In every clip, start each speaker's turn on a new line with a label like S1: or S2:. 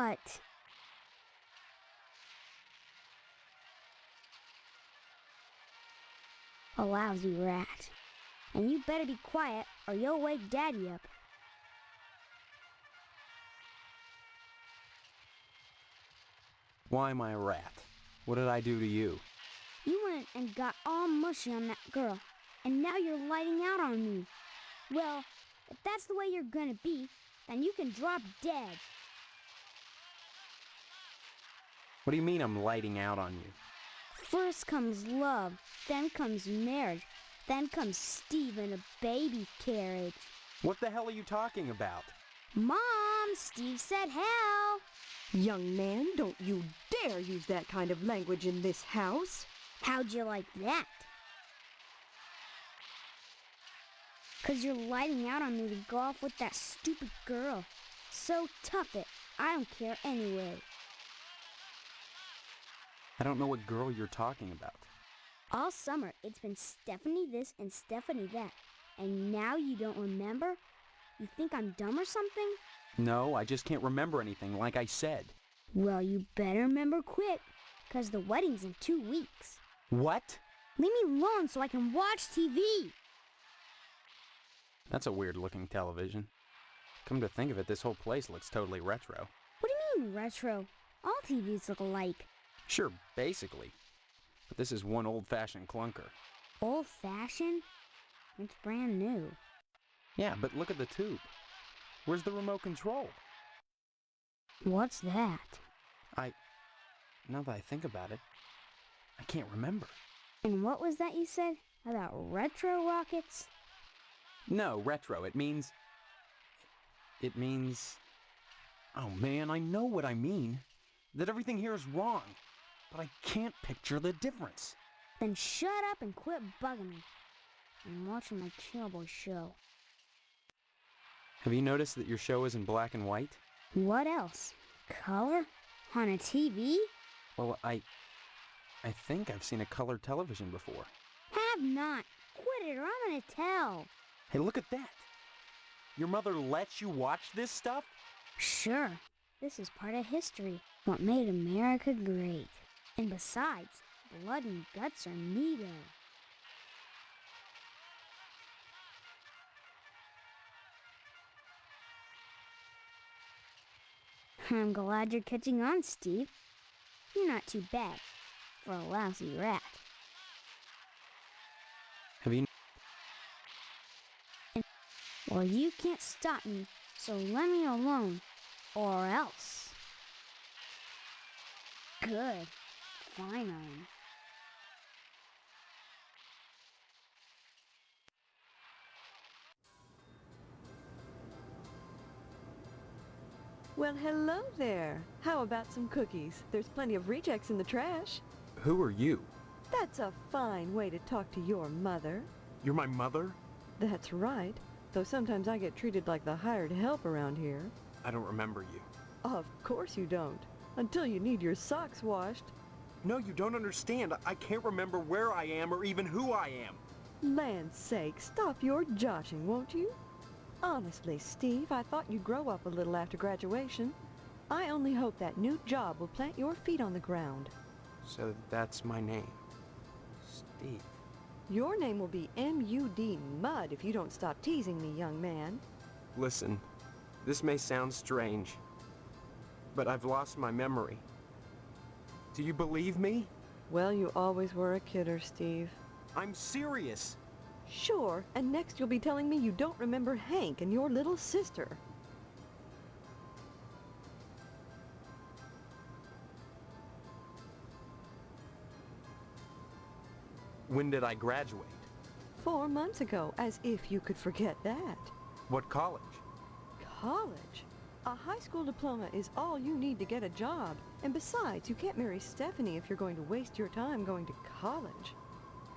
S1: What? A lousy rat. And you better be quiet or you'll wake Daddy up.
S2: Why am I a rat? What did I do to you?
S1: You went and got all mushy on that girl, and now you're lighting out on me. Well, if that's the way you're gonna be, then you can drop dead.
S2: What do you mean I'm lighting out on you?
S1: First comes love, then comes marriage, then comes Steve in a baby carriage.
S2: What the hell are you talking about?
S1: Mom, Steve said hell.
S3: Young man, don't you dare use that kind of language in this house.
S1: How'd you like that? 'Cause you're lighting out on me to go off with that stupid girl. So tough it, I don't care anyway.
S2: I don't know what girl you're talking about.
S1: All summer, it's been Stephanie this and Stephanie that. And now you don't remember? You think I'm dumb or something?
S2: No, I just can't remember anything, like I said.
S1: Well, you better remember quick, 'cause the wedding's in 2 weeks.
S2: What?
S1: Leave me alone so I can watch TV.
S2: That's a weird-looking television. Come to think of it, this whole place looks totally retro.
S1: What do you mean, retro? All TVs look alike.
S2: Sure, basically. But this is one old-fashioned clunker.
S1: Old-fashioned? It's brand new.
S2: Yeah, but look at the tube. Where's the remote control?
S1: What's that?
S2: Now that I think about it, I can't remember.
S1: And what was that you said about retro rockets?
S2: No, retro. It means... Oh man, I know what I mean. That everything here is wrong. But I can't picture the difference.
S1: Then shut up and quit bugging me. I'm watching my cowboy show.
S2: Have you noticed that your show is in black and white?
S1: What else? Color? On a TV?
S2: Well, I think I've seen a color television before.
S1: Have not. Quit it or I'm gonna tell.
S2: Hey, look at that. Your mother lets you watch this stuff?
S1: Sure. This is part of history. What made America great. And besides, blood and guts are neato. I'm glad you're catching on, Steve. You're not too bad for a lousy rat.
S2: Have you...
S1: Well, you can't stop me, so let me alone, or else. Good. Finally.
S3: Well, hello there. How about some cookies? There's plenty of rejects in the trash.
S2: Who are you?
S3: That's a fine way to talk to your mother.
S2: You're my mother?
S3: That's right. Though sometimes I get treated like the hired help around here.
S2: I don't remember you.
S3: Of course you don't. Until you need your socks washed.
S2: No, you don't understand. I can't remember where I am or even who I am.
S3: Land's sake, stop your joshing, won't you? Honestly, Steve, I thought you'd grow up a little after graduation. I only hope that new job will plant your feet on the ground.
S2: So that's my name. Steve.
S3: Your name will be M.U.D. Mud if you don't stop teasing me, young man.
S2: Listen, this may sound strange, but I've lost my memory. Do you believe me?
S3: Well, you always were a kidder, Steve.
S2: I'm serious.
S3: Sure, and next you'll be telling me you don't remember Hank and your little sister.
S2: When did I graduate?
S3: 4 months ago, as if you could forget that.
S2: What college?
S3: College? A high school diploma is all you need to get a job. And besides, you can't marry Stephanie if you're going to waste your time going to college.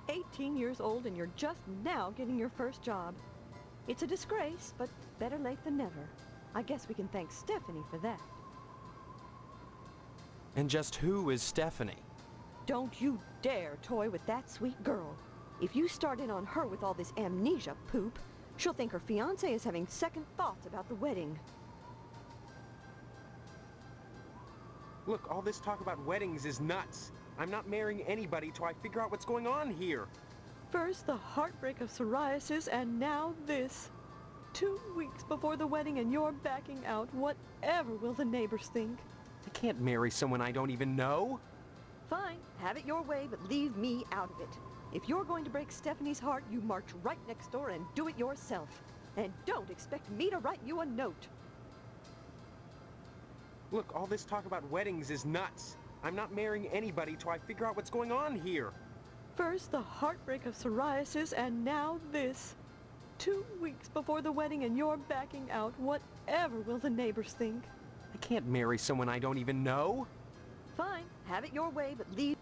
S3: 18 years old and you're just now getting your first job. It's a disgrace, but better late than never. I guess we can thank Stephanie for that.
S2: And just who is Stephanie?
S3: Don't you dare toy with that sweet girl. If you start in on her with all this amnesia poop, she'll think her fiancé is having second thoughts about the wedding.
S2: Look, all this talk about weddings is nuts. I'm not marrying anybody till I figure out what's going on here.
S3: First the heartbreak of psoriasis, and now this. 2 weeks before the wedding and you're backing out. Whatever will the neighbors think?
S2: I can't marry someone I don't even know.
S3: Fine, have it your way, but leave me out of it. If you're going to break Stephanie's heart, you march right next door and do it yourself. And don't expect me to write you a note.
S2: Look, all this talk about weddings is nuts. I'm not marrying anybody till I figure out what's going on here.
S3: First the heartbreak of psoriasis, and now this. 2 weeks before the wedding and you're backing out. Whatever will the neighbors think?
S2: I can't marry someone I don't even know.
S3: Fine, have it your way, but leave...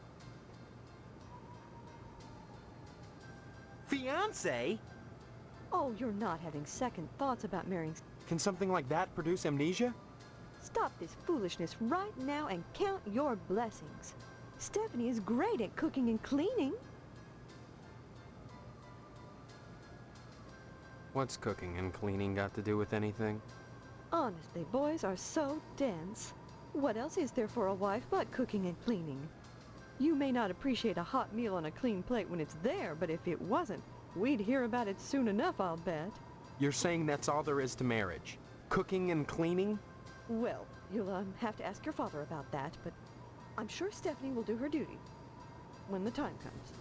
S2: Fiancé?
S3: Oh, you're not having second thoughts about marrying...
S2: Can something like that produce amnesia?
S3: Stop this foolishness right now and count your blessings. Stephanie is great at cooking and cleaning.
S2: What's cooking and cleaning got to do with anything?
S3: Honestly, boys are so dense. What else is there for a wife but cooking and cleaning? You may not appreciate a hot meal on a clean plate when it's there, but if it wasn't, we'd hear about it soon enough, I'll bet.
S2: You're saying that's all there is to marriage? Cooking and cleaning?
S3: Well, you'll have to ask your father about that, but I'm sure Stephanie will do her duty when the time comes.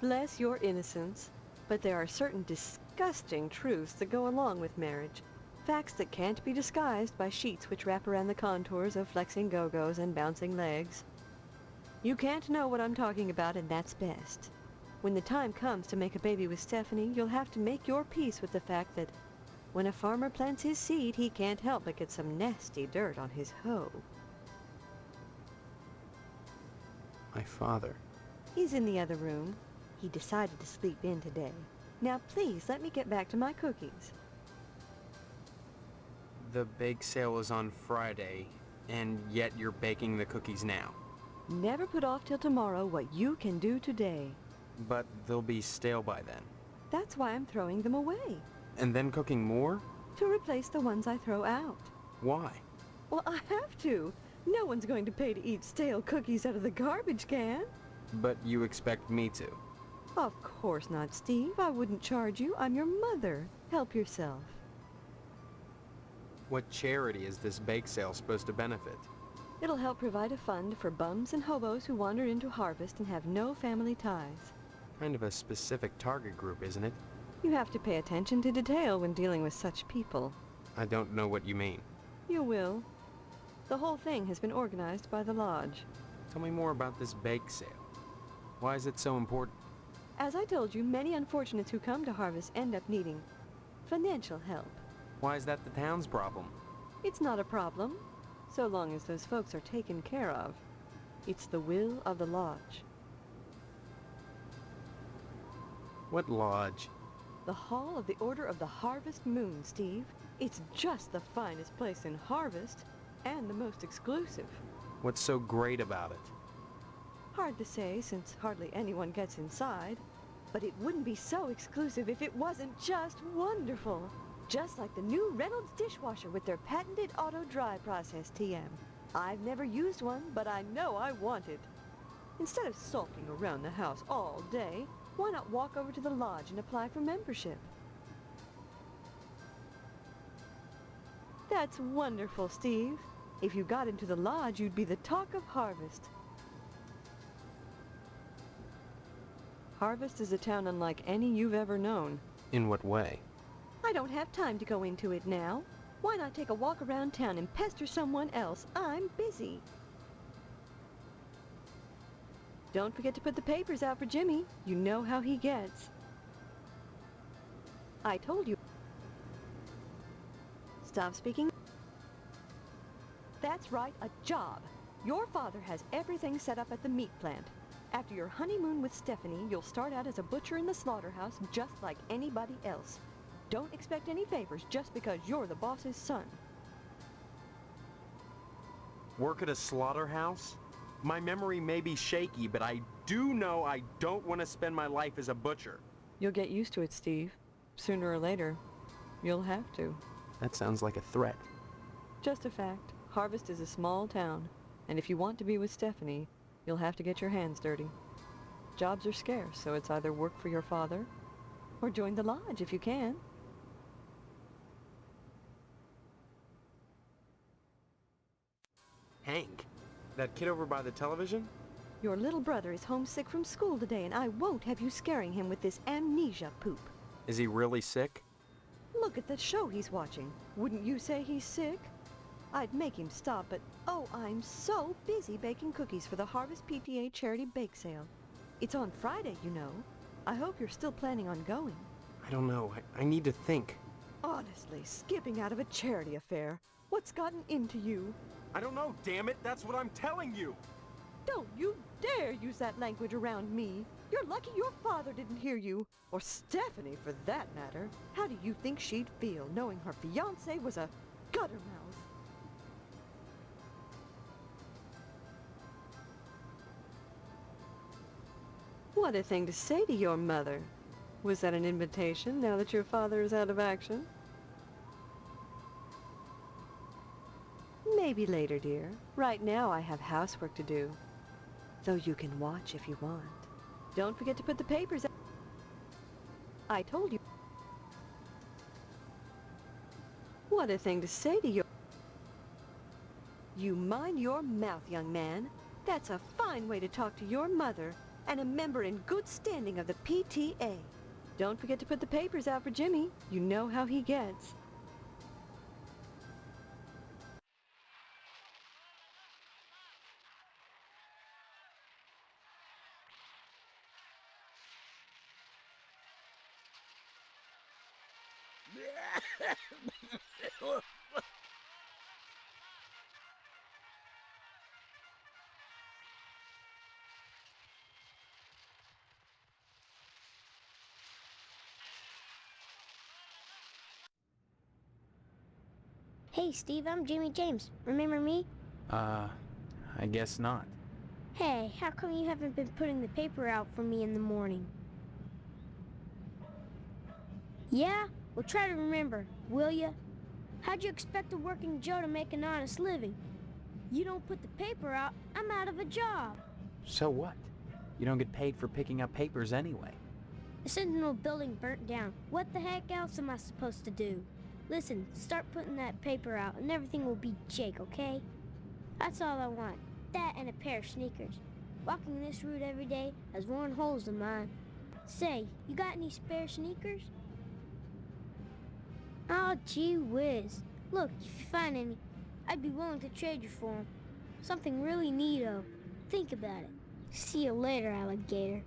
S3: Bless your innocence, but there are certain disgusting truths that go along with marriage. Facts that can't be disguised by sheets which wrap around the contours of flexing go-go's and bouncing legs. You can't know what I'm talking about, and that's best. When the time comes to make a baby with Stephanie, you'll have to make your peace with the fact that when a farmer plants his seed, he can't help but get some nasty dirt on his hoe.
S2: My father.
S3: He's in the other room. He decided to sleep in today. Now please let me get back to my cookies.
S2: The bake sale is on Friday, and yet you're baking the cookies now.
S3: Never put off till tomorrow what you can do today.
S2: But they'll be stale by then.
S3: That's why I'm throwing them away.
S2: And then cooking more?
S3: To replace the ones I throw out.
S2: Why?
S3: Well, I have to. No one's going to pay to eat stale cookies out of the garbage can.
S2: But you expect me to.
S3: Of course not, Steve. I wouldn't charge you. I'm your mother. Help yourself.
S2: What charity is this bake sale supposed to benefit?
S3: It'll help provide a fund for bums and hobos who wander into harvest and have no family ties.
S2: Kind of a specific target group, isn't it?
S3: You have to pay attention to detail when dealing with such people.
S2: I don't know what you mean.
S3: You will. The whole thing has been organized by the lodge.
S2: Tell me more about this bake sale. Why is it so important?
S3: As I told you, many unfortunates who come to harvest end up needing financial help.
S2: Why is that the town's problem?
S3: It's not a problem, so long as those folks are taken care of. It's the will of the lodge.
S2: What lodge?
S3: The Hall of the Order of the Harvest Moon, Steve. It's just the finest place in Harvest, and the most exclusive.
S2: What's so great about it?
S3: Hard to say, since hardly anyone gets inside. But it wouldn't be so exclusive if it wasn't just wonderful. Just like the new Reynolds dishwasher with their patented auto-dry process, TM. I've never used one, but I know I want it. Instead of sulking around the house all day, why not walk over to the lodge and apply for membership? That's wonderful, Steve. If you got into the lodge, you'd be the talk of Harvest. Harvest is a town unlike any you've ever known.
S2: In what way?
S3: I don't have time to go into it now. Why not take a walk around town and pester someone else? I'm busy. Don't forget to put the papers out for Jimmy. You know how he gets. I told you. Stop speaking. That's right, a job. Your father has everything set up at the meat plant. After your honeymoon with Stephanie, you'll start out as a butcher in the slaughterhouse just like anybody else. Don't expect any favors just because you're the boss's son.
S2: Work at a slaughterhouse? My memory may be shaky, but I do know I don't want to spend my life as a butcher.
S3: You'll get used to it, Steve. Sooner or later, you'll have to.
S2: That sounds like a threat.
S3: Just a fact. Harvest is a small town, and if you want to be with Stephanie, you'll have to get your hands dirty. Jobs are scarce, so it's either work for your father or join the lodge if you can.
S2: Hank? That kid over by the television?
S3: Your little brother is homesick from school today, and I won't have you scaring him with this amnesia poop.
S2: Is he really sick?
S3: Look at the show he's watching. Wouldn't you say he's sick? I'd make him stop, but oh, I'm so busy baking cookies for the Harvest PTA Charity Bake Sale. It's on Friday, you know. I hope you're still planning on going.
S2: I don't know. I need to think.
S3: Honestly, skipping out of a charity affair. What's gotten into you?
S2: I don't know, damn it! That's what I'm telling you!
S3: Don't you dare use that language around me. You're lucky your father didn't hear you. Or Stephanie, for that matter. How do you think she'd feel knowing her fiancé was a guttermouth? What a thing to say to your mother. Was that an invitation now that your father is out of action? Maybe later, dear. Right now I have housework to do. Though you can watch if you want. Don't forget to put the papers out. I told you. What a thing to say to your... You mind your mouth, young man. That's a fine way to talk to your mother and a member in good standing of the PTA. Don't forget to put the papers out for Jimmy. You know how he gets.
S1: Hey, Steve, I'm Jimmy James. Remember me?
S4: I guess not.
S1: Hey, how come you haven't been putting the paper out for me in the morning? Yeah? Well, try to remember, will ya? How'd you expect a working Joe to make an honest living? You don't put the paper out, I'm out of a job.
S4: So what? You don't get paid for picking up papers anyway.
S1: The Sentinel building burnt down. What the heck else am I supposed to do? Listen, start putting that paper out and everything will be Jake, okay? That's all I want. That and a pair of sneakers. Walking this route every day has worn holes in mine. Say, you got any spare sneakers? Oh, gee whiz. Look, if you find any, I'd be willing to trade you for them. Something really neato. Think about it. See you later, alligator.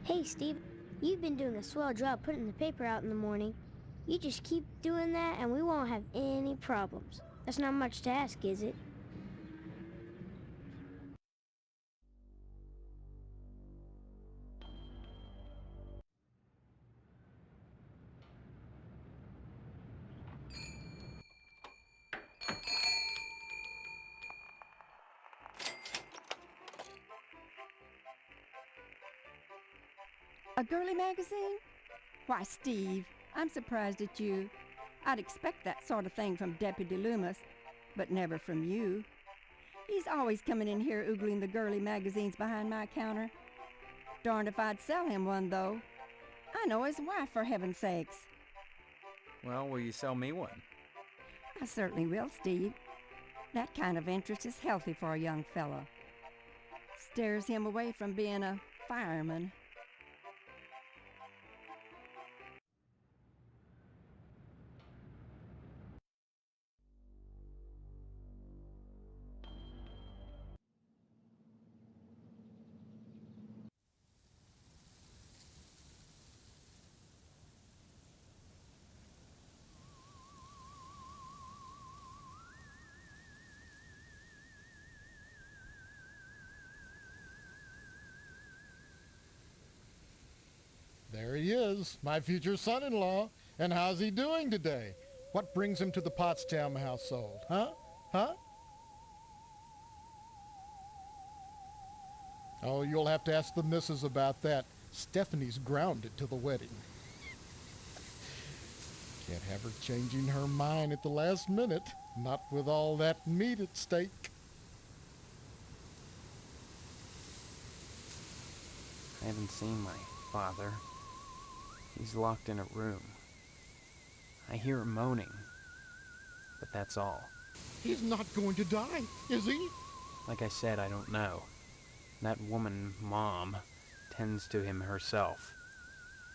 S1: Hey, Steve, you've been doing a swell job putting the paper out in the morning. You just keep doing that and we won't have any problems. That's not much to ask, is it?
S5: A girly magazine? Why, Steve, I'm surprised at you. I'd expect that sort of thing from Deputy Loomis, but never from you. He's always coming in here oogling the girly magazines behind my counter. Darned if I'd sell him one, though. I know his wife, for heaven's sakes.
S4: Well, will you sell me one?
S5: I certainly will, Steve. That kind of interest is healthy for a young fellow. Steers him away from being a fireman.
S6: There he is, my future son-in-law. And how's he doing today? What brings him to the Potsdam household, huh? Huh? Oh, you'll have to ask the missus about that. Stephanie's grounded till the wedding. Can't have her changing her mind at the last minute, not with all that meat at stake.
S4: I haven't seen my father. He's locked in a room. I hear him moaning, but that's all.
S6: He's not going to die, is he?
S4: Like I said, I don't know. That woman, Mom, tends to him herself.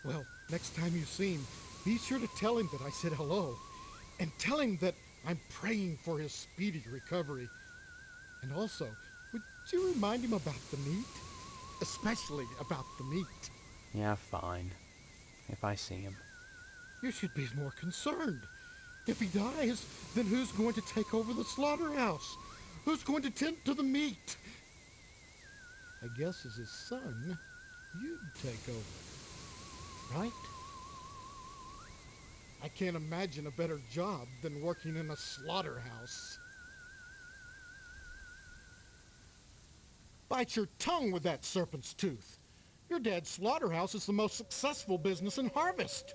S6: Well, next time you see him, be sure to tell him that I said hello. And tell him that I'm praying for his speedy recovery. And also, would you remind him about the meat? Especially about the meat.
S4: Yeah, fine. If I see him.
S6: You should be more concerned. If he dies, then who's going to take over the slaughterhouse? Who's going to tend to the meat? I guess as his son, you'd take over, right? I can't imagine a better job than working in a slaughterhouse. Bite your tongue with that serpent's tooth. Your dad's slaughterhouse is the most successful business in Harvest.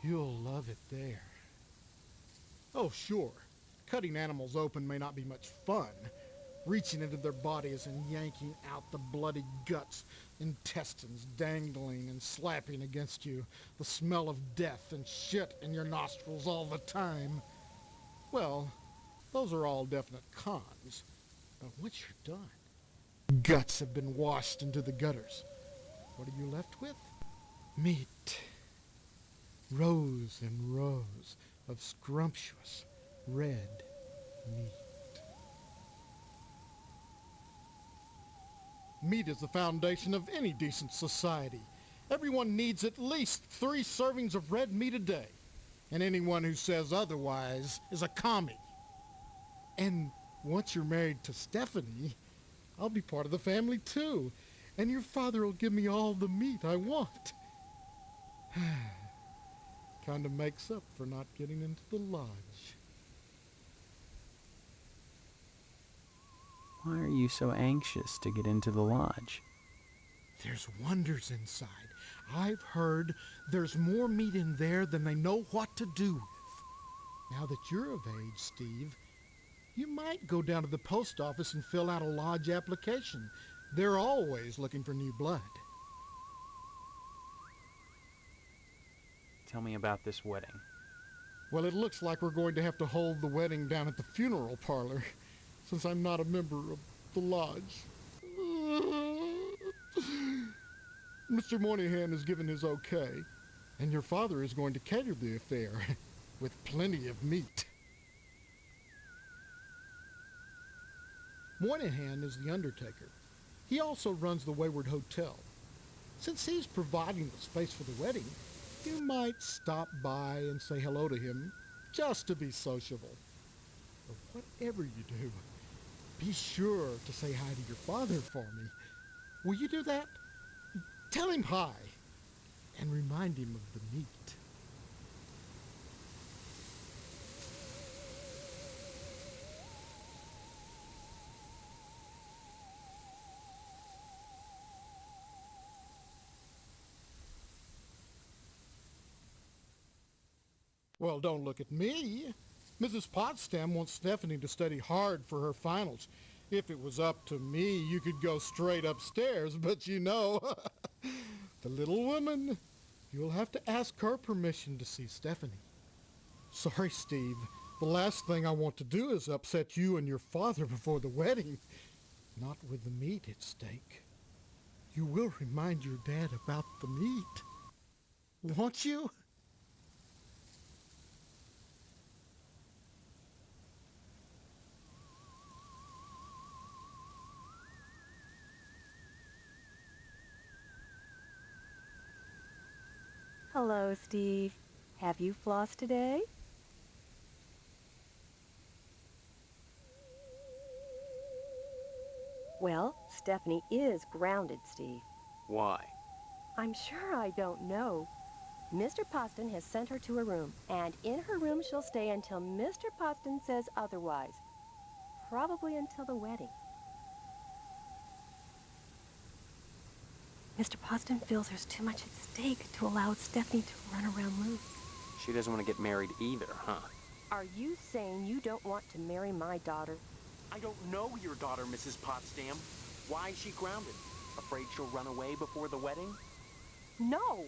S6: You'll love it there. Oh, sure. Cutting animals open may not be much fun. Reaching into their bodies and yanking out the bloody guts, intestines dangling and slapping against you, the smell of death and shit in your nostrils all the time. Well, those are all definite cons. But once you're done, guts have been washed into the gutters. What are you left with? Meat. Rows and rows of scrumptious red meat. Meat is the foundation of any decent society. Everyone needs at least 3 servings of red meat a day. And anyone who says otherwise is a commie. And once you're married to Stephanie, I'll be part of the family too. And your father will give me all the meat I want. Kind of makes up for not getting into the lodge.
S4: Why are you so anxious to get into the lodge?
S6: There's wonders inside. I've heard there's more meat in there than they know what to do with. Now that you're of age, Steve, you might go down to the post office and fill out a lodge application. They're always looking for new blood.
S4: Tell me about this wedding.
S6: Well, it looks like we're going to have to hold the wedding down at the funeral parlor, since I'm not a member of the lodge. Mr. Moynihan has given his okay, and your father is going to cater the affair with plenty of meat. Moynihan is the undertaker. He also runs the Wayward Hotel. Since he's providing the space for the wedding, you might stop by and say hello to him, just to be sociable. But whatever you do, be sure to say hi to your father for me. Will you do that? Tell him hi, and remind him of the meat. Well, don't look at me. Mrs. Potsdam wants Stephanie to study hard for her finals. If it was up to me, you could go straight upstairs, but you know, the little woman, you'll have to ask her permission to see Stephanie. Sorry, Steve. The last thing I want to do is upset you and your father before the wedding. Not with the meat at stake. You will remind your dad about the meat, won't you?
S3: Hello, Steve. Have you flossed today? Well, Stephanie is grounded, Steve.
S2: Why?
S3: I'm sure I don't know. Mr. Poston has sent her to a room, and in her room she'll stay until Mr. Poston says otherwise. Probably until the wedding. Mr. Poston feels there's too much at stake to allow Stephanie to run around loose.
S2: She doesn't want to get married either, huh?
S7: Are you saying you don't want to marry my daughter?
S8: I don't know your daughter, Mrs. Potsdam. Why is she grounded? Afraid she'll run away before the wedding?
S7: No!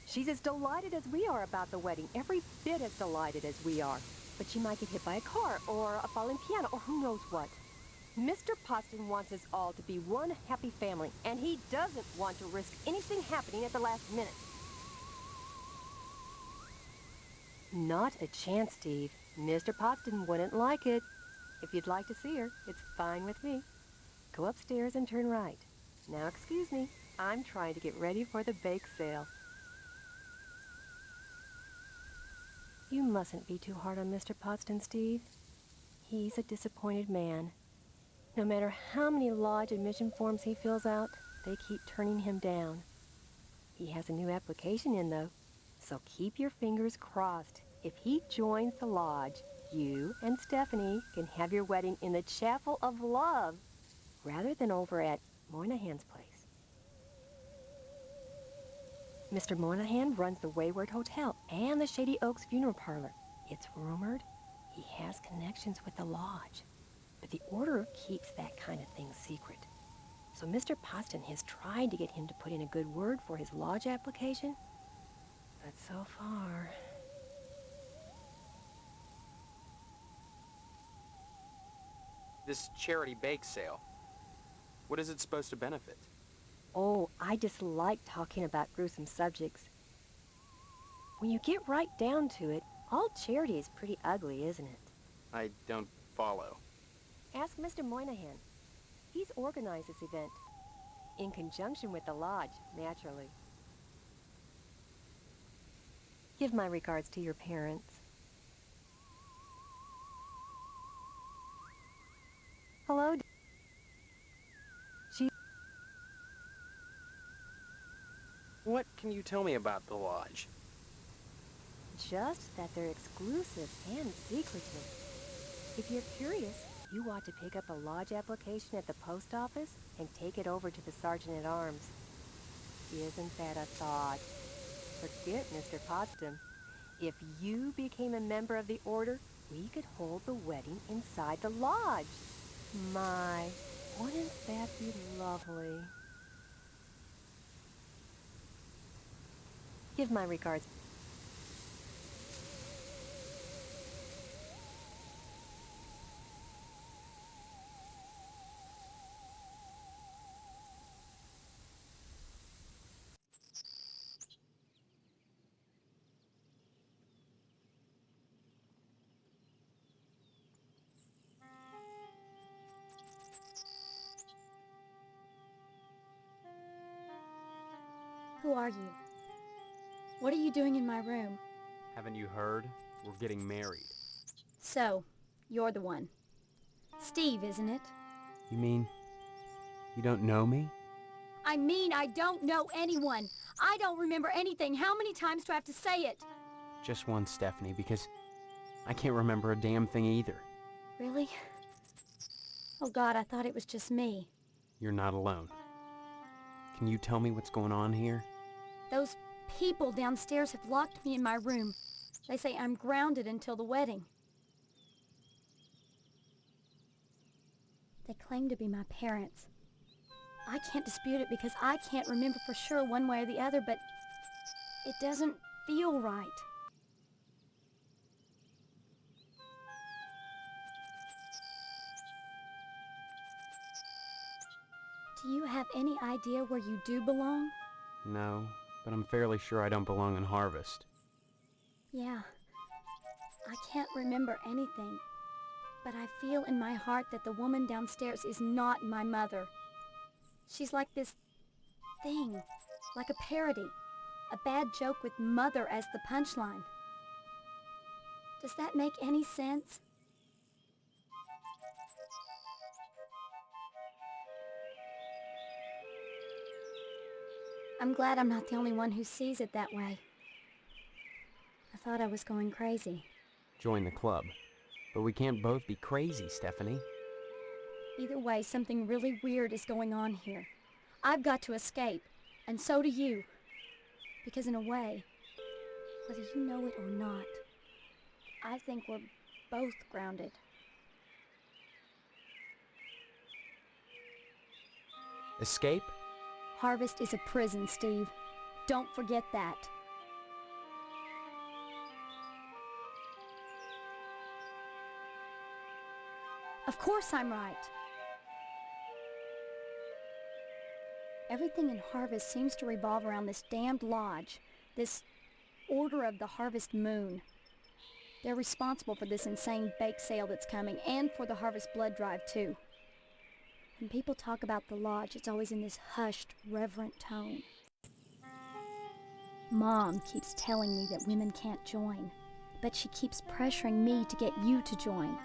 S7: She's as delighted as we are about the wedding, every bit as delighted as we are. But she might get hit by a car, or a falling piano, or who knows what. Mr. Poston wants us all to be one happy family, and he doesn't want to risk anything happening at the last minute. Not a chance, Steve. Mr. Poston wouldn't like it. If you'd like to see her, it's fine with me. Go upstairs and turn right. Now excuse me, I'm trying to get ready for the bake sale. You mustn't be too hard on Mr. Poston, Steve. He's a disappointed man. No matter how many lodge admission forms he fills out, they keep turning him down. He has a new application in, though, so keep your fingers crossed. If he joins the lodge, you and Stephanie can have your wedding in the Chapel of Love, rather than over at Moynihan's place. Mr. Moynihan runs the Wayward Hotel and the Shady Oaks Funeral Parlor. It's rumored he has connections with the lodge, but the order keeps that kind of thing secret. So Mr. Poston has tried to get him to put in a good word for his lodge application, but so far...
S2: This charity bake sale, what is it supposed to benefit?
S7: Oh, I just like talking about gruesome subjects. When you get right down to it, all charity is pretty ugly, isn't it?
S2: I don't follow.
S7: Ask Mr. Moynihan. He's organized this event. In conjunction with the lodge, naturally. Give my regards to your parents. Hello.
S2: What can you tell me about the lodge?
S7: Just that they're exclusive and secretive. If you're curious, you ought to pick up a lodge application at the post office and take it over to the sergeant-at-arms. Isn't that a thought? Forget Mr. Potsdam. If you became a member of the order, we could hold the wedding inside the lodge. My, wouldn't that be lovely? Give my regards.
S9: Who are you? What are you doing in my room?
S2: Haven't you heard? We're getting married.
S9: So, you're the one. Steve, isn't it?
S4: You mean you don't know me?
S9: I mean, I don't know anyone. I don't remember anything. How many times do I have to say it?
S4: Just one, Stephanie, because I can't remember a damn thing either.
S9: Really? Oh God, I thought it was just me.
S4: You're not alone. Can you tell me what's going on here?
S9: Those people downstairs have locked me in my room. They say I'm grounded until the wedding. They claim to be my parents. I can't dispute it because I can't remember for sure one way or the other, but it doesn't feel right. Do you have any idea where you do belong?
S4: No, but I'm fairly sure I don't belong in Harvest.
S9: Yeah. I can't remember anything, but I feel in my heart that the woman downstairs is not my mother. She's like this thing, like a parody, a bad joke with mother as the punchline. Does that make any sense? I'm glad I'm not the only one who sees it that way. I thought I was going crazy.
S4: Join the club. But we can't both be crazy, Stephanie.
S9: Either way, something really weird is going on here. I've got to escape, And so do you. Because in a way, whether you know it or not, I think we're both grounded.
S2: Escape?
S9: Harvest is a prison, Steve. Don't forget that. Of course I'm right. Everything in Harvest seems to revolve around this damned lodge, this Order of the Harvest Moon. They're responsible for this insane bake sale that's coming, and for the Harvest Blood Drive, too. When people talk about the lodge, it's always in this hushed, reverent tone. Mom keeps telling me that women can't join, but she keeps pressuring me to get you to join.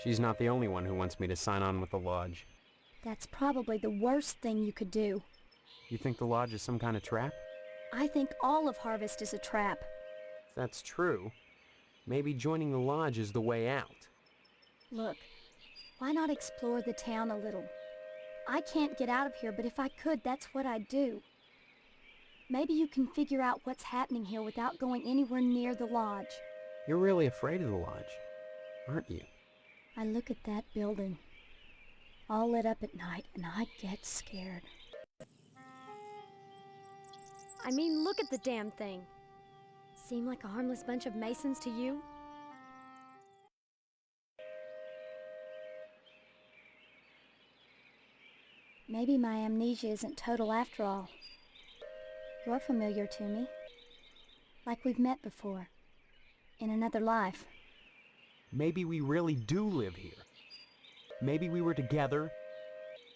S2: She's not the only one who wants me to sign on with the lodge.
S9: That's probably the worst thing you could do.
S2: You think the lodge is some kind of trap?
S9: I think all of Harvest is a trap.
S2: If that's true, maybe joining the lodge is the way out.
S9: Look, why not explore the town a little? I can't get out of here, but if I could, that's what I'd do. Maybe you can figure out what's happening here without going anywhere near the lodge.
S2: You're really afraid of the lodge, aren't you?
S9: I look at that building, all lit up at night, and I get scared.
S1: I mean, look at the damn thing. Seem like a harmless bunch of Masons to you?
S9: Maybe my amnesia isn't total after all. You're familiar to me. Like we've met before. In another life.
S2: Maybe we really do live here. Maybe we were together,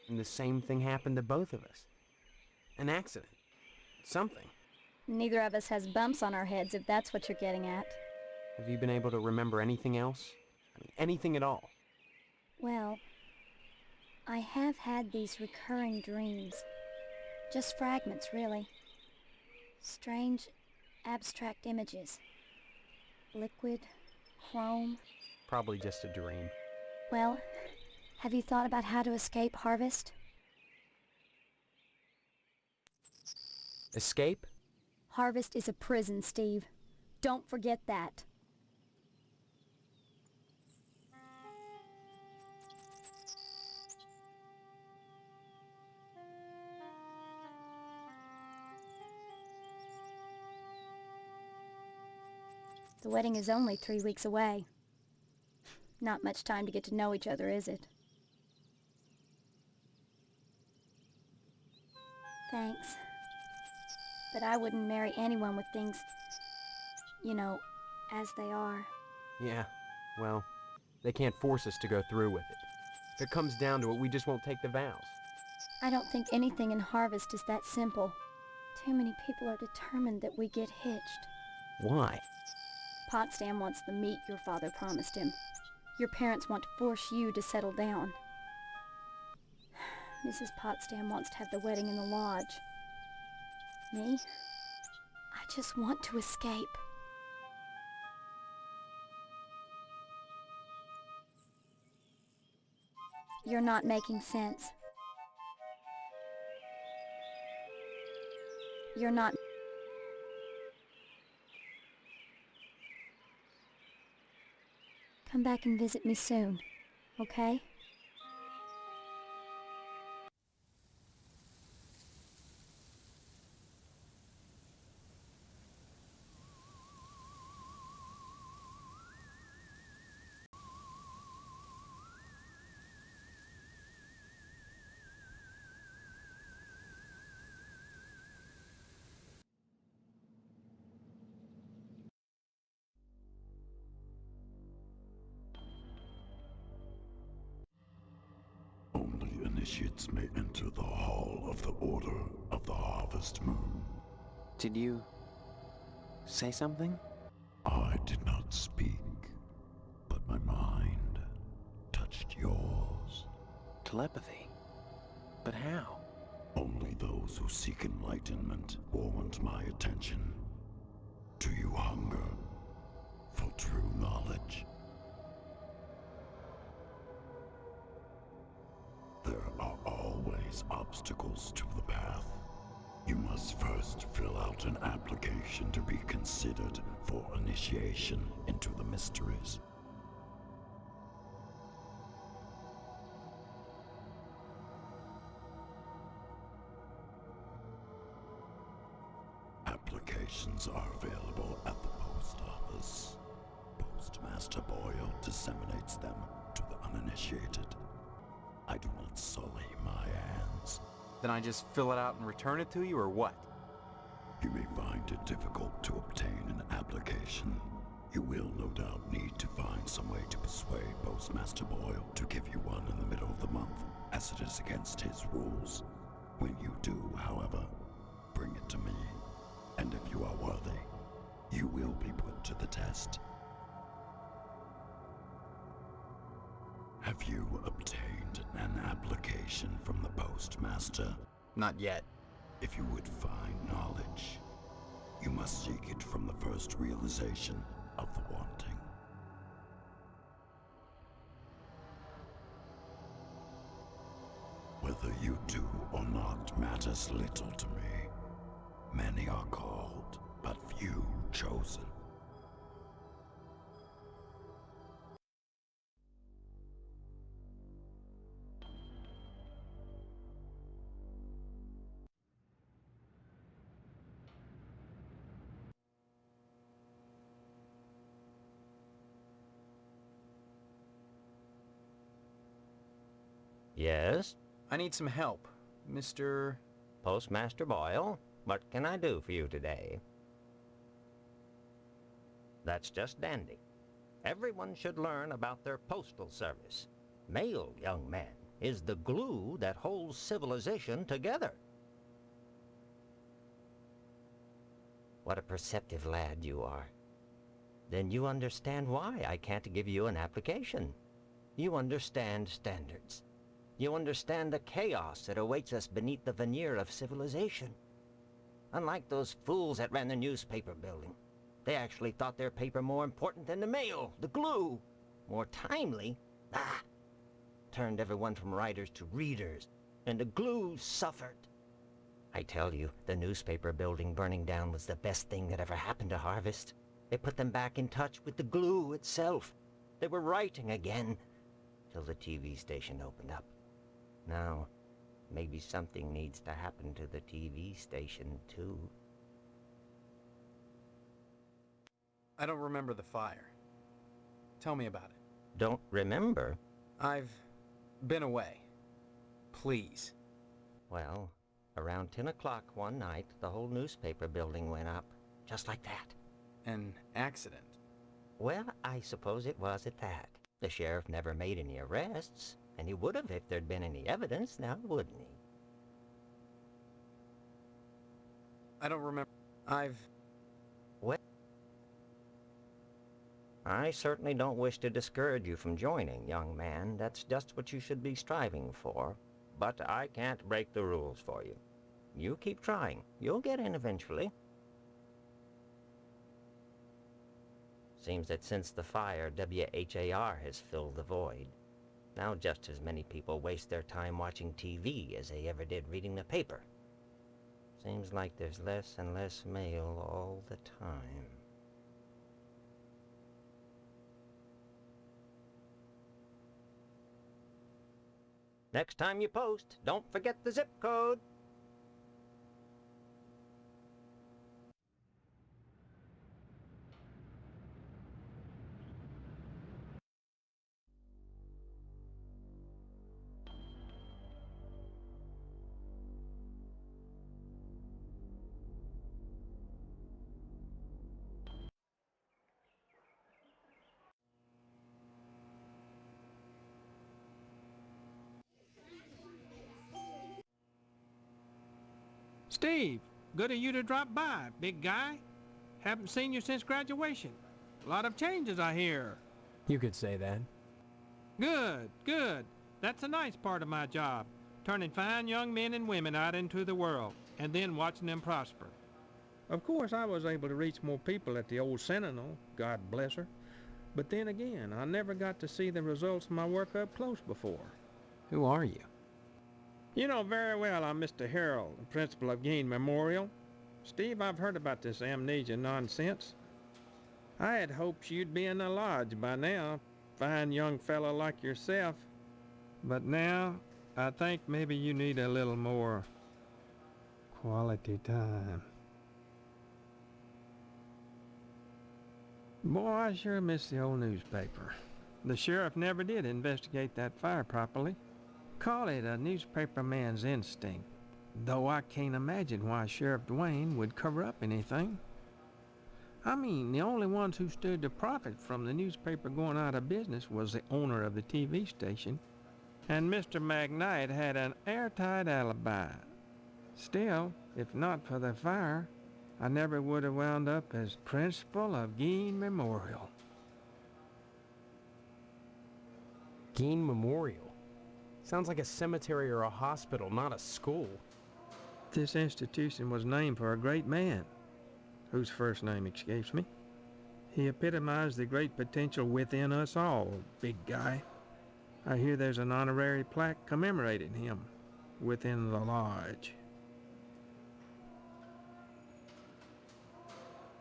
S2: and the same thing happened to both of us. An accident. Something.
S9: Neither of us has bumps on our heads, if that's what you're getting at.
S2: Have you been able to remember anything else? I mean, anything at all?
S9: Well, I have had these recurring dreams. Just fragments, really. Strange, abstract images. Liquid, chrome.
S2: Probably just a dream.
S9: Well, have you thought about how to escape Harvest?
S2: Escape?
S9: Harvest is a prison, Steve. Don't forget that. The wedding is only 3 weeks away. Not much time to get to know each other, is it? Thanks. But I wouldn't marry anyone with things, you know, as they are.
S2: Yeah, well, they can't force us to go through with it. If it comes down to it, we just won't take the vows.
S9: I don't think anything in Harvest is that simple. Too many people are determined that we get hitched.
S2: Why?
S9: Potsdam wants the meat your father promised him. Your parents want to force you to settle down. Mrs. Potsdam wants to have the wedding in the lodge. Me? I just want to escape. You're not making sense. You're not... Come back and visit me soon, okay?
S10: Only initiates may enter the Hall of the Order of the Harvest Moon.
S4: Did you say something?
S10: I did not speak, but my mind touched yours.
S4: Telepathy? But how?
S10: Only those who seek enlightenment warrant my attention. Do you hunger for true knowledge? There are always raise obstacles to the path. You must first fill out an application to be considered for initiation into the mysteries. Applications are available at the post office. Postmaster Boyle disseminates them to the uninitiated. I do not sully my hands.
S2: Then I just fill it out and return it to you, or what?
S10: You may find it difficult to obtain an application. You will no doubt need to find some way to persuade Postmaster Boyle to give you one in the middle of the month, as it is against his rules. When you do, however, bring it to me, and if you are worthy, you will be put to the test. Have you obtained an application from the postmaster?
S2: Not yet.
S10: If you would find knowledge, you must seek it from the first realization of the wanting. Whether you do or not matters little to me. Many are called, but few chosen.
S11: Yes?
S2: I need some help, Mr.
S11: Postmaster Boyle, what can I do for you today? That's just dandy. Everyone should learn about their postal service. Mail, young man, is the glue that holds civilization together. What a perceptive lad you are. Then you understand why I can't give you an application. You understand standards. You understand the chaos that awaits us beneath the veneer of civilization. Unlike those fools that ran the newspaper building, they actually thought their paper more important than the mail, the glue. More timely. Turned everyone from writers to readers, and the glue suffered. I tell you, the newspaper building burning down was the best thing that ever happened to Harvest. It put them back in touch with the glue itself. They were writing again, till the TV station opened up. Now, maybe something needs to happen to the TV station, too.
S2: I don't remember the fire. Tell me about it.
S11: Don't remember?
S2: I've been away. Please.
S11: Well, around 10 o'clock one night, the whole newspaper building went up. Just like that.
S2: An accident.
S11: Well, I suppose it was at that. The sheriff never made any arrests, and he would have if there'd been any evidence, now wouldn't he?
S2: I don't remember.
S11: Well, I certainly don't wish to discourage you from joining, young man. That's just what you should be striving for. But I can't break the rules for you. You keep trying. You'll get in eventually. Seems that since the fire, WHAR has filled the void. Now just as many people waste their time watching TV as they ever did reading the paper. Seems like there's less and less mail all the time. Next time you post, don't forget the zip code.
S12: Steve, good of you to drop by, big guy. Haven't seen you since graduation. A lot of changes, I hear.
S4: You could say that.
S12: Good, good. That's a nice part of my job, turning fine young men and women out into the world, and then watching them prosper. Of course, I was able to reach more people at the old Sentinel, God bless her. But then again, I never got to see the results of my work up close before.
S4: Who are you?
S12: You know very well I'm Mr. Harold, the principal of Gain Memorial. Steve, I've heard about this amnesia nonsense. I had hoped you'd be in the lodge by now, fine young fellow like yourself. But now, I think maybe you need a little more quality time. Boy, I sure miss the old newspaper. The sheriff never did investigate that fire properly. Call it a newspaper man's instinct, though I can't imagine why Sheriff Dwayne would cover up anything. I mean, the only ones who stood to profit from the newspaper going out of business was the owner of the TV station, and Mr. McKnight had an airtight alibi. Still, if not for the fire, I never would have wound up as principal of Gain Memorial.
S2: Gain Memorial? Sounds like a cemetery or a hospital, not a school.
S12: This institution was named for a great man, whose first name escapes me. He epitomized the great potential within us all, big guy. I hear there's an honorary plaque commemorating him within the lodge.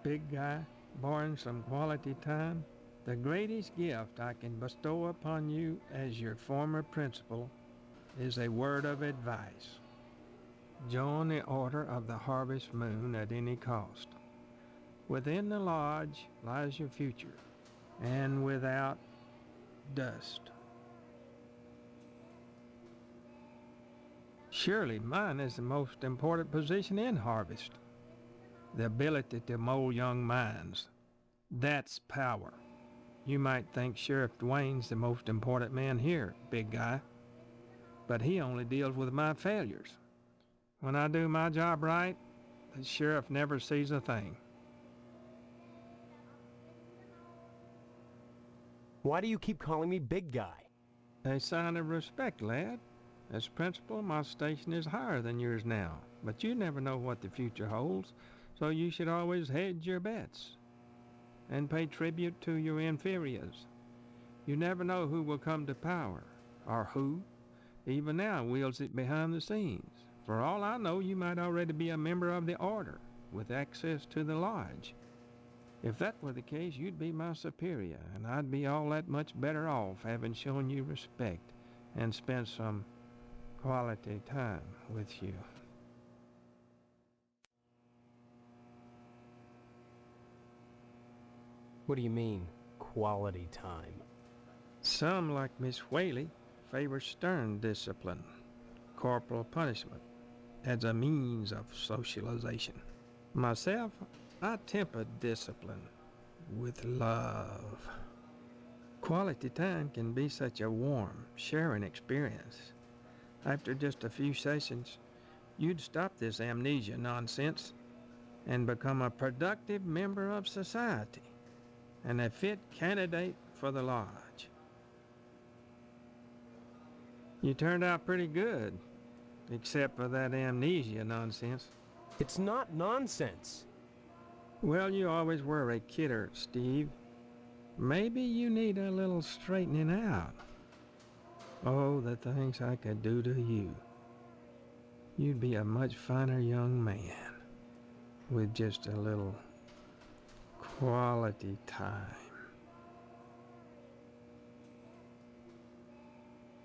S12: Big guy, barring some quality time, the greatest gift I can bestow upon you as your former principal is a word of advice. Join the Order of the Harvest Moon at any cost. Within the lodge lies your future, and without, dust. Surely mine is the most important position in Harvest. The ability to mold young minds. That's power. You might think Sheriff Dwayne's the most important man here, big guy. But he only deals with my failures. When I do my job right, the sheriff never sees a thing.
S2: Why do you keep calling me big guy?
S12: A sign of respect, lad. As principal, my station is higher than yours now, but you never know what the future holds, so you should always hedge your bets and pay tribute to your inferiors. You never know who will come to power, or who, even now, wields it behind the scenes. For all I know, you might already be a member of the Order, with access to the lodge. If that were the case, you'd be my superior, and I'd be all that much better off having shown you respect and spent some quality time with you.
S2: What do you mean, quality time?
S12: Some, like Miss Whaley, favor stern discipline, corporal punishment, as a means of socialization. Myself, I temper discipline with love. Quality time can be such a warm, sharing experience. After just a few sessions, you'd stop this amnesia nonsense and become a productive member of society and a fit candidate for the lodge. You turned out pretty good, except for that amnesia nonsense.
S2: It's not nonsense.
S12: Well, you always were a kidder, Steve. Maybe you need a little straightening out. Oh, the things I could do to you. You'd be a much finer young man with just a little quality time.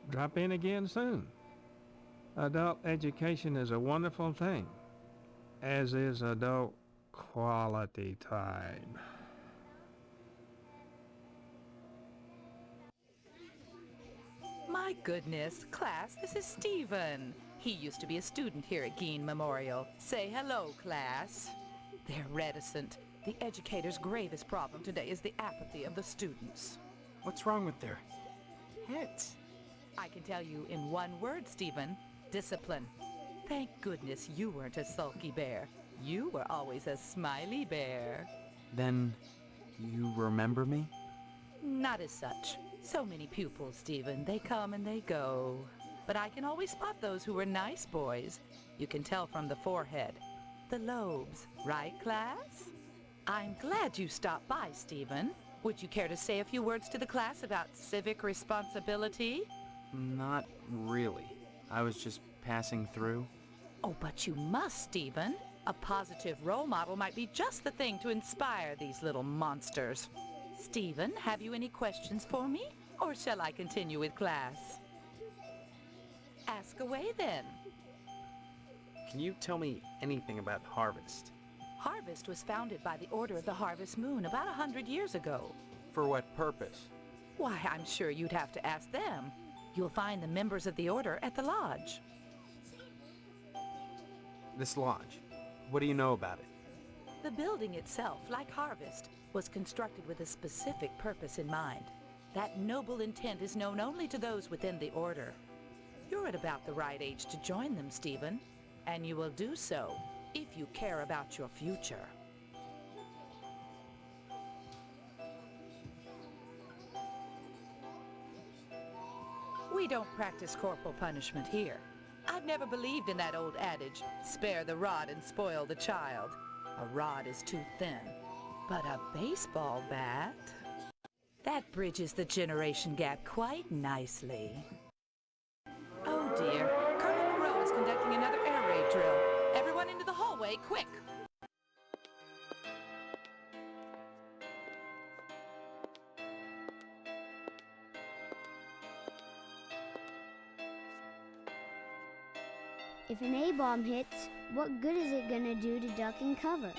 S12: Drop in again soon. Adult education is a wonderful thing, as is adult quality time.
S13: My goodness, class, this is Stephen. He used to be a student here at Gain Memorial. Say hello, class. They're reticent. The educator's gravest problem today is the apathy of the students.
S8: What's wrong with their heads?
S13: I can tell you in one word, Stephen. Discipline. Thank goodness you weren't a sulky bear. You were always a smiley bear.
S4: Then, you remember me?
S13: Not as such. So many pupils, Stephen. They come and they go. But I can always spot those who were nice boys. You can tell from the forehead. The lobes. Right, class? I'm glad you stopped by, Stephen. Would you care to say a few words to the class about civic responsibility?
S4: Not really. I was just passing through?
S13: Oh, but you must, Stephen. A positive role model might be just the thing to inspire these little monsters. Stephen, have you any questions for me? Or shall I continue with class? Ask away then.
S2: Can you tell me anything about Harvest?
S13: Harvest was founded by the Order of the Harvest Moon about 100 years ago.
S2: For what purpose?
S13: Why, I'm sure you'd have to ask them. You'll find the members of the Order at the lodge.
S2: This lodge, what do you know about it?
S13: The building itself, like Harvest, was constructed with a specific purpose in mind. That noble intent is known only to those within the Order. You're at about the right age to join them, Stephen, and you will do so if you care about your future. We don't practice corporal punishment here. I've never believed in that old adage, spare the rod and spoil the child. A rod is too thin, but a baseball bat? That bridges the generation gap quite nicely. Oh dear, Colonel Monroe is conducting another air raid drill. Everyone into the hallway, quick!
S1: If an A-bomb hits, what good is it gonna do to duck and cover?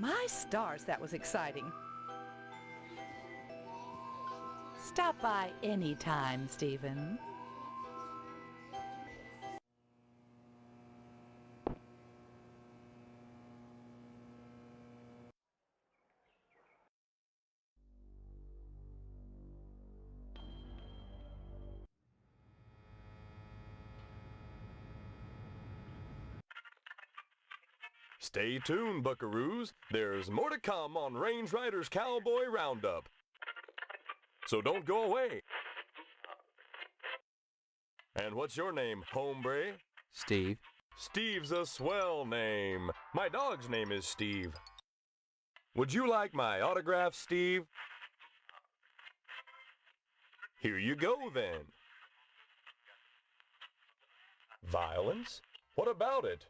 S13: My stars, that was exciting. Stop by any time, Stephen.
S14: Stay tuned, buckaroos. There's more to come on Range Riders Cowboy Roundup. So don't go away. And what's your name, hombre?
S2: Steve.
S14: Steve's a swell name. My dog's name is Steve. Would you like my autograph, Steve? Here you go, then. Violence? What about it?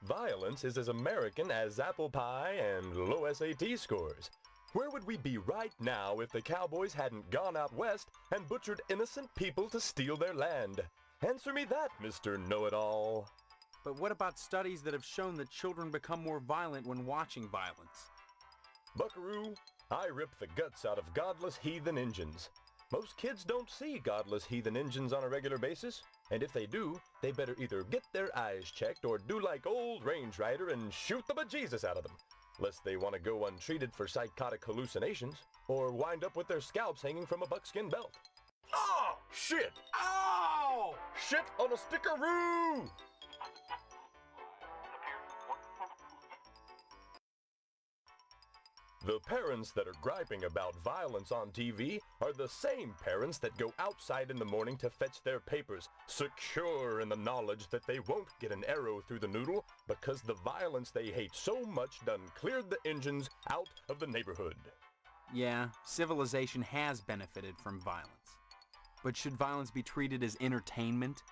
S14: Violence is as American as apple pie and low SAT scores. Where would we be right now if the cowboys hadn't gone out west and butchered innocent people to steal their land? Answer me that, Mr. Know-It-All.
S2: But what about studies that have shown that children become more violent when watching violence?
S14: Buckaroo, I rip the guts out of godless heathen Injuns. Most kids don't see godless heathen Injuns on a regular basis, and if they do, they better either get their eyes checked or do like old Range Rider and shoot the bejesus out of them, lest they want to go untreated for psychotic hallucinations, or wind up with their scalps hanging from a buckskin belt. Oh, shit! Ow! Shit on a stickaroo! The parents that are griping about violence on TV are the same parents that go outside in the morning to fetch their papers, secure in the knowledge that they won't get an arrow through the noodle because the violence they hate so much done cleared the Injuns out of the neighborhood.
S2: Yeah, civilization has benefited from violence. But should violence be treated as entertainment?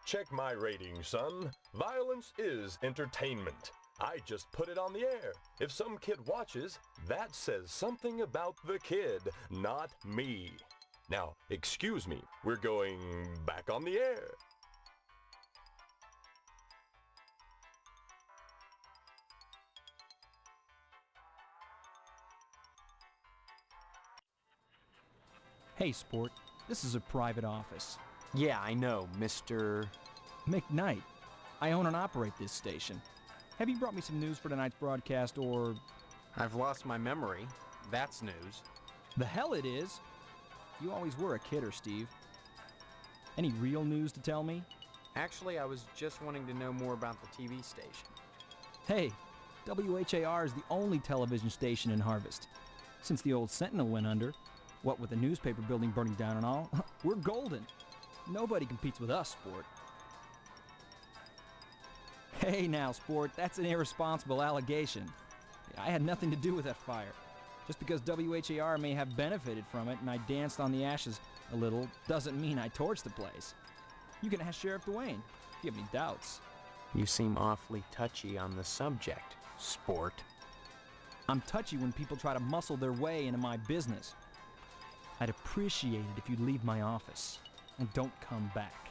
S14: Check my rating, son. Violence is entertainment. I just put it on the air. If some kid watches, that says something about the kid, not me. Now, excuse me, we're going back on the air.
S15: Hey, Sport. This is a private office.
S2: Yeah, I know, Mr.
S15: McKnight. I own and operate this station. Have you brought me some news for tonight's broadcast, or...
S2: I've lost my memory. That's news.
S15: The hell it is! You always were a kidder, Steve. Any real news to tell me?
S2: Actually, I was just wanting to know more about the TV station.
S15: Hey, WHAR is the only television station in Harvest. Since the old Sentinel went under, What with the newspaper building burning down and all, we're golden. Nobody competes with us, Sport. Hey now, Sport, that's an irresponsible allegation. I had nothing to do with that fire. Just because WHAR may have benefited from it and I danced on the ashes a little doesn't mean I torched the place. You can ask Sheriff Dwayne if you have any doubts.
S2: You seem awfully touchy on the subject, Sport.
S15: I'm touchy when people try to muscle their way into my business. I'd appreciate it if you'd leave my office and don't come back.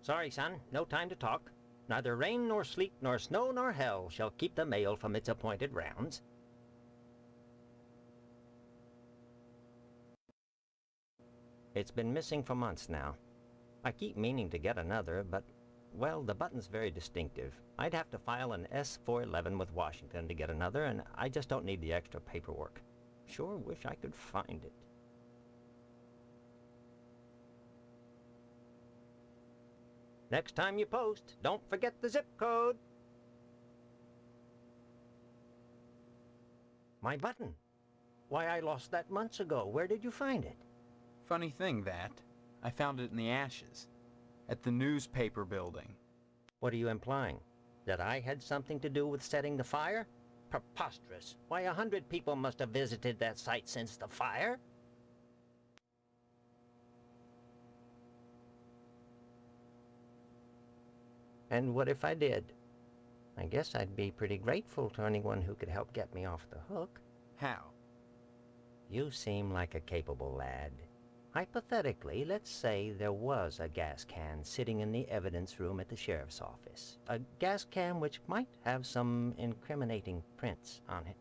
S11: Sorry, son, no time to talk. Neither rain nor sleet nor snow nor hell shall keep the mail from its appointed rounds. It's been missing for months now. I keep meaning to get another, but, well, the button's very distinctive. I'd have to file an S-411 with Washington to get another, and I just don't need the extra paperwork. Sure wish I could find it. Next time you post, don't forget the zip code. My button. Why, I lost that months ago. Where did you find it?
S4: Funny thing, that. I found it in the ashes. At the newspaper building.
S11: What are you implying? That I had something to do with setting the fire? Preposterous. Why, 100 people must have visited that site since the fire. And what if I did? I guess I'd be pretty grateful to anyone who could help get me off the hook.
S4: How?
S11: You seem like a capable lad. Hypothetically, let's say there was a gas can sitting in the evidence room at the sheriff's office. A gas can which might have some incriminating prints on it.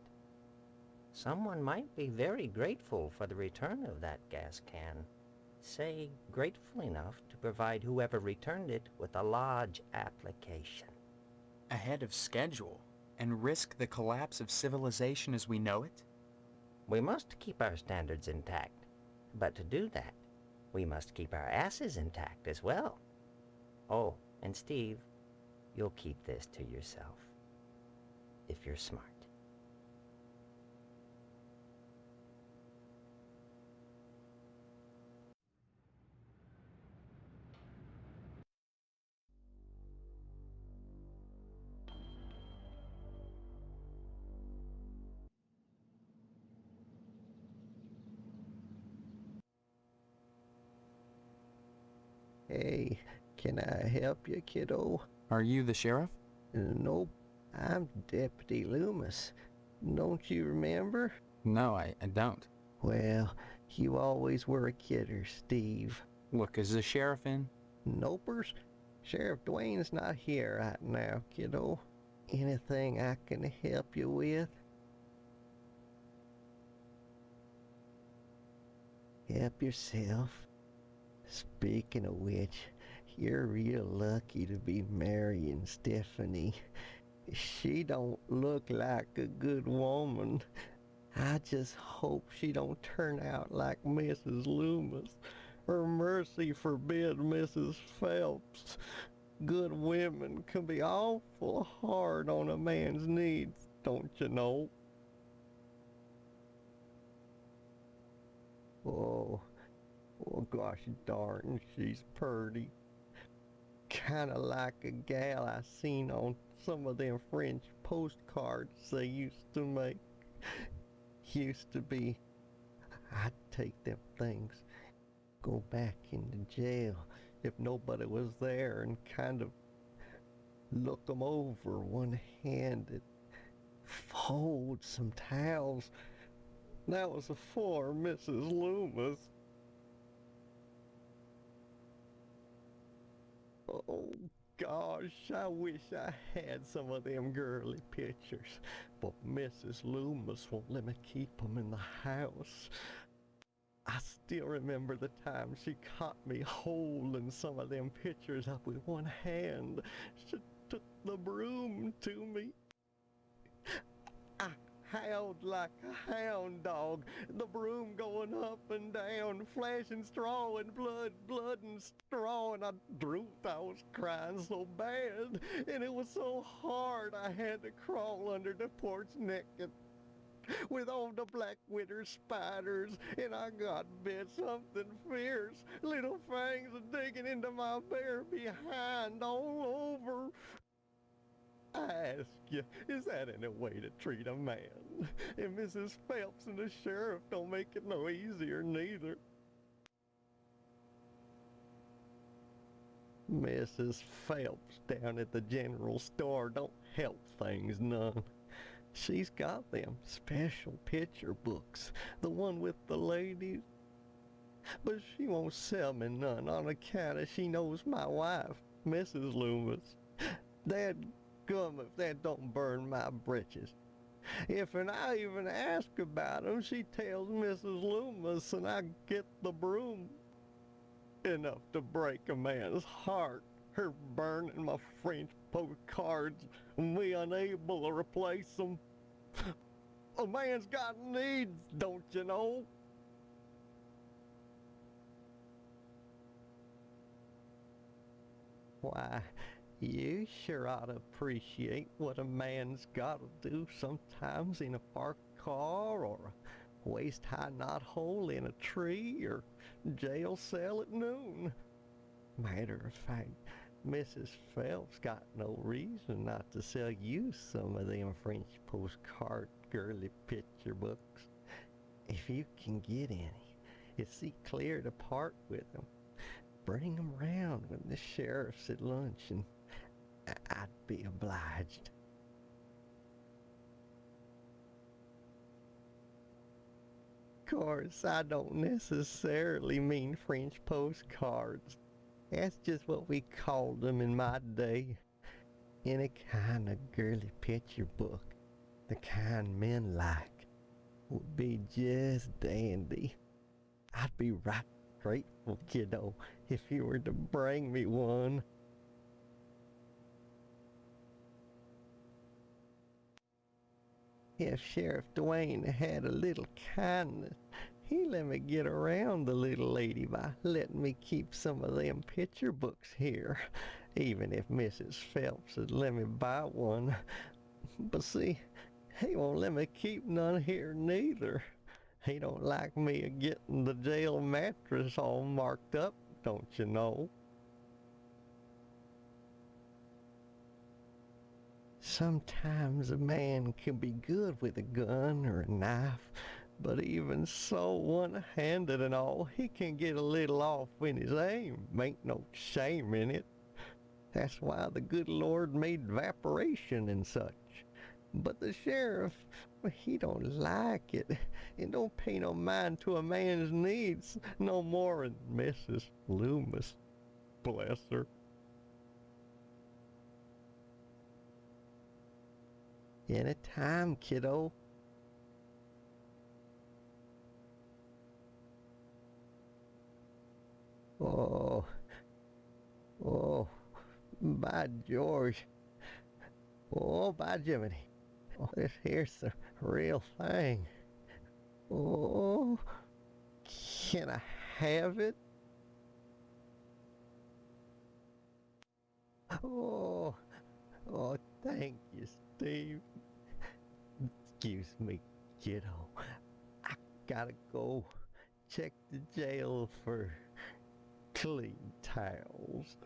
S11: Someone might be very grateful for the return of that gas can. say, grateful enough to provide whoever returned it with a lodge application.
S4: Ahead of schedule, and risk the collapse of civilization as we know it?
S11: We must keep our standards intact, but to do that, we must keep our asses intact as well. Oh, and Steve, you'll keep this to yourself, if you're smart.
S16: Hey, can I help you, kiddo?
S4: Are you the sheriff?
S16: Nope, I'm Deputy Loomis. Don't you remember?
S4: No, I don't.
S16: Well, you always were a kidder, Steve.
S4: Look, is the sheriff in?
S16: Nopers? Sheriff Dwayne's not here right now, kiddo. Anything I can help you with? Help yourself. Speaking of which, you're real lucky to be marrying Stephanie. She don't look like a good woman. I just hope she don't turn out like Mrs. Loomis, or mercy forbid Mrs. Phelps. Good women can be awful hard on a man's needs, don't you know? Oh, gosh darn, she's purty. Kinda like a gal I seen on some of them French postcards they used to make. Used to be, I'd take them things, go back into jail if nobody was there and kind of look 'em over one-handed, fold some towels. That was before Mrs. Loomis. Oh gosh, I wish I had some of them girly pictures, but Mrs. Loomis won't let me keep 'em in the house. I still remember the time she caught me holding some of them pictures up with one hand. She took the broom to me. I howled like a hound dog, the broom going up and down, flashing straw and blood and straw, and I was crying so bad, and it was so hard I had to crawl under the porch naked with all the black widow spiders, and I got bit something fierce, little fangs are digging into my bare behind all over. I ask you, is that any way to treat a man? And Mrs. Phelps and the sheriff don't make it no easier neither. Mrs. Phelps down at the general store don't help things none. She's got them special picture books, the one with the ladies. But she won't sell me none on account of she knows my wife, Mrs. Loomis. Dadgum if that don't burn my britches. If I even ask about 'em, she tells Mrs. Loomis and I get the broom. Enough to break a man's heart. Her burning my French postcards and me unable to replace them. A man's got needs, don't you know? Why, you sure ought to appreciate what a man's gotta do sometimes in a parked car, or a waist-high knothole in a tree, or jail cell at noon. Matter of fact, Mrs. Phelps got no reason not to sell you some of them French postcard girly picture books. If you can get any, it's see clear to part with them. Bring 'em round when the sheriff's at lunch, and I'd be obliged. Course, I don't necessarily mean French postcards. That's just what we called them in my day. Any kind of girly picture book, the kind men like, would be just dandy. I'd be right grateful, kiddo, if you were to bring me one. If Sheriff Dwayne had a little kindness, he let me get around the little lady by letting me keep some of them picture books here, even if Mrs. Phelps had let me buy one. But see, he won't let me keep none here neither. He don't like me a-getting the jail mattress all marked up, don't you know? Sometimes a man can be good with a gun or a knife, but even so, one-handed and all, he can get a little off in his aim. Ain't no shame in it. That's why the good Lord made evaporation and such. But the sheriff, he don't like it, and don't pay no mind to a man's needs no more than Mrs. Loomis, bless her. Anytime, kiddo. Oh, by George. Oh, by Jiminy. Oh, this here's the real thing. Oh, can I have it? Oh, thank you, Steve. Excuse me, kiddo. I gotta go check the jail for clean towels.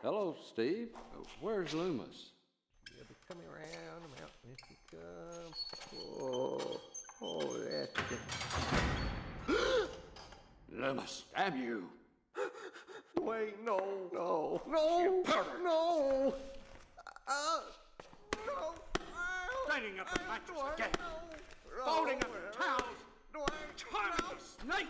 S17: Hello, Steve. Where's Loomis?
S16: You'll be coming around the mountain if you come. Oh, that's good.
S17: Loomis, damn you!
S16: Wait, no.
S17: You pervert!
S16: No!
S17: Straining up the mattress again! Folding up the towels! Charming snake!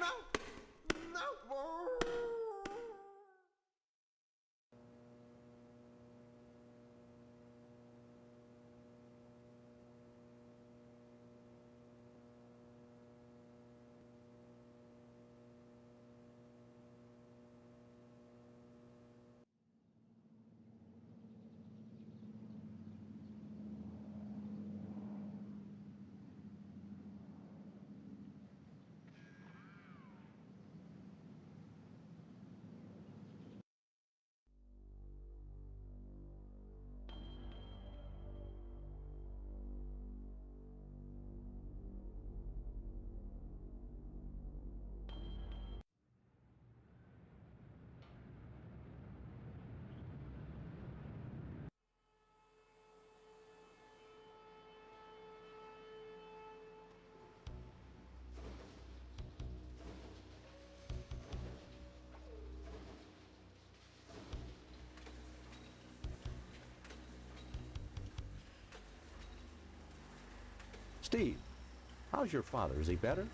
S2: Steve, how's your father? Is he better?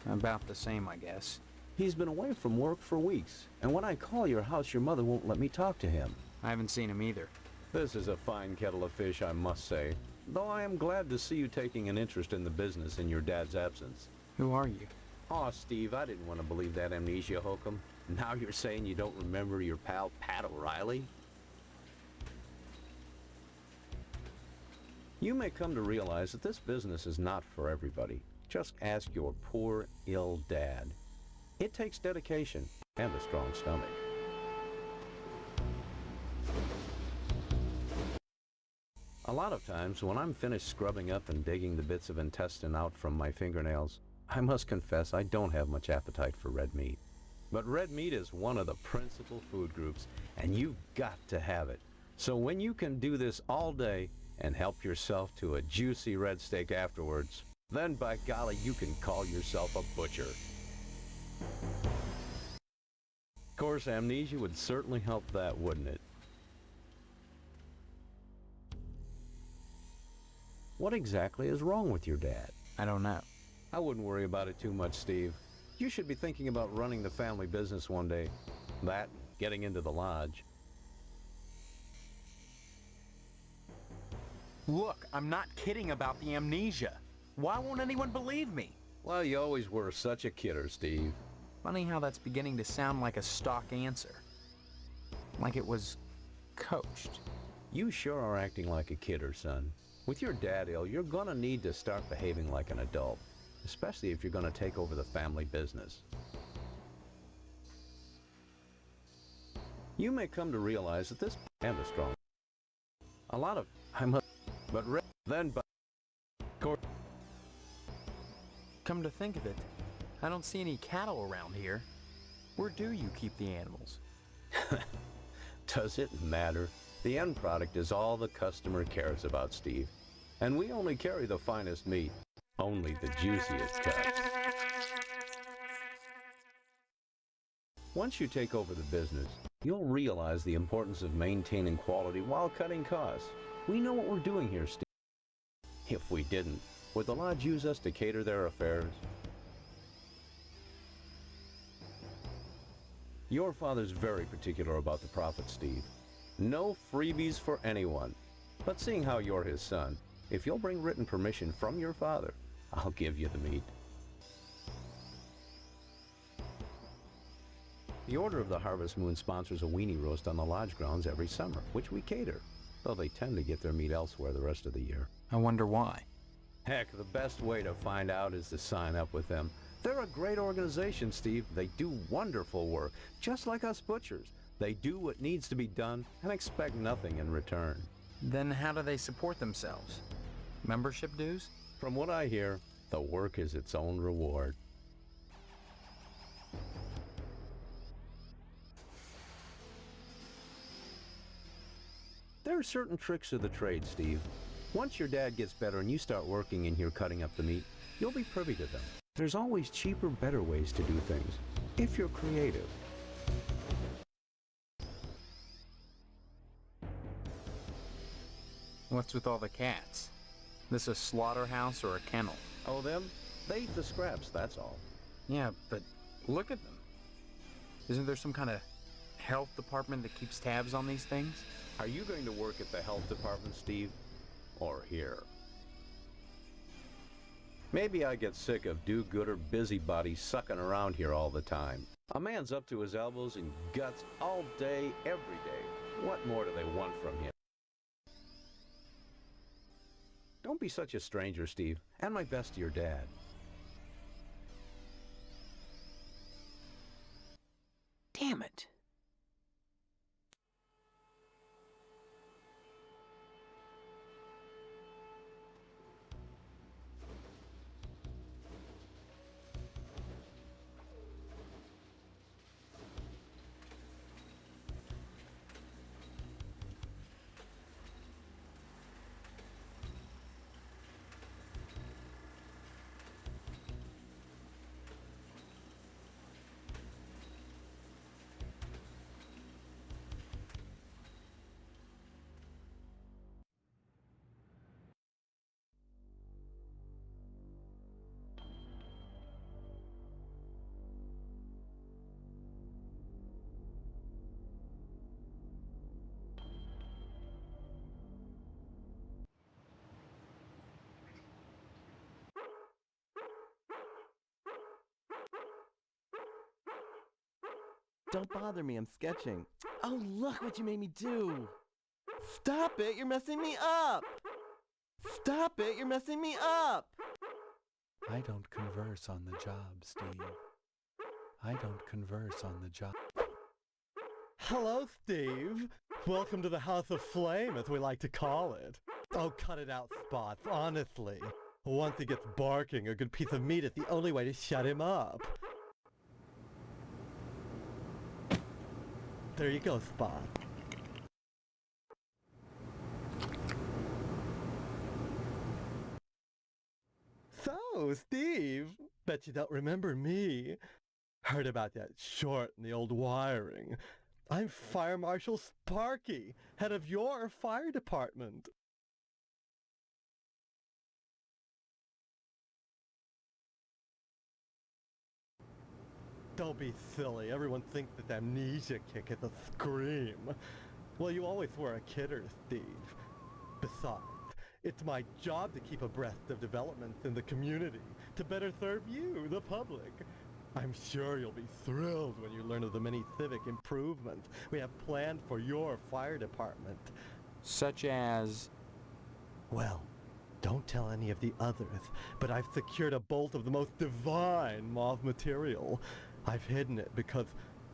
S4: About the same, I guess.
S2: He's been away from work for weeks, and when I call your house, your mother won't let me talk to him.
S4: I haven't seen him either.
S2: This is a fine kettle of fish, I must say, though I am glad to see you taking an interest in the business in your dad's absence.
S4: Who are you?
S2: Aw, Steve, I didn't want to believe that amnesia hokum. Now you're saying you don't remember your pal Pat O'Reilly? You may come to realize that this business is not for everybody. Just ask your poor, ill dad. It takes dedication and a strong stomach. A lot of times, when I'm finished scrubbing up and digging the bits of intestine out from my fingernails, I must confess I don't have much appetite for red meat. But red meat is one of the principal food groups, and you've got to have it. So when you can do this all day and help yourself to a juicy red steak afterwards, then by golly, you can call yourself a butcher. Of course, amnesia would certainly help that, wouldn't it? What exactly is wrong with your dad?
S4: I don't know.
S2: I wouldn't worry about it too much, Steve. You should be thinking about running the family business one day. That, getting into the lodge.
S8: Look, I'm not kidding about the amnesia. Why won't anyone believe me?
S2: Well, you always were such a kidder, Steve.
S4: Funny how that's beginning to sound like a stock answer. Like it was coached.
S2: You sure are acting like a kidder, son. With your dad ill, you're gonna need to start behaving like an adult, especially if you're gonna take over the family business. You may come to realize that this and a strong. A lot of
S8: Come to think of it, I don't see any cattle around here. Where do you keep the animals?
S2: Does it matter? The end product is all the customer cares about, Steve. And we only carry the finest meat, only the juiciest cuts. Once you take over the business, you'll realize the importance of maintaining quality while cutting costs. We know what we're doing here, Steve. If we didn't, would the lodge use us to cater their affairs? Your father's very particular about the profit, Steve. No freebies for anyone. But seeing how you're his son, if you'll bring written permission from your father, I'll give you the meat. The Order of the Harvest Moon sponsors a weenie roast on the lodge grounds every summer, which we cater, though they tend to get their meat elsewhere the rest of the year.
S4: I wonder why.
S2: Heck, the best way to find out is to sign up with them. They're a great organization, Steve. They do wonderful work, just like us butchers. They do what needs to be done and expect nothing in return.
S4: Then how do they support themselves? Membership dues?
S2: From what I hear, the work is its own reward. There are certain tricks of the trade, Steve. Once your dad gets better and you start working in here cutting up the meat, you'll be privy to them. There's always cheaper, better ways to do things, if you're creative.
S4: What's with all the cats? This a slaughterhouse or a kennel?
S2: Oh, them? They eat the scraps, that's all.
S4: Yeah, but look at them. Isn't there some kind of health department that keeps tabs on these things?
S2: Are you going to work at the health department, Steve? Or here? Maybe I get sick of do-gooder busybodies sucking around here all the time. A man's up to his elbows in guts all day, every day. What more do they want from him? Don't be such a stranger, Steve, and my best to your dad.
S4: Damn it.
S16: Don't bother me, I'm sketching. Oh, look what you made me do! Stop it, you're messing me up! Stop it, you're messing me up!
S18: I don't converse on the job, Steve. I don't converse on the job.
S16: Hello, Steve. Welcome to the House of Flame, as we like to call it. Oh, cut it out, Spots, honestly. Once he gets barking, a good piece of meat is the only way to shut him up. There you go, Spot. So, Steve, bet you don't remember me. Heard about that short in the old wiring. I'm Fire Marshal Sparky, head of your fire department. Don't be silly. Everyone thinks that amnesia kick is a scream. Well, you always were a kidder, Steve. Besides, it's my job to keep abreast of developments in the community, to better serve you, the public. I'm sure you'll be thrilled when you learn of the many civic improvements we have planned for your fire department.
S4: Such as?
S16: Well, don't tell any of the others, but I've secured a bolt of the most divine mauve material. I've hidden it because,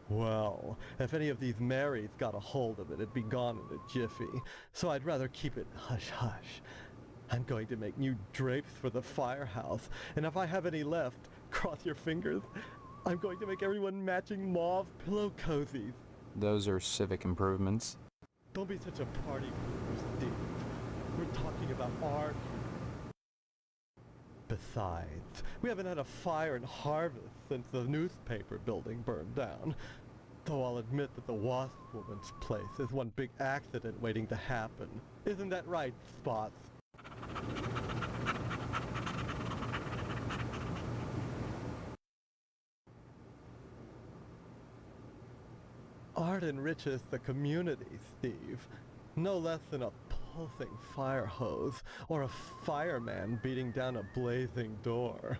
S16: well, if any of these Marys got a hold of it, it'd be gone in a jiffy. So I'd rather keep it hush-hush. I'm going to make new drapes for the firehouse, and if I have any left, cross your fingers, I'm going to make everyone matching mauve pillow cozies.
S4: Those are civic improvements.
S16: Don't be such a party pooper, Steve. We're talking about our... Besides, we haven't had a fire in Harvest since the newspaper building burned down. Though I'll admit that the Wasp Woman's place is one big accident waiting to happen. Isn't that right, Spots? Art enriches the community, Steve. No less than a pulsing fire hose or a fireman beating down a blazing door.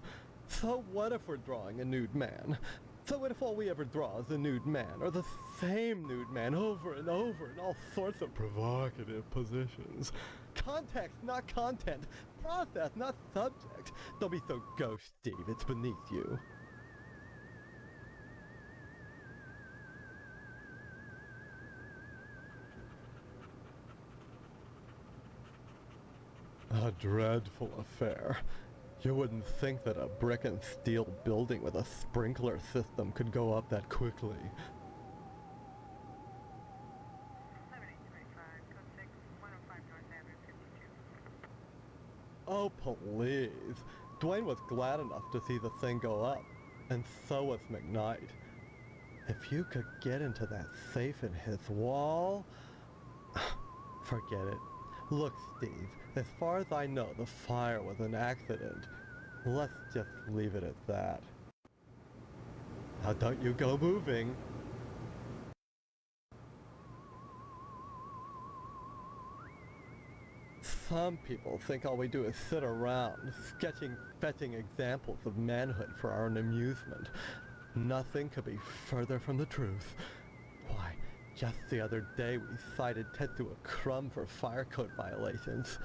S16: So what if we're drawing a nude man? So what if all we ever draw is a nude man, or the same nude man over and over in all sorts of provocative positions? Context, not content. Process, not subject. Don't be so gauche, Steve. It's beneath you. A dreadful affair. You wouldn't think that a brick and steel building with a sprinkler system could go up that quickly. Oh, please. Dwayne was glad enough to see the thing go up, and so was McKnight. If you could get into that safe in his wall... Forget it. Look, Steve, as far as I know, the fire was an accident. Let's just leave it at that. Now don't you go moving. Some people think all we do is sit around, fetching examples of manhood for our own amusement. Nothing could be further from the truth. Why, just the other day we cited Tetsu a crumb for fire code violations.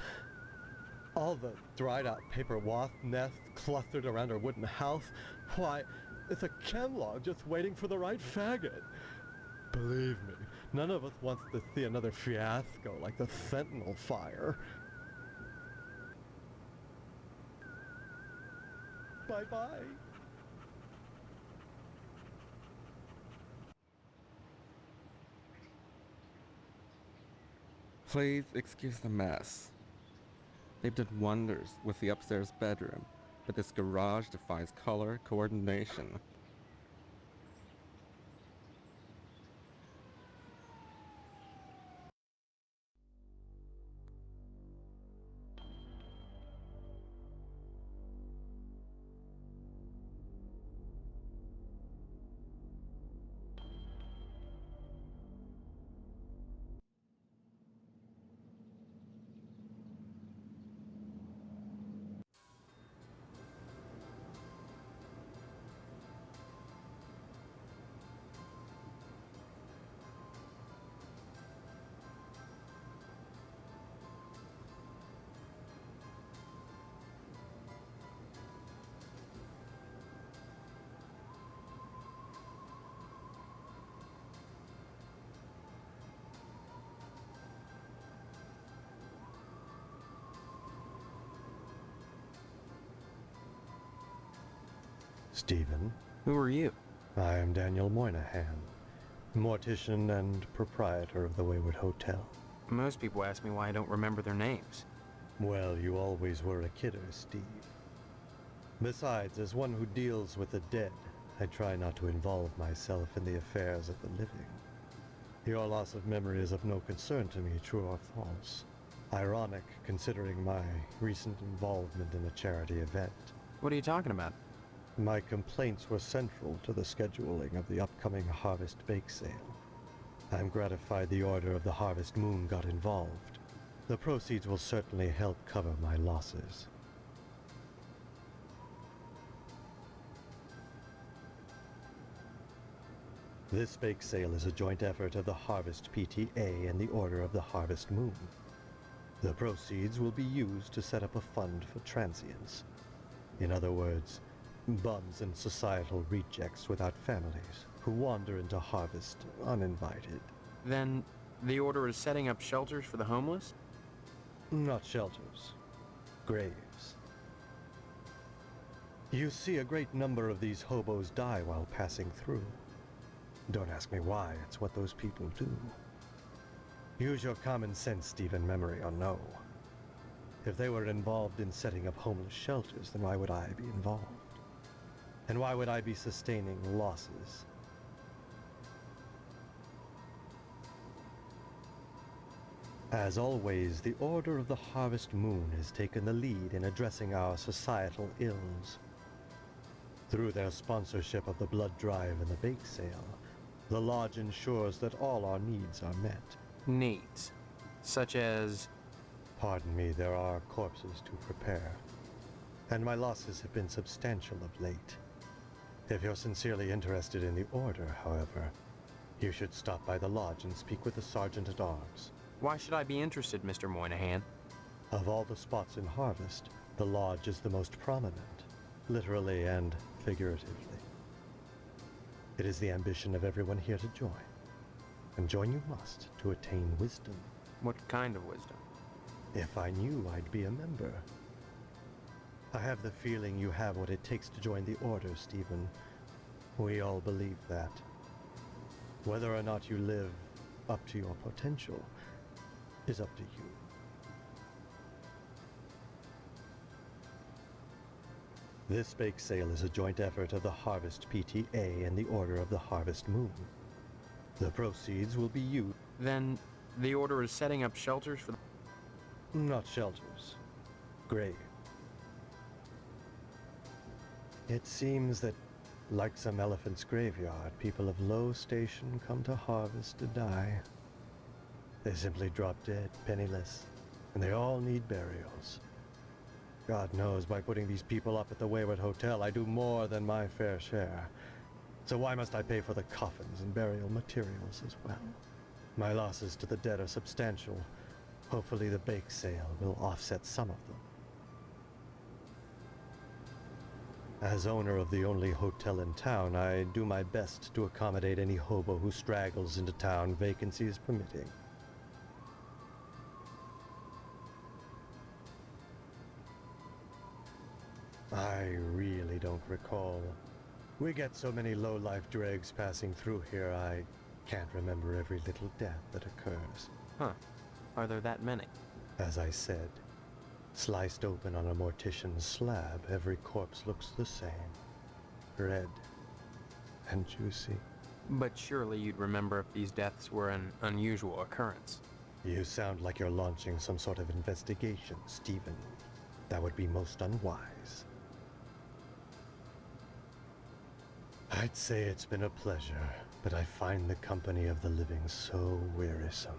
S16: All the dried out paper wasp nests clustered around our wooden house. Why, it's a chemlog just waiting for the right faggot. Believe me, none of us wants to see another fiasco like the Sentinel fire. Bye-bye.
S19: Please excuse the mess. They've done wonders with the upstairs bedroom, but this garage defies color coordination.
S16: Stephen.
S4: Who are you?
S16: I am Daniel Moynihan, mortician and proprietor of the Wayward Hotel.
S4: Most people ask me why I don't remember their names.
S16: Well, you always were a kidder, Steve. Besides, as one who deals with the dead, I try not to involve myself in the affairs of the living. Your loss of memory is of no concern to me, true or false. Ironic, considering my recent involvement in a charity event.
S4: What are you talking about?
S16: My complaints were central to the scheduling of the upcoming Harvest Bake Sale. I'm gratified the Order of the Harvest Moon got involved. The proceeds will certainly help cover my losses. This bake sale is a joint effort of the Harvest PTA and the Order of the Harvest Moon. The proceeds will be used to set up a fund for transients. In other words, bums and societal rejects without families who wander into Harvest uninvited.
S4: Then the Order is setting up shelters for the homeless?
S16: Not shelters. Graves. You see a great number of these hobos die while passing through. Don't ask me why, it's what those people do. Use your common sense, Stephen, memory or no. If they were involved in setting up homeless shelters, then why would I be involved? And why would I be sustaining losses? As always, the Order of the Harvest Moon has taken the lead in addressing our societal ills. Through their sponsorship of the blood drive and the bake sale, the Lodge ensures that all our needs are met.
S4: Needs? Such as?
S16: Pardon me, there are corpses to prepare. And my losses have been substantial of late. If you're sincerely interested in the Order, however, you should stop by the Lodge and speak with the Sergeant-at-Arms.
S4: Why should I be interested, Mr. Moynihan?
S16: Of all the spots in Harvest, the Lodge is the most prominent, literally and figuratively. It is the ambition of everyone here to join. And join you must to attain wisdom.
S4: What kind of wisdom?
S16: If I knew, I'd be a member. I have the feeling you have what it takes to join the Order, Stephen. We all believe that. Whether or not you live up to your potential is up to you. This bake sale is a joint effort of the Harvest PTA and the Order of the Harvest Moon. The proceeds will be used...
S4: Then the Order is setting up shelters for...
S16: Not shelters. Graves. It seems that, like some elephant's graveyard, people of low station come to harvest to die. They simply drop dead, penniless, and they all need burials. God knows, by putting these people up at the Wayward Hotel, I do more than my fair share. So why must I pay for the coffins and burial materials as well? My losses to the dead are substantial. Hopefully the bake sale will offset some of them. As owner of the only hotel in town, I do my best to accommodate any hobo who straggles into town, vacancies permitting. I really don't recall. We get so many low-life dregs passing through here, I can't remember every little death that occurs.
S4: Huh. Are there that many?
S16: As I said, sliced open on a mortician's slab, every corpse looks the same. Red and juicy.
S4: But surely you'd remember if these deaths were an unusual occurrence.
S16: You sound like you're launching some sort of investigation, Stephen. That would be most unwise. I'd say it's been a pleasure, but I find the company of the living so wearisome.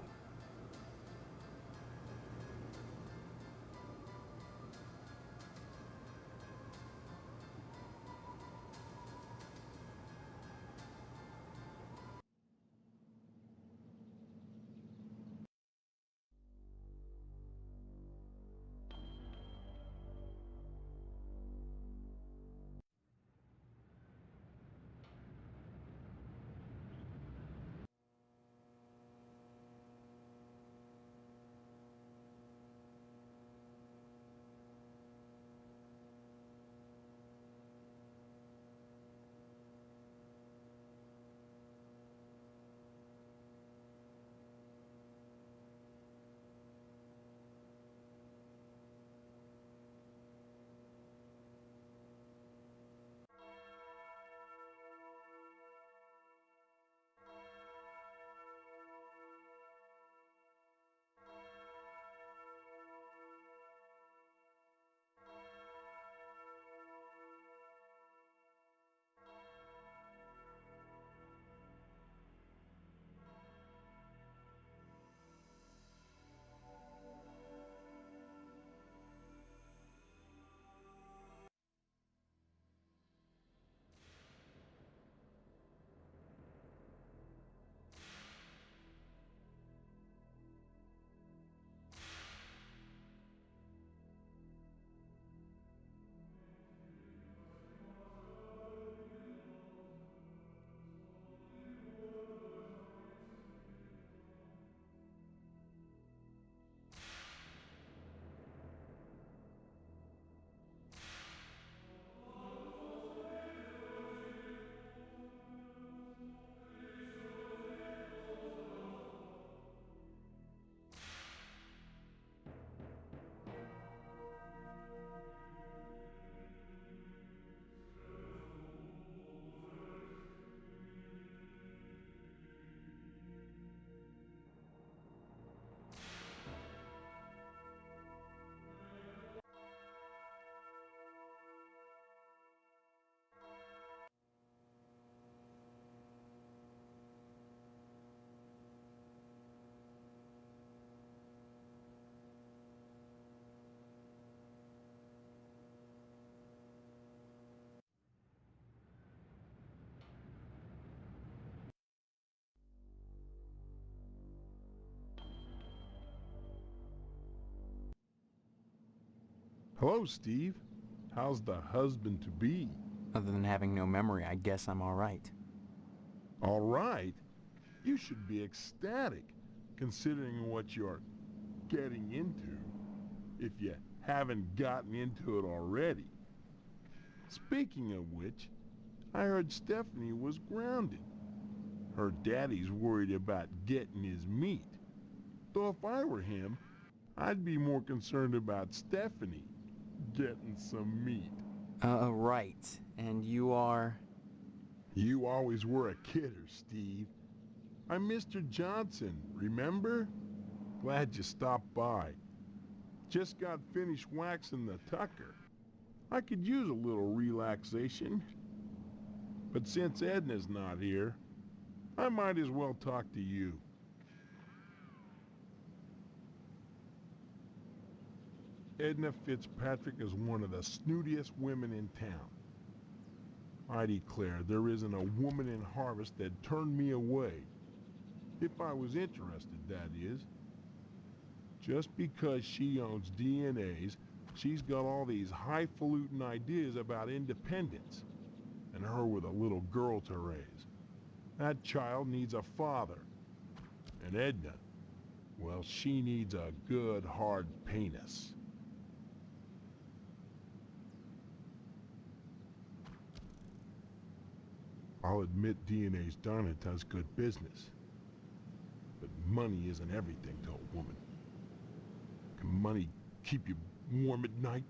S20: Hello, Steve. How's the husband-to-be?
S4: Other than having no memory, I guess I'm all right.
S20: All right? You should be ecstatic, considering what you're getting into, if you haven't gotten into it already. Speaking of which, I heard Stephanie was grounded. Her daddy's worried about getting his meat. Though if I were him, I'd be more concerned about Stephanie getting some meat.
S4: Right. And you are?
S20: You always were a kidder, Steve. I'm Mr. Johnson, remember? Glad you stopped by. Just got finished waxing the tucker. I could use a little relaxation. But since Edna's not here, I might as well talk to you. Edna Fitzpatrick is one of the snootiest women in town. I declare there isn't a woman in Harvest that'd turn me away. If I was interested, that is. Just because she owns DNAs, she's got all these highfalutin ideas about independence. And her with a little girl to raise. That child needs a father. And Edna, well, she needs a good hard penis. I'll admit DNA's done does good business. But money isn't everything to a woman. Can money keep you warm at night?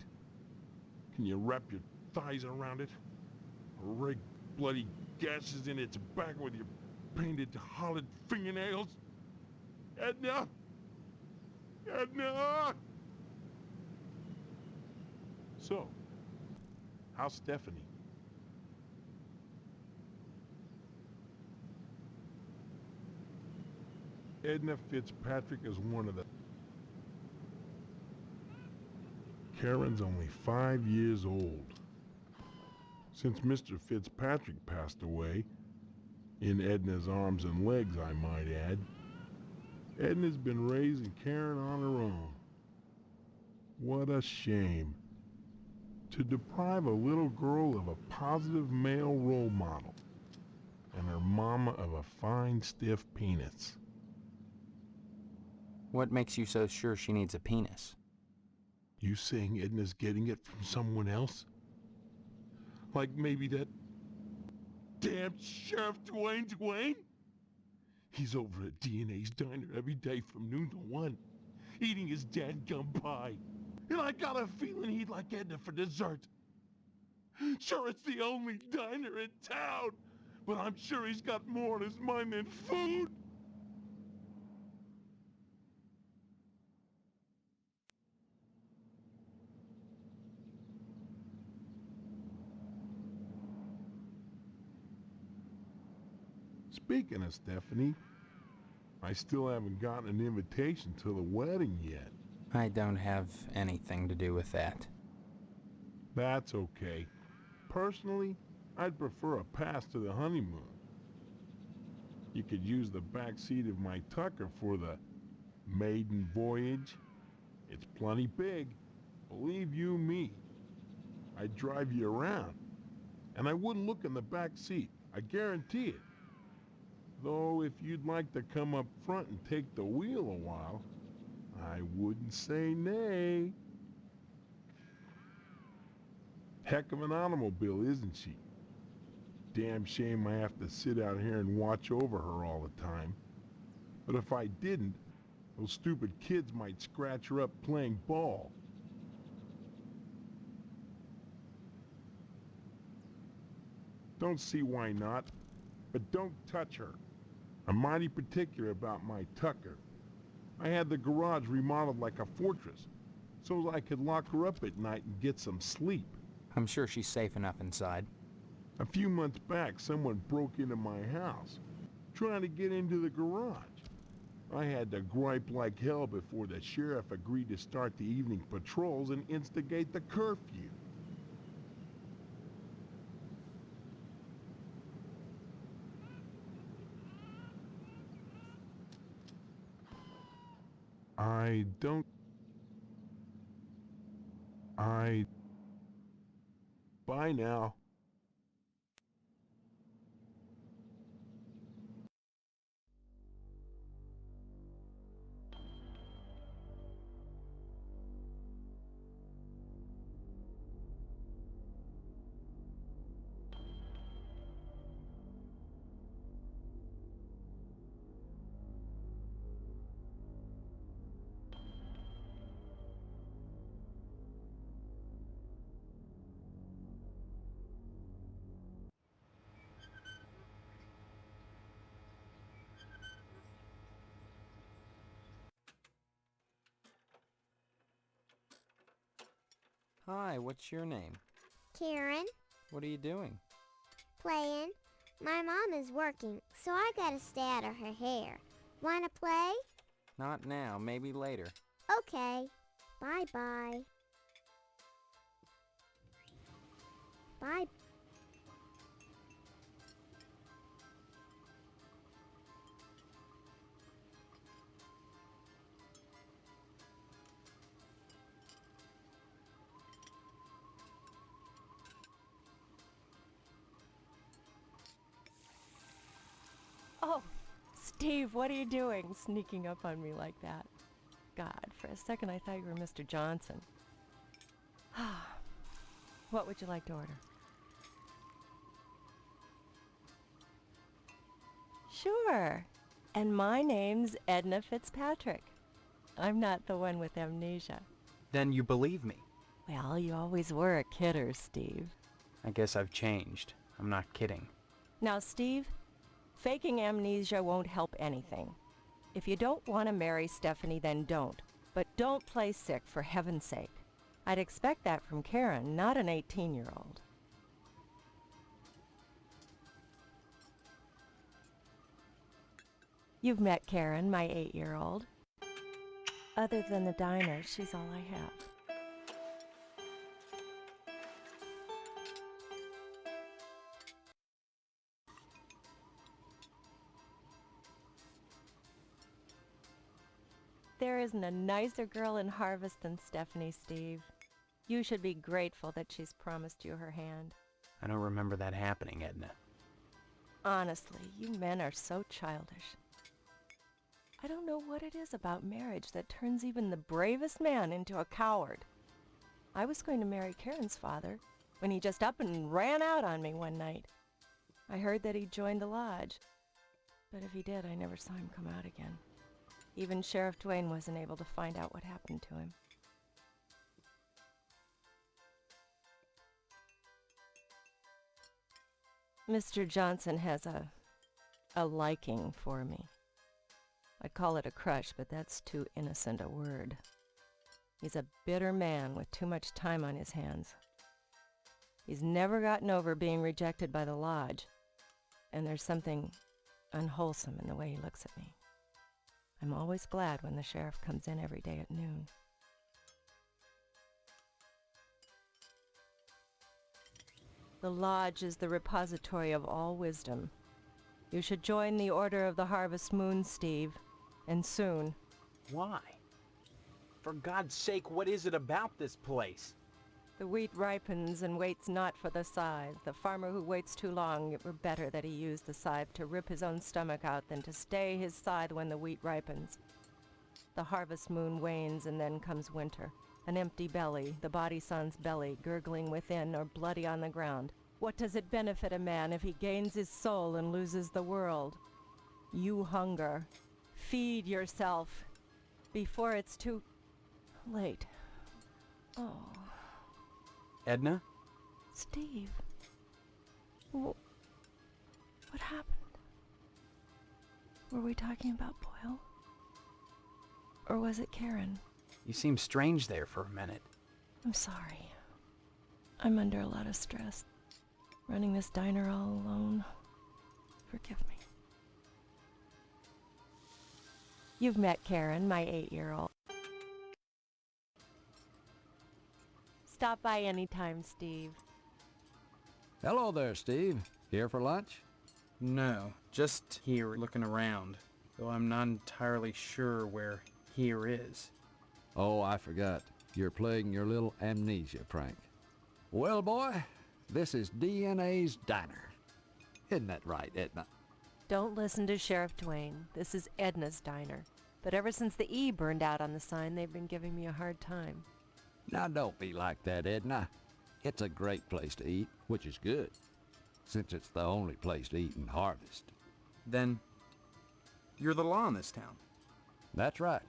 S20: Can you wrap your thighs around it? Or rake bloody gashes in its back with your painted hollowed fingernails? Edna! Edna! So, how's Stephanie? Edna Fitzpatrick is one of the... Karen's only 5 years old. Since Mr. Fitzpatrick passed away, in Edna's arms and legs, I might add, Edna's been raising Karen on her own. What a shame. To deprive a little girl of a positive male role model, and her mama of a fine, stiff penis.
S4: What makes you so sure she needs a penis?
S20: You saying Edna's getting it from someone else? Like maybe that damn Sheriff Dwayne? He's over at DNA's diner every day from noon to 1, eating his dadgum pie. And I got a feeling he'd like Edna for dessert. Sure, it's the only diner in town, but I'm sure he's got more on his mind than food. Speaking of Stephanie, I still haven't gotten an invitation to the wedding yet.
S4: I don't have anything to do with that.
S20: That's okay. Personally, I'd prefer a pass to the honeymoon. You could use the back seat of my Tucker for the maiden voyage. It's plenty big, believe you me. I'd drive you around, and I wouldn't look in the back seat, I guarantee it. Though if you'd like to come up front and take the wheel a while, I wouldn't say nay. Heck of an automobile, isn't she? Damn shame I have to sit out here and watch over her all the time. But if I didn't, those stupid kids might scratch her up playing ball. Don't see why not, but don't touch her. I'm mighty particular about my Tucker. I had the garage remodeled like a fortress, so I could lock her up at night and get some sleep.
S4: I'm sure she's safe enough inside.
S20: A few months back, someone broke into my house, trying to get into the garage. I had to gripe like hell before the sheriff agreed to start the evening patrols and instigate the curfew. Bye now.
S4: Hi, what's your name?
S21: Karen,
S4: What are you doing?
S21: playing. My mom is working, so I gotta stay out of her hair. Wanna play?
S4: Not now, maybe later.
S21: Okay. Bye-bye. Bye.
S7: Oh, Steve, what are you doing, sneaking up on me like that? God, for a second I thought you were Mr. Johnson. What would you like to order? Sure. And my name's Edna Fitzpatrick. I'm not the one with amnesia.
S4: Then you believe me.
S7: Well, you always were a kidder, Steve.
S4: I guess I've changed. I'm not kidding.
S7: Now, Steve, faking amnesia won't help anything. If you don't want to marry Stephanie, then don't. But don't play sick, for heaven's sake. I'd expect that from Karen, not an 18-year-old. You've met Karen, my 8-year-old. Other than the diner, she's all I have. There isn't a nicer girl in Harvest than Stephanie, Steve. You should be grateful that she's promised you her hand.
S4: I don't remember that happening, Edna.
S7: Honestly, you men are so childish. I don't know what it is about marriage that turns even the bravest man into a coward. I was going to marry Karen's father when he just up and ran out on me one night. I heard that he joined the lodge, but if he did, I never saw him come out again. Even Sheriff Dwayne wasn't able to find out what happened to him. Mr. Johnson has a liking for me. I'd call it a crush, but that's too innocent a word. He's a bitter man with too much time on his hands. He's never gotten over being rejected by the lodge, and there's something unwholesome in the way he looks at me. I'm always glad when the sheriff comes in every day at noon. The lodge is the repository of all wisdom. You should join the Order of the Harvest Moon, Steve, and soon.
S4: Why? For God's sake, what is it about this place?
S7: The wheat ripens and waits not for the scythe. The farmer who waits too long, it were better that he use the scythe to rip his own stomach out than to stay his scythe when the wheat ripens. The harvest moon wanes and then comes winter. An empty belly, the body sun's belly, gurgling within or bloody on the ground. What does it benefit a man if he gains his soul and loses the world? You hunger. Feed yourself before it's too late. Oh.
S4: Edna?
S7: Steve. What happened? Were we talking about Boyle? Or was it Karen?
S4: You seemed strange there for a minute.
S7: I'm sorry. I'm under a lot of stress. Running this diner all alone. Forgive me. You've met Karen, my 8-year-old. Stop by anytime, Steve.
S22: Hello there, Steve. Here for lunch?
S4: No, just here looking around, though I'm not entirely sure where here is.
S22: Oh, I forgot. You're playing your little amnesia prank. Well, boy, this is DNA's diner. Isn't that right, Edna?
S7: Don't listen to Sheriff Dwayne. This is Edna's diner. But ever since the E burned out on the sign, they've been giving me a hard time.
S22: Now, don't be like that, Edna. It's a great place to eat, which is good, since it's the only place to eat in Harvest.
S4: Then, you're the law in this town.
S22: That's right.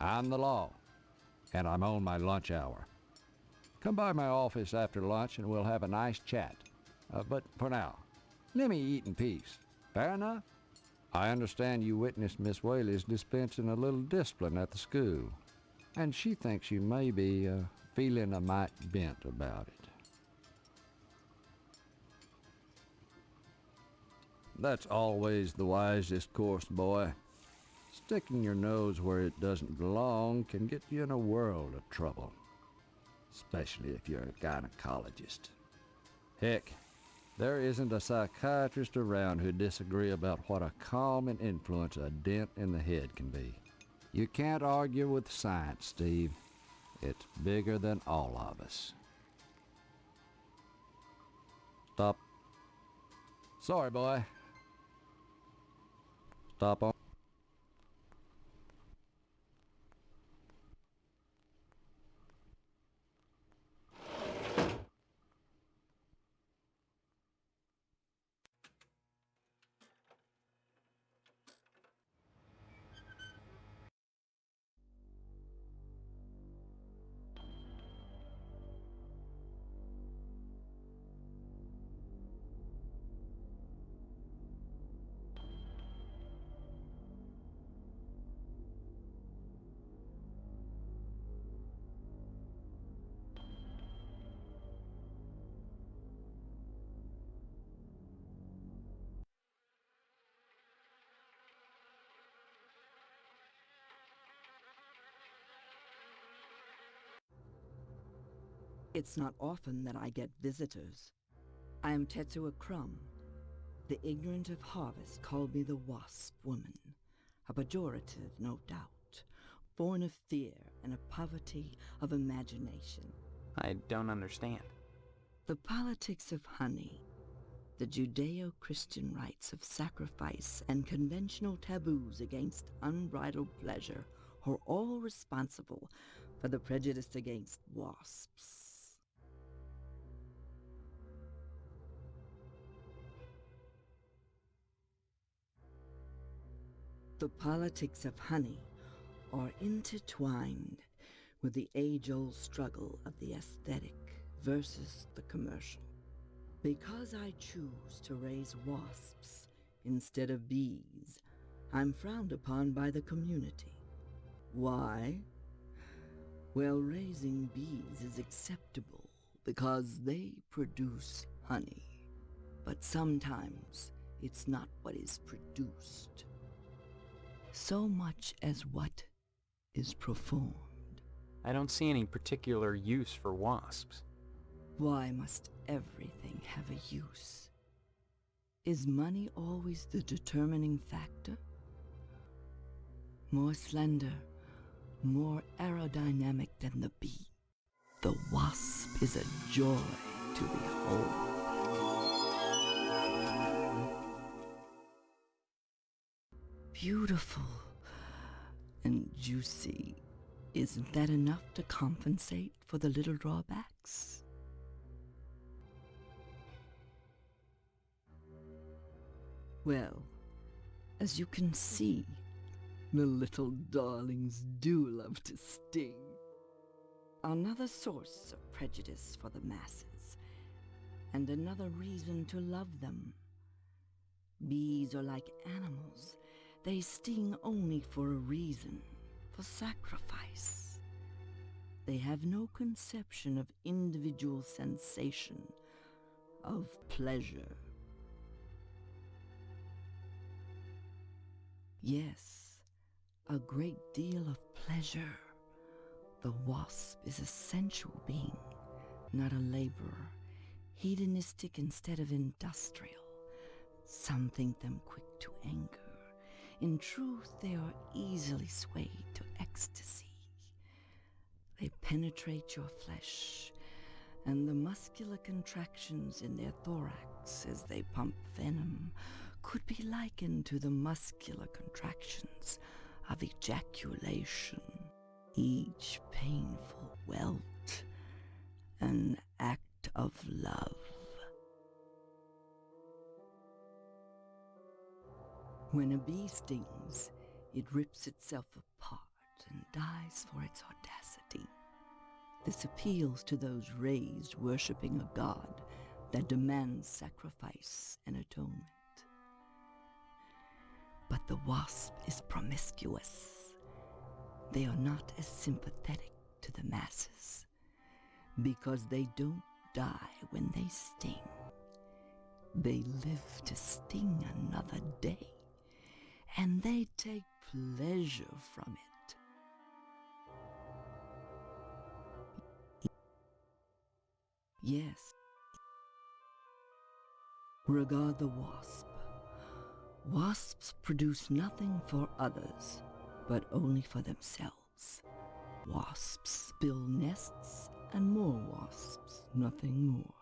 S22: I'm the law, and I'm on my lunch hour. Come by my office after lunch and we'll have a nice chat. But for now, let me eat in peace. Fair enough? I understand you witnessed Miss Whaley's dispensing a little discipline at the school, and she thinks you may be feeling a mite bent about it. That's always the wisest course, boy. Sticking your nose where it doesn't belong can get you in a world of trouble, especially if you're a gynecologist. Heck, there isn't a psychiatrist around who'd disagree about what a calming influence a dent in the head can be. You can't argue with science, Steve. It's bigger than all of us. Stop. Sorry, boy. Stop on.
S5: It's not often that I get visitors. I am Tetsuo Crumb. The ignorant of harvest called me the Wasp Woman, a pejorative, no doubt, born of fear and a poverty of imagination.
S4: I don't understand.
S5: The politics of honey, the Judeo-Christian rites of sacrifice and conventional taboos against unbridled pleasure are all responsible for the prejudice against wasps. The politics of honey are intertwined with the age-old struggle of the aesthetic versus the commercial. Because I choose to raise wasps instead of bees, I'm frowned upon by the community. Why? Well, raising bees is acceptable because they produce honey. But sometimes it's not what is produced, so much as what is performed.
S4: I don't see any particular use for wasps.
S5: Why must everything have a use? Is money always the determining factor? More slender, more aerodynamic than the bee, the wasp is a joy to behold. Beautiful and juicy. Isn't that enough to compensate for the little drawbacks? Well, as you can see, the little darlings do love to sting. Another source of prejudice for the masses, and another reason to love them. Bees are like animals. They sting only for a reason, for sacrifice. They have no conception of individual sensation, of pleasure. Yes, a great deal of pleasure. The wasp is a sensual being, not a laborer, hedonistic instead of industrial. Some think them quick to anger. In truth, they are easily swayed to ecstasy. They penetrate your flesh, and the muscular contractions in their thorax as they pump venom could be likened to the muscular contractions of ejaculation, each painful welt an act of love. When a bee stings, it rips itself apart and dies for its audacity. This appeals to those raised worshipping a god that demands sacrifice and atonement. But the wasp is promiscuous. They are not as sympathetic to the masses. because they don't die when they sting. They live to sting another day, and they take pleasure from it. Yes. Regard the wasp. Wasps produce nothing for others, but only for themselves. Wasps build nests and more wasps, nothing more.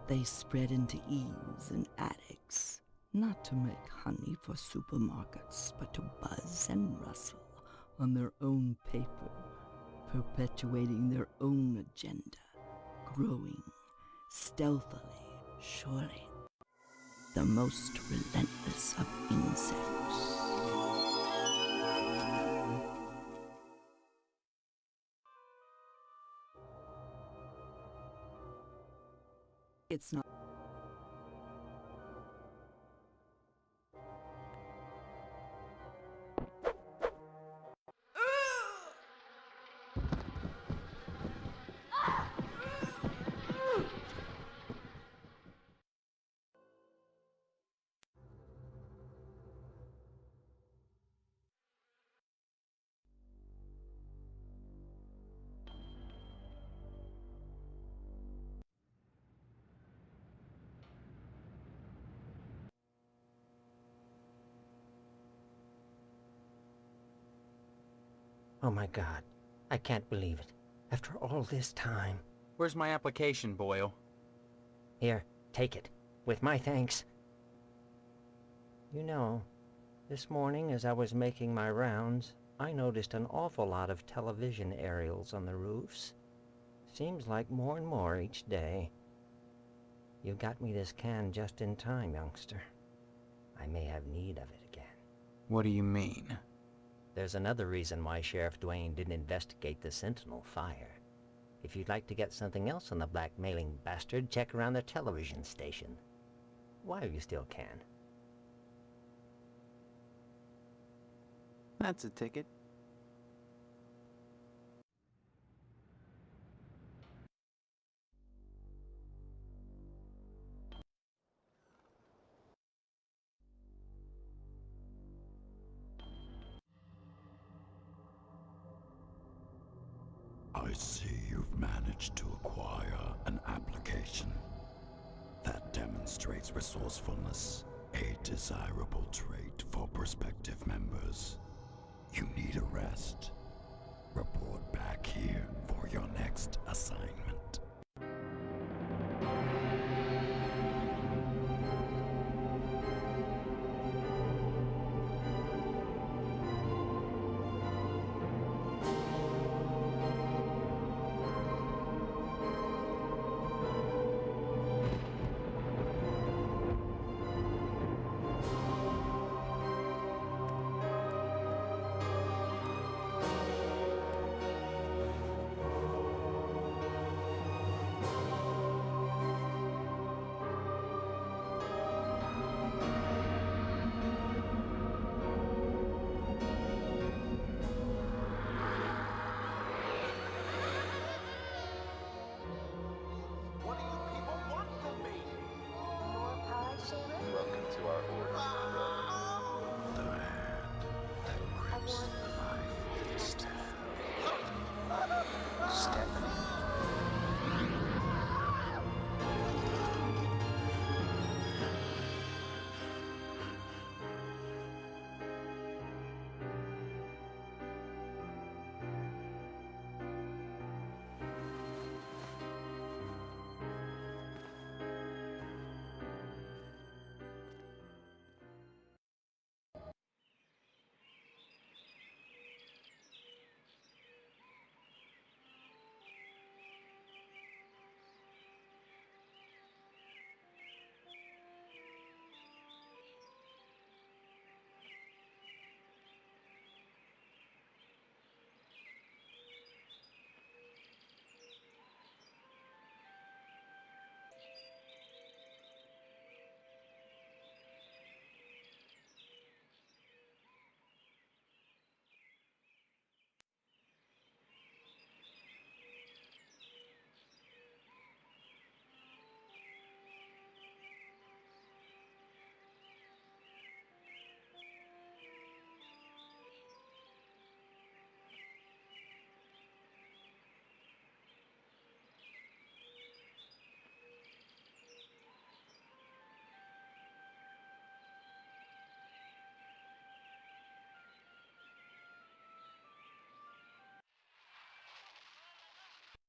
S5: They spread into eaves and attics, not to make honey for supermarkets, but to buzz and rustle on their own paper, perpetuating their own agenda, growing stealthily, surely, the most relentless of insects. It's not.
S11: Oh my God, I can't believe it. After all this time.
S4: Where's my application, Boyle?
S11: Here, take it. With my thanks. You know, this morning as I was making my rounds, I noticed an awful lot of television aerials on the roofs. Seems like more and more each day. You got me this can just in time, youngster. I may have need of it again.
S4: What do you mean?
S11: There's another reason why Sheriff Dwayne didn't investigate the Sentinel fire. If you'd like to get something else on the blackmailing bastard, check around the television station. While you still can.
S4: That's a ticket.
S10: I see you've managed to acquire an application. That demonstrates resourcefulness, a desirable trait for prospective members. You need a rest. Report back here for your next assignment.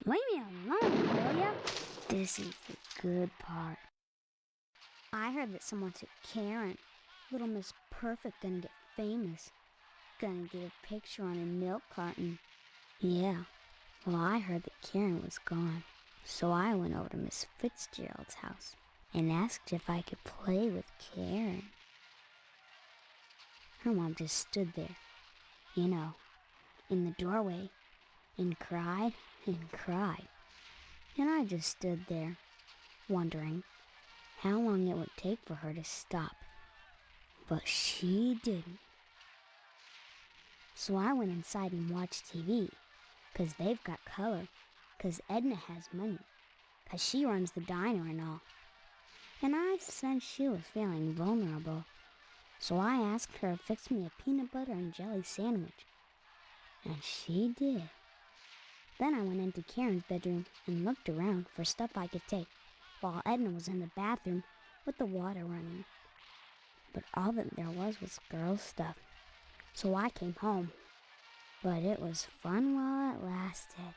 S1: Leave me alone, will ya? This is the good part. I heard that someone said Karen, little Miss Perfect, gonna get famous. Gonna get a picture on a milk carton. Yeah, well, I heard that Karen was gone. So I went over to Miss Fitzgerald's house and asked if I could play with Karen. Her mom just stood there, you know, in the doorway, and cried and cried. And I just stood there, wondering how long it would take for her to stop. But she didn't. So I went inside and watched TV, 'cause they've got color, 'cause Edna has money, 'cause she runs the diner and all. And I sensed she was feeling vulnerable, so I asked her to fix me a peanut butter and jelly sandwich. And she did. Then I went into Karen's bedroom and looked around for stuff I could take, while Edna was in the bathroom with the water running. But all that there was girl stuff. So I came home. But it was fun while it lasted.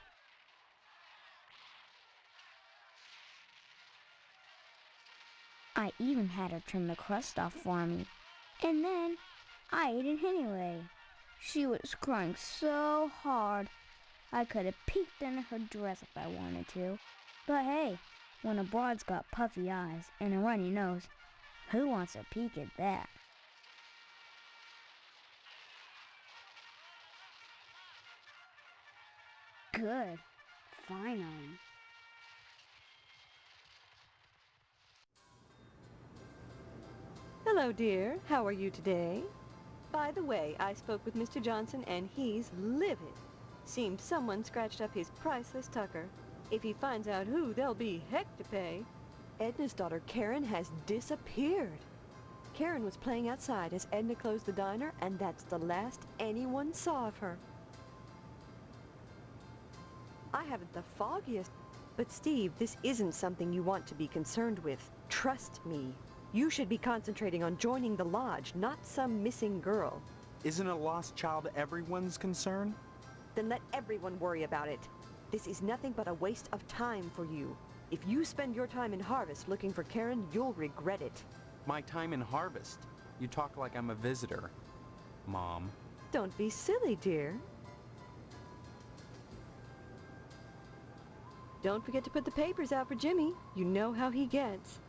S1: I even had her trim the crust off for me. And then I ate it anyway. She was crying so hard, I could have peeked into her dress if I wanted to. But hey, when a broad's got puffy eyes and a runny nose, who wants a peek at that? Good. Finally.
S7: Hello, dear. How are you today? By the way, I spoke with Mr. Johnson and he's livid. Seems someone scratched up his priceless tucker. If he finds out who, there'll be heck to pay. Edna's daughter Karen has disappeared. Karen was playing outside as Edna closed the diner, and that's the last anyone saw of her. I haven't the foggiest. But Steve, this isn't something you want to be concerned with. Trust me. You should be concentrating on joining the lodge, not some missing girl.
S8: Isn't a lost child everyone's concern?
S7: Then let everyone worry about it. This is nothing but a waste of time for you. If you spend your time in Harvest looking for Karen, you'll regret it.
S8: My time in Harvest? You talk like I'm a visitor, Mom.
S7: Don't be silly, dear. Don't forget to put the papers out for Jimmy. You know how he gets.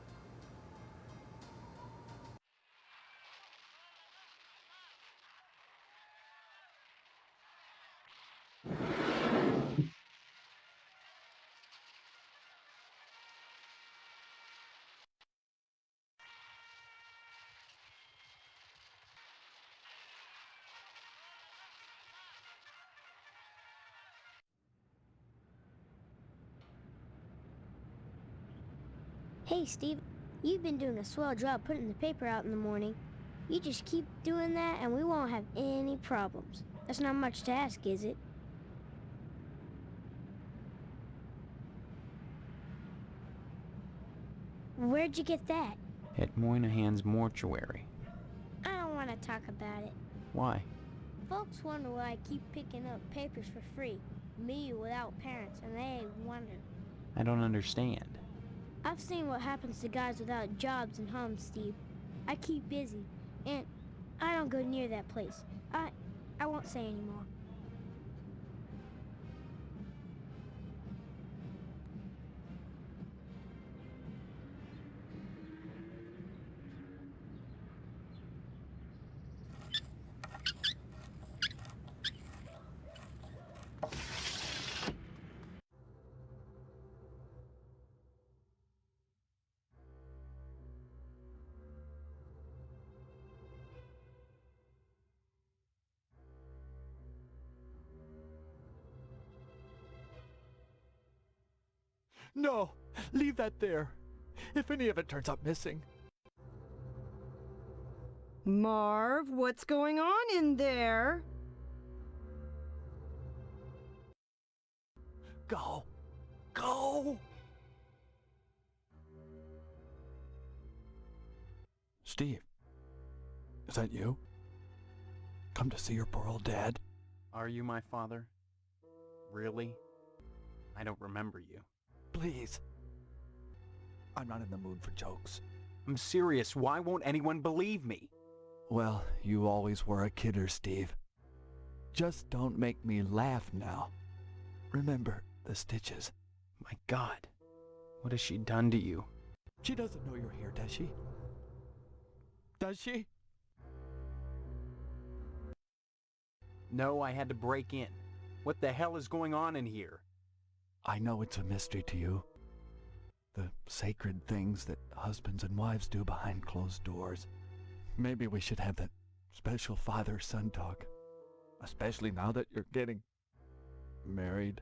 S1: Hey, Steve, you've been doing a swell job putting the paper out in the morning. You just keep doing that and we won't have any problems. That's not much to ask, is it? Where'd you get that?
S4: At Moynihan's mortuary.
S1: I don't want to talk about it.
S4: Why?
S1: Folks wonder why I keep picking up papers for free. Me without parents, and they wonder.
S4: I don't understand.
S1: I've seen what happens to guys without jobs and homes, Steve. I keep busy, and I don't go near that place. I won't say anymore.
S3: No! Leave that there! If any of it turns up missing.
S6: Marv, what's going on in there?
S3: Go! Go! Steve, is that you? Come to see your poor old dad?
S4: Are you my father? Really? I don't remember you.
S3: Please. I'm not in the mood for jokes.
S4: I'm serious. Why won't anyone believe me?
S3: Well, you always were a kidder, Steve. Just don't make me laugh now. Remember the stitches.
S4: My God. What has she done to you?
S3: She doesn't know you're here, does she? Does she?
S4: No, I had to break in. What the hell is going on in here?
S3: I know it's a mystery to you. The sacred things that husbands and wives do behind closed doors. Maybe we should have that special father-son talk. Especially now that you're getting married.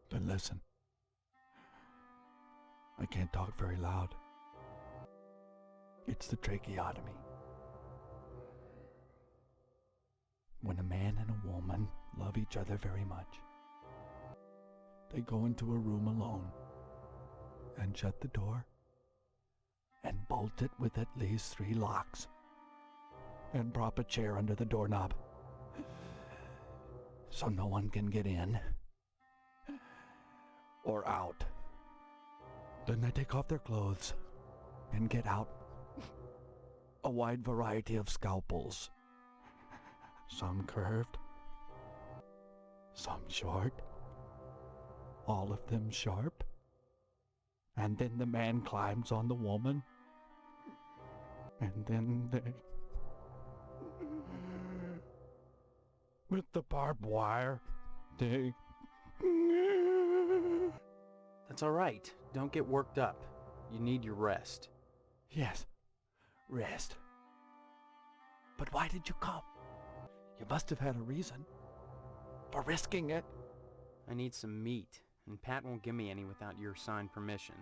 S3: But listen. I can't talk very loud. It's the tracheotomy. When a man and a woman love each other very much, they go into a room alone and shut the door and bolt it with at least 3 locks and prop a chair under the doorknob so no one can get in or out. Then they take off their clothes and get out a wide variety of scalpels. Some curved, some short, all of them sharp. And then the man climbs on the woman. And then they... with the barbed wire, they...
S4: That's all right. Don't get worked up. You need your rest.
S3: Yes, rest. But why did you come? You must have had a reason for risking it.
S4: I need some meat, and Pat won't give me any without your signed permission.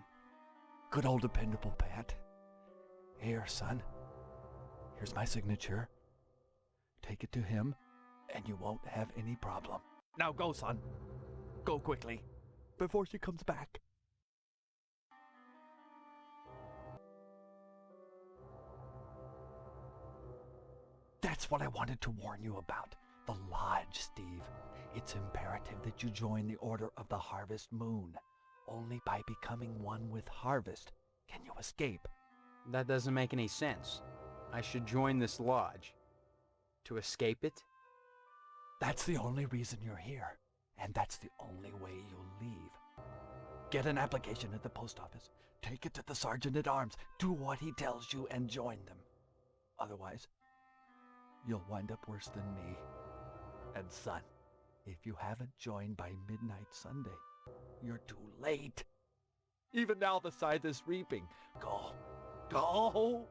S3: Good old dependable Pat. Here, son. Here's my signature. Take it to him, and you won't have any problem. Now go, son. Go quickly, before she comes back. That's what I wanted to warn you about. The Lodge, Steve. It's imperative that you join the Order of the Harvest Moon. Only by becoming one with Harvest can you escape.
S4: That doesn't make any sense. I should join this lodge. To escape it?
S3: That's the only reason you're here. And that's the only way you'll leave. Get an application at the post office. Take it to the Sergeant-at-Arms. Do what he tells you and join them. Otherwise, you'll wind up worse than me. And son, if you haven't joined by midnight Sunday, you're too late. Even now the scythe is reaping. Go. Go!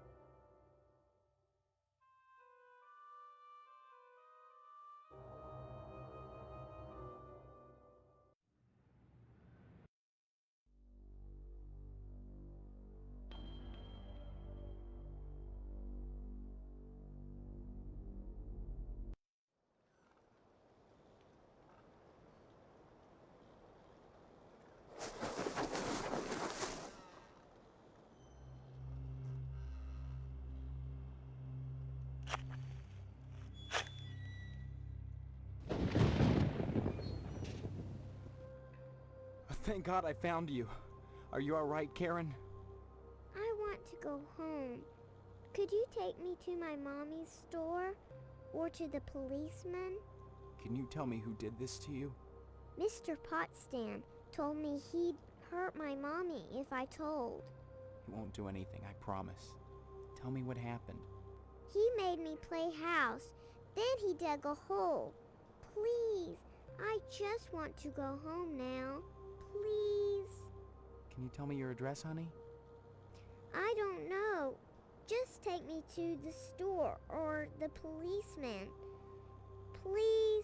S4: Thank God I found you. Are you all right, Karen?
S21: I want to go home. Could you take me to my mommy's store? Or to the policeman?
S4: Can you tell me who did this to you?
S21: Mr. Potsdam told me he'd hurt my mommy if I told.
S4: He won't do anything, I promise. Tell me what happened.
S21: He made me play house. Then he dug a hole. Please, I just want to go home now. Please.
S4: Can you tell me your address, honey?
S21: I don't know. Just take me to the store or the policeman. Please.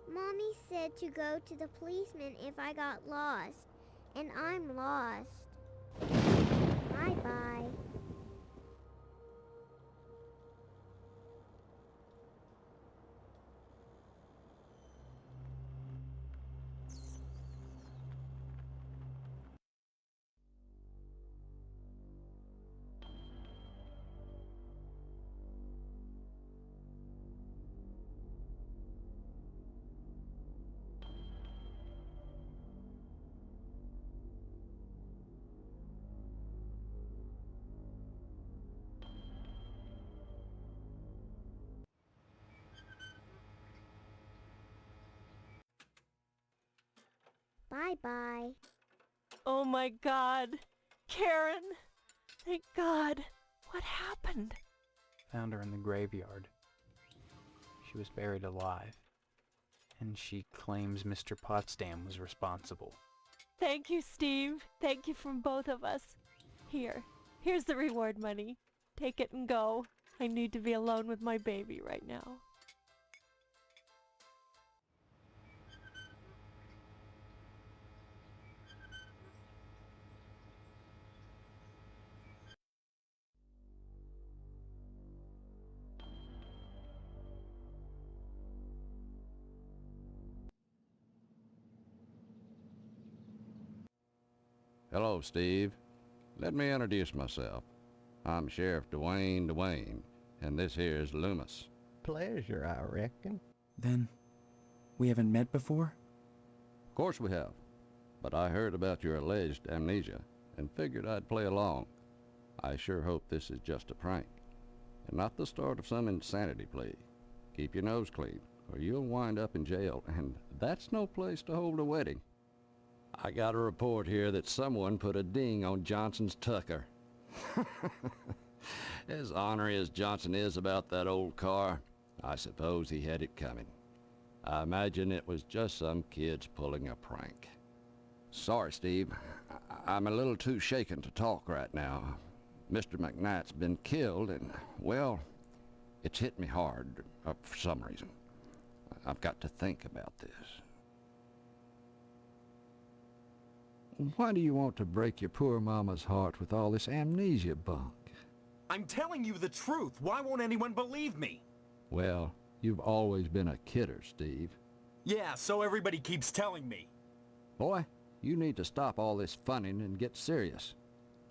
S21: Mommy said to go to the policeman if I got lost. And I'm lost. Bye-bye. Bye-bye.
S7: Oh my God. Karen! Thank God. What happened?
S4: Found her in the graveyard. She was buried alive. And she claims Mr. Potsdam was responsible.
S7: Thank you, Steve. Thank you from both of us. Here's the reward money. Take it and go. I need to be alone with my baby right now.
S22: Hello, Steve. Let me introduce myself. I'm Sheriff Dwayne, and this here is Loomis.
S16: Pleasure, I reckon.
S9: Then, we haven't met before?
S22: Of course we have, but I heard about your alleged amnesia and figured I'd play along. I sure hope this is just a prank, and not the start of some insanity plea. Keep your nose clean, or you'll wind up in jail, and that's no place to hold a wedding. I got a report here that someone put a ding on Johnson's Tucker. As ornery as Johnson is about that old car, I suppose he had it coming. I imagine it was just some kids pulling a prank. Sorry, Steve. I'm a little too shaken to talk right now. Mr. McKnight's been killed and, well, it's hit me hard for some reason. I've got to think about this. Why do you want to break your poor mama's heart with all this amnesia bunk?
S17: I'm telling you the truth. Why won't anyone believe me?
S22: Well, you've always been a kidder, Steve.
S17: Yeah, so everybody keeps telling me.
S22: Boy, you need to stop all this funning and get serious.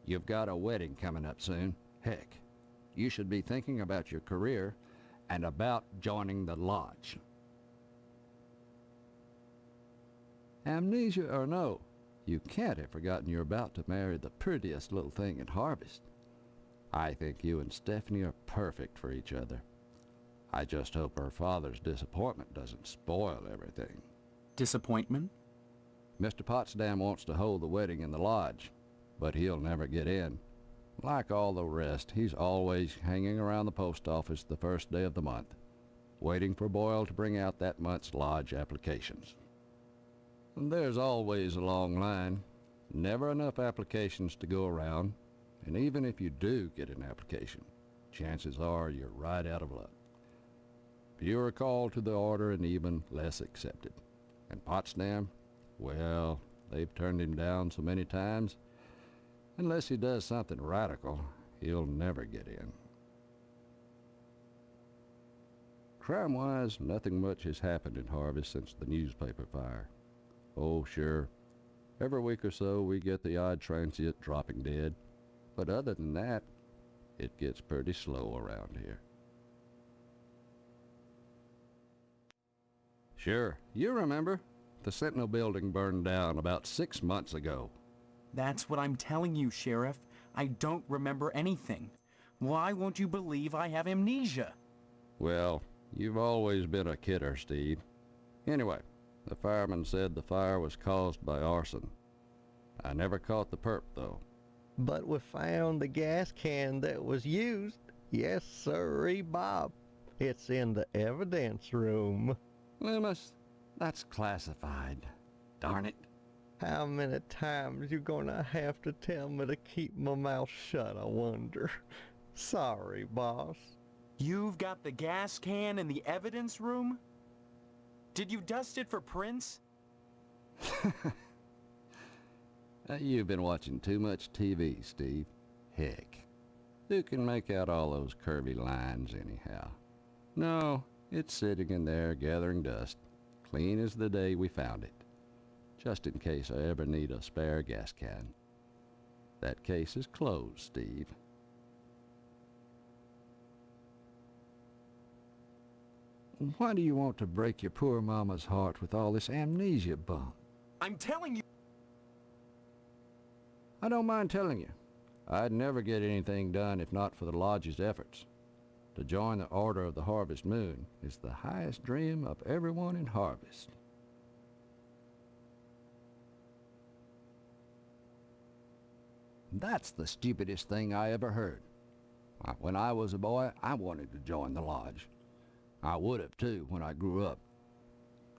S22: You've got a wedding coming up soon. Heck, you should be thinking about your career and about joining the lodge. Amnesia or no, you can't have forgotten you're about to marry the prettiest little thing in Harvest. I think you and Stephanie are perfect for each other. I just hope her father's disappointment doesn't spoil everything.
S9: Disappointment?
S22: Mr. Potsdam wants to hold the wedding in the lodge, but he'll never get in. Like all the rest, he's always hanging around the post office the first day of the month, waiting for Boyle to bring out that month's lodge applications. And there's always a long line, never enough applications to go around, and even if you do get an application, chances are you're right out of luck. Fewer called to the order and even less accepted. And Potsdam, well, they've turned him down so many times, unless he does something radical, he'll never get in. Crime-wise, nothing much has happened in Harvest since the newspaper fire. Oh, sure, every week or so we get the odd transient dropping dead, but other than that, it gets pretty slow around here. Sure, you remember. The Sentinel building burned down about 6 months ago.
S9: That's what I'm telling you, Sheriff. I don't remember anything. Why won't you believe I have amnesia?
S22: Well, you've always been a kidder, Steve. Anyway, the fireman said the fire was caused by arson. I never caught the perp, though.
S16: But we found the gas can that was used. Yes, sirree, Bob. It's in the evidence room.
S22: Loomis, that's classified. Darn it.
S16: How many times you gonna have to tell me to keep my mouth shut, I wonder? Sorry, boss.
S9: You've got the gas can in the evidence room? Did you dust it for prints?
S22: You've been watching too much TV, Steve. Heck, who can make out all those curvy lines anyhow? No, it's sitting in there gathering dust, clean as the day we found it. Just in case I ever need a spare gas can. That case is closed, Steve. Why do you want to break your poor mama's heart with all this amnesia bunk?
S17: I'm telling you.
S22: I don't mind telling you. I'd never get anything done if not for the lodge's efforts. To join the Order of the Harvest Moon is the highest dream of everyone in Harvest. That's the stupidest thing I ever heard. When I was a boy, I wanted to join the lodge. I would have too when I grew up,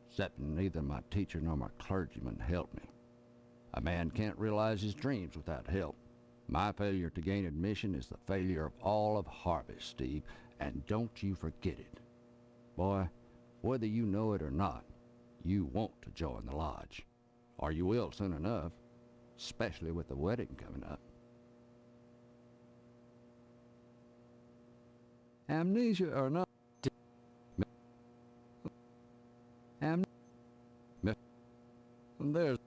S22: except neither my teacher nor my clergyman helped me. A man can't realize his dreams without help. My failure to gain admission is the failure of all of Harvest, Steve, and don't you forget it. Boy, whether you know it or not, you want to join the lodge. Or you will soon enough, especially with the wedding coming up. Amnesia or not, there's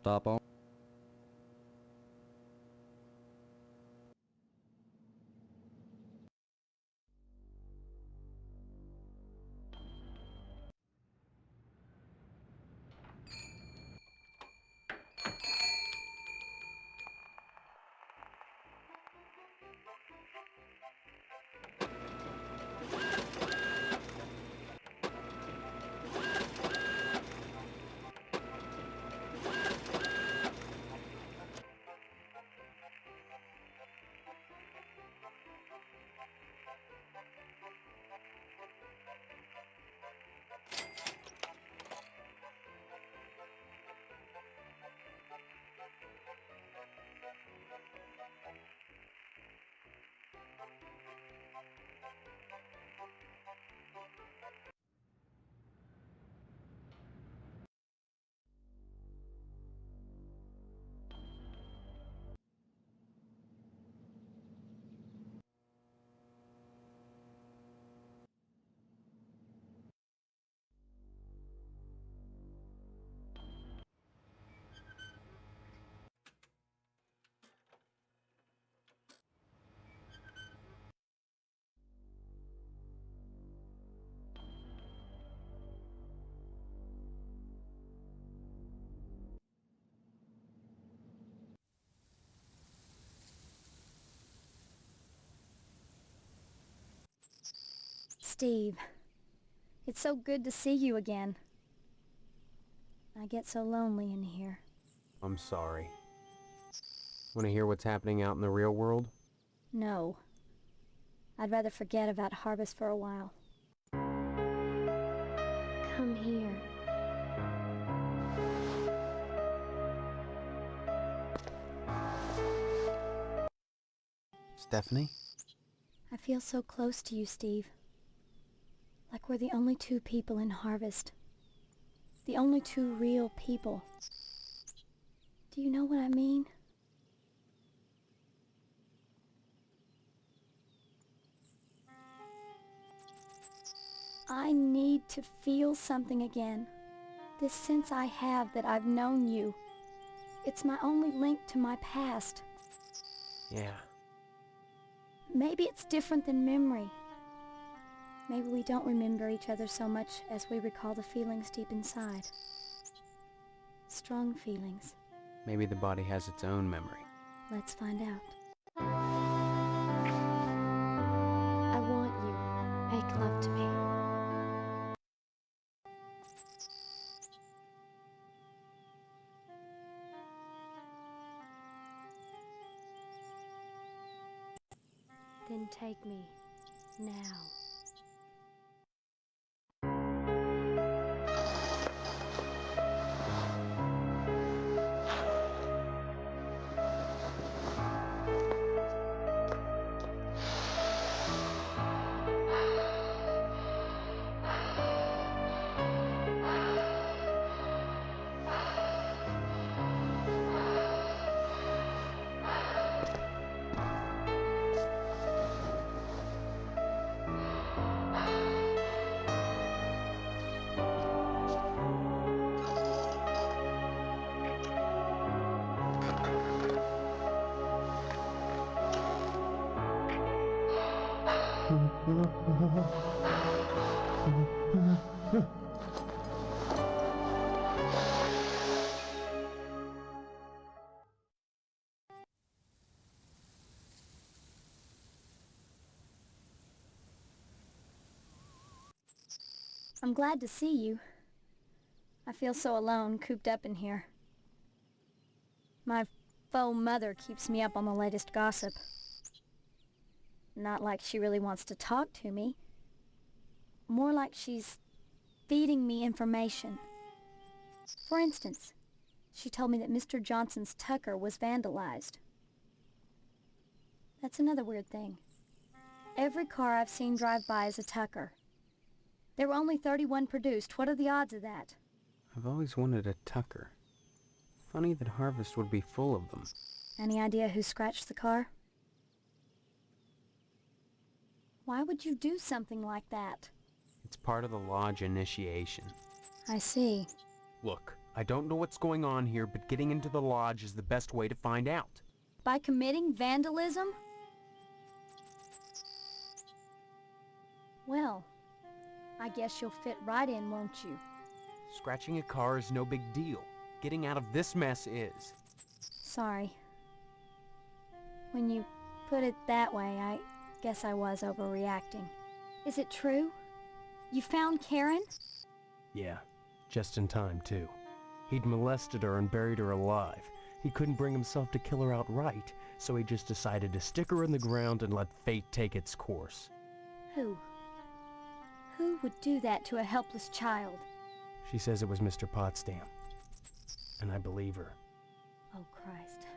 S22: stop on.
S12: Steve, it's so good to see you again. I get so lonely in here.
S4: I'm sorry. Want to hear what's happening out in the real world?
S12: No. I'd rather forget about Harvest for a while. Come here.
S4: Stephanie?
S12: I feel so close to you, Steve. Like we're the only two people in Harvest. The only two real people. Do you know what I mean? I need to feel something again. This sense I have that I've known you. It's my only link to my past.
S4: Yeah.
S12: Maybe it's different than memory. Maybe we don't remember each other so much as we recall the feelings deep inside. Strong feelings.
S4: Maybe the body has its own memory.
S12: Let's find out. I want you. Make love to me. Then take me, now. I'm glad to see you. I feel so alone, cooped up in here. My faux mother keeps me up on the latest gossip. Not like she really wants to talk to me. More like she's feeding me information. For instance, she told me that Mr. Johnson's Tucker was vandalized. That's another weird thing. Every car I've seen drive by is a Tucker. There were only 31 produced. What are the odds of that?
S4: I've always wanted a Tucker. Funny that Harvest would be full of them.
S12: Any idea who scratched the car? Why would you do something like that?
S9: It's part of the Lodge initiation.
S12: I see.
S9: Look, I don't know what's going on here, but getting into the Lodge is the best way to find out.
S12: By committing vandalism? Well, I guess you'll fit right in, won't you?
S9: Scratching a car is no big deal. Getting out of this mess is.
S12: Sorry. When you put it that way, I guess I was overreacting. Is it true? You found Karen?
S9: Yeah, just in time, too. He'd molested her and buried her alive. He couldn't bring himself to kill her outright, so he just decided to stick her in the ground and let fate take its course.
S12: Who? Who would do that to a helpless child?
S9: She says it was Mr. Potsdam. And I believe her.
S12: Oh, Christ.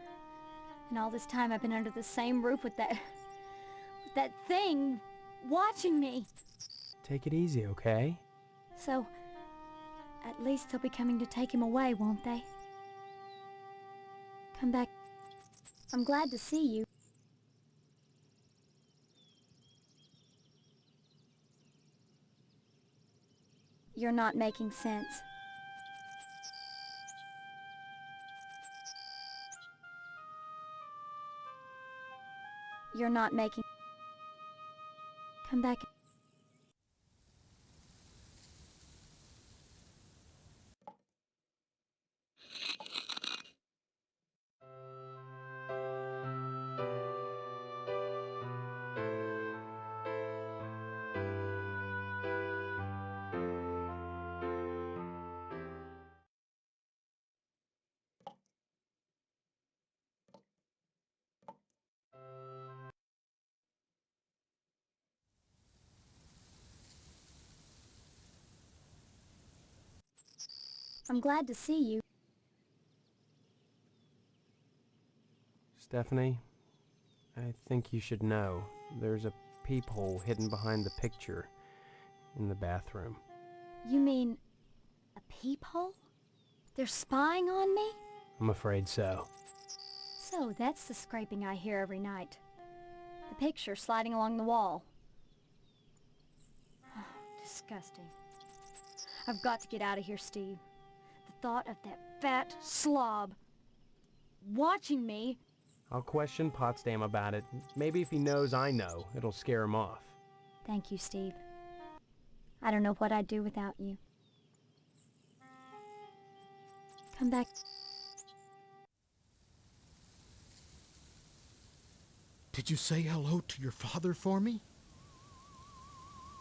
S12: And all this time I've been under the same roof with that thing watching me.
S9: Take it easy, okay?
S12: So, at least they'll be coming to take him away, won't they? Come back. I'm glad to see you. You're not making sense. You're not making... Come back. I'm glad to see you.
S9: Stephanie, I think you should know. There's a peephole hidden behind the picture in the bathroom.
S12: You mean a peephole? They're spying on me?
S9: I'm afraid so.
S12: So that's the scraping I hear every night. The picture sliding along the wall. Disgusting. I've got to get out of here, Steve. The thought of that fat slob watching me.
S9: I'll question Potsdam about it. Maybe if he knows I know, it'll scare him off.
S12: Thank you, Steve. I don't know what I'd do without you. Come back.
S17: Did you say hello to your father for me?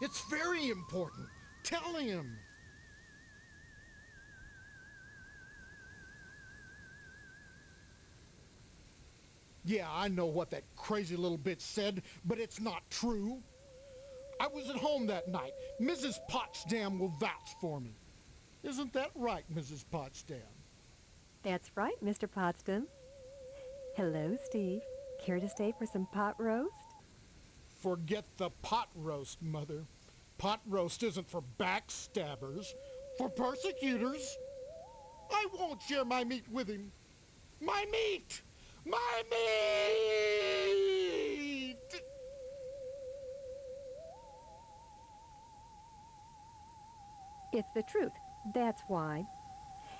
S17: It's very important. Tell him. Yeah, I know what that crazy little bitch said, but it's not true. I was at home that night. Mrs. Potsdam will vouch for me. Isn't that right, Mrs. Potsdam?
S7: That's right, Mr. Potsdam. Hello, Steve. Care to stay for some pot roast?
S17: Forget the pot roast, Mother. Pot roast isn't for backstabbers, for persecutors. I won't share my meat with him. My meat! My meat!
S7: It's the truth. That's why.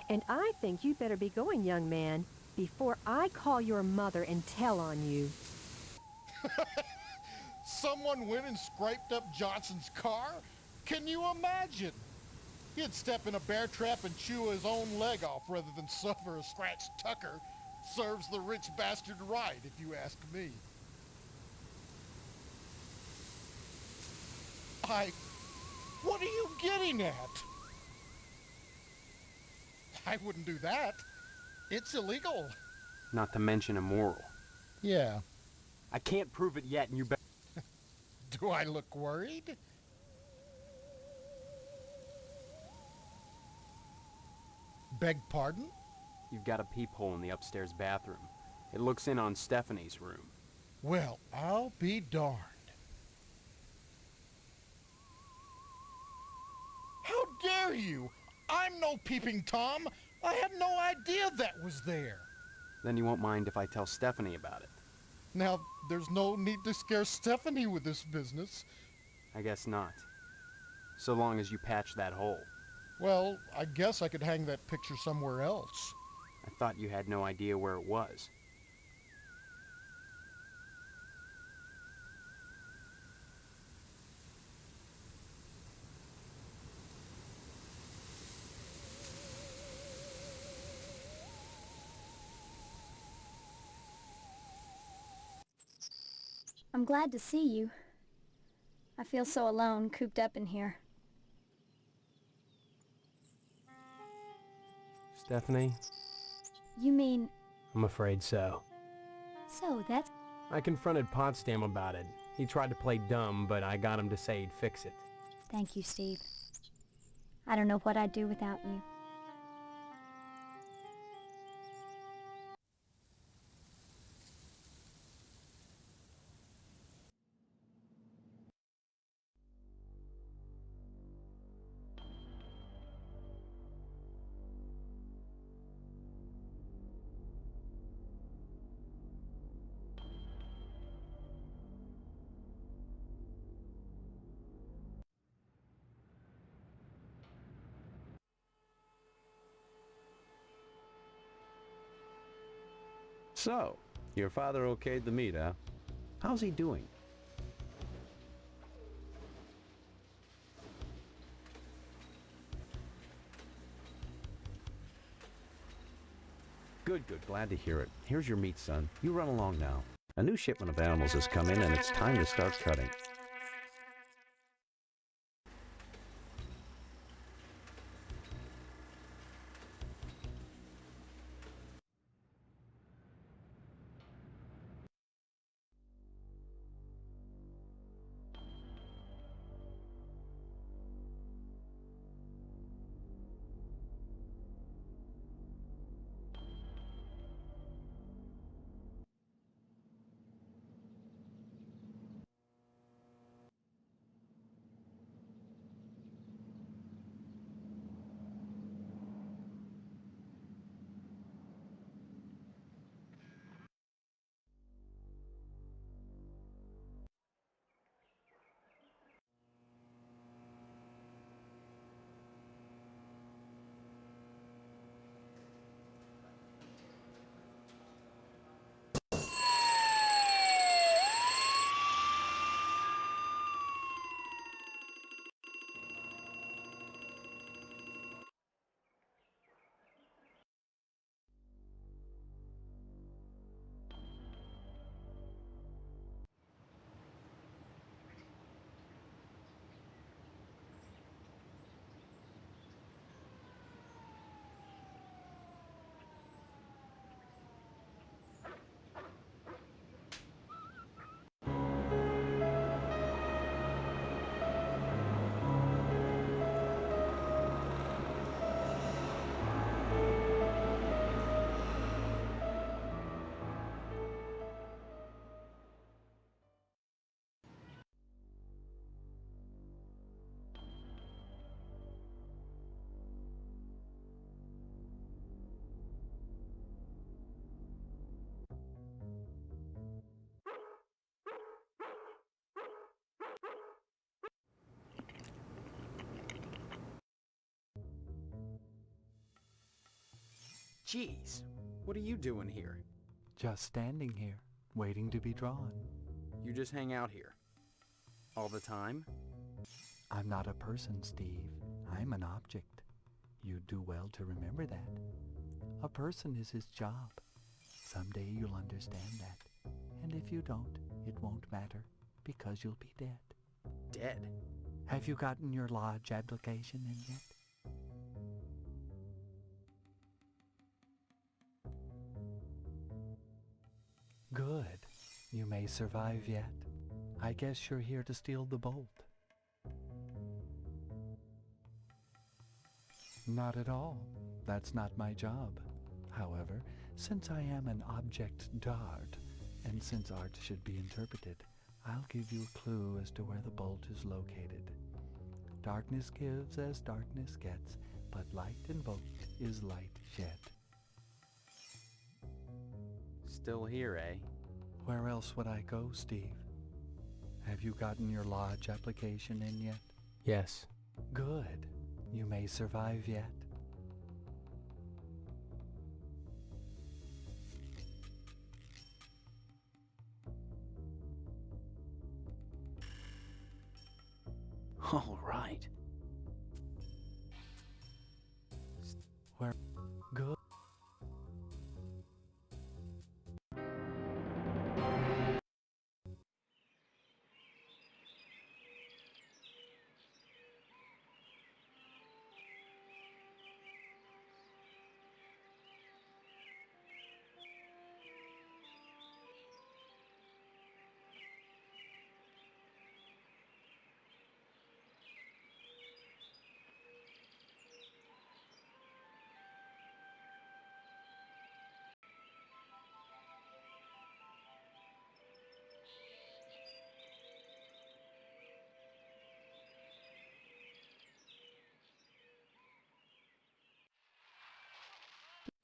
S7: And I think you'd better be going, young man, before I call your mother and tell on you.
S17: Someone went and scraped up Johnson's car? Can you imagine? He'd step in a bear trap and chew his own leg off rather than suffer a scratched Tucker. Serves the rich bastard right, if you ask me. What are you getting at? I wouldn't do that. It's illegal.
S9: not to mention immoral.
S17: Yeah.
S9: I can't prove it yet, and you bet.
S17: Do I look worried? Beg pardon?
S9: You've got a peephole in the upstairs bathroom. It looks in on Stephanie's room.
S17: Well, I'll be darned. How dare you? I'm no peeping Tom. I had no idea that was there.
S9: Then you won't mind if I tell Stephanie about it.
S17: Now, there's no need to scare Stephanie with this business.
S9: I guess not. So long as you patch that hole.
S17: Well, I guess I could hang that picture somewhere else.
S9: I thought you had no idea where it was.
S12: I'm glad to see you. I feel so alone, cooped up in here.
S9: Stephanie?
S12: You mean...
S9: I'm afraid so.
S12: So, that's...
S9: I confronted Potsdam about it. He tried to play dumb, but I got him to say he'd fix it.
S12: Thank you, Steve. I don't know what I'd do without you.
S2: So, your father okayed the meet, huh? How's he doing? Good, good. Glad to hear it. Here's your meat, son. You run along now. A new shipment of animals has come in, and it's time to start cutting.
S4: Jeez, what are you doing here?
S3: Just standing here, waiting to be drawn.
S4: You just hang out here? All the time?
S3: I'm not a person, Steve. I'm an object. You'd do well to remember that. A person is his job. Someday you'll understand that. And if you don't, it won't matter, because you'll be dead.
S4: Dead?
S3: Have you gotten your lodge application in yet?
S18: Good. You may survive yet. I guess you're here to steal the bolt. Not at all. That's not my job. However, since I am an object d'art, and since art should be interpreted, I'll give you a clue as to where the bolt is located. Darkness gives as darkness gets, but light invoked is light shed.
S4: Still here, eh?
S18: Where else would I go, Steve? Have you gotten your lodge application in yet?
S9: Yes.
S18: Good. You may survive yet.
S15: All right.
S18: Where? Good.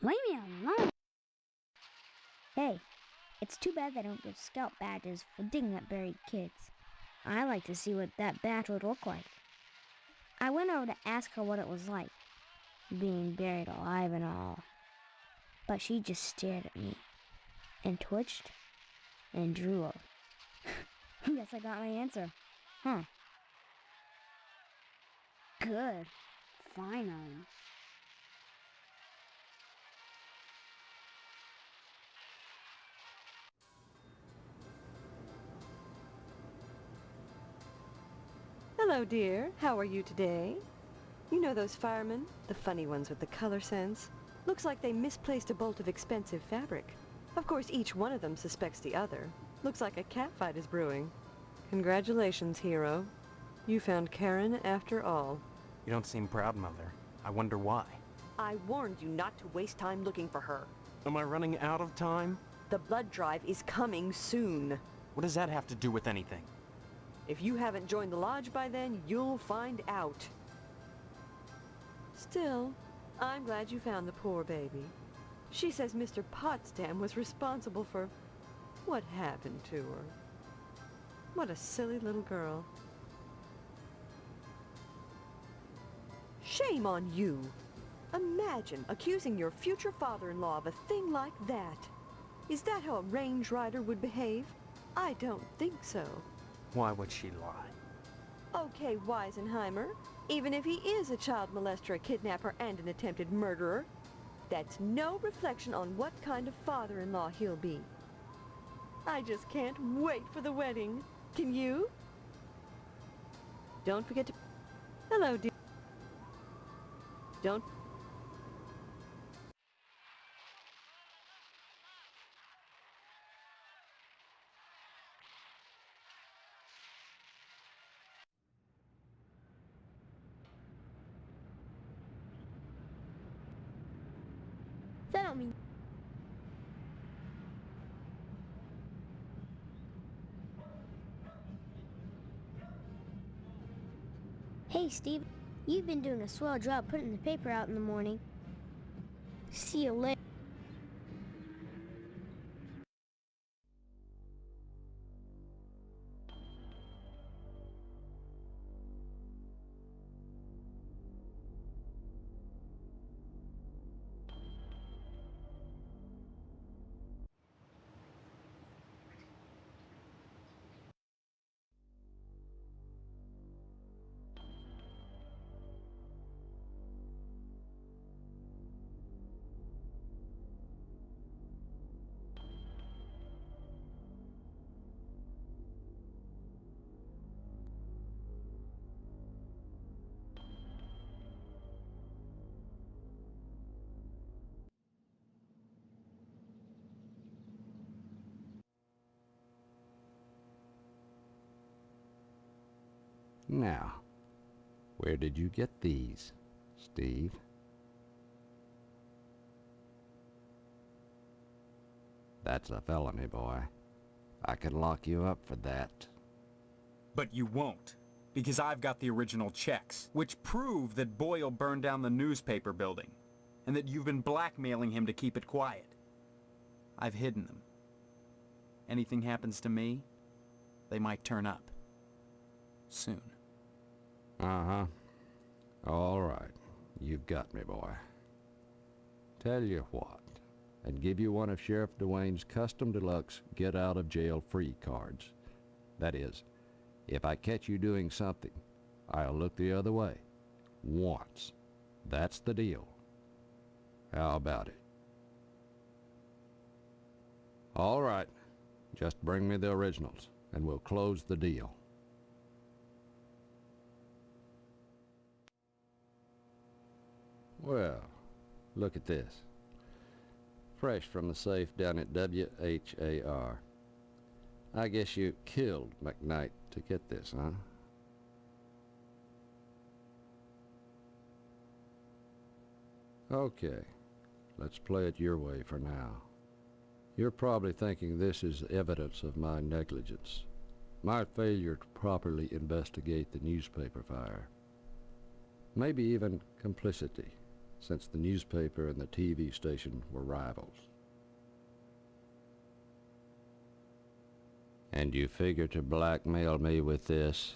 S1: Leave me alone! Hey, it's too bad they don't give scout badges for digging up buried kids. I like to see what that badge would look like. I went over to ask her what it was like, being buried alive and all. But she just stared at me, and twitched, and drooled. Guess I got my answer. Huh. Good. Finally.
S7: Hello, dear. How are you today? You know those firemen? The funny ones with the color sense? Looks like they misplaced a bolt of expensive fabric. Of course, each one of them suspects the other. Looks like a catfight is brewing. Congratulations, hero. You found Karen after all.
S4: You don't seem proud, Mother. I wonder why.
S7: I warned you not to waste time looking for her.
S4: Am I running out of time?
S7: The blood drive is coming soon.
S4: What does that have to do with anything?
S7: If you haven't joined the lodge by then, you'll find out. Still, I'm glad you found the poor baby. She says Mr. Potsdam was responsible for what happened to her. What a silly little girl. Shame on you! Imagine accusing your future father-in-law of a thing like that. Is that how a range rider would behave? I don't think so.
S4: Why would she lie?
S7: Okay, Weisenheimer, even if he is a child molester, a kidnapper, and an attempted murderer, that's no reflection on what kind of father-in-law he'll be. I just can't wait for the wedding. Can you? Don't forget to... Hello, dear. Don't...
S1: That don't mean... Hey, Steve. You've been doing a swell job putting the paper out in the morning. See you later.
S22: Now, where did you get these, Steve? That's a felony, boy. I could lock you up for that.
S15: But you won't, because I've got the original checks, which prove that Boyle burned down the newspaper building, and that you've been blackmailing him to keep it quiet. I've hidden them. Anything happens to me, they might turn up. Soon.
S22: Uh-huh. All right. You've got me, boy. Tell you what, and give you one of Sheriff Dwayne's custom deluxe get-out-of-jail-free cards. That is, if I catch you doing something, I'll look the other way. Once. That's the deal. How about it? All right. Just bring me the originals, and we'll close the deal. Well, look at this. Fresh from the safe down at WHAR. I guess you killed McKnight to get this, huh? Okay, let's play it your way for now. You're probably thinking this is evidence of my negligence, my failure to properly investigate the newspaper fire. Maybe even complicity, since the newspaper and the TV station were rivals. And you figure to blackmail me with this?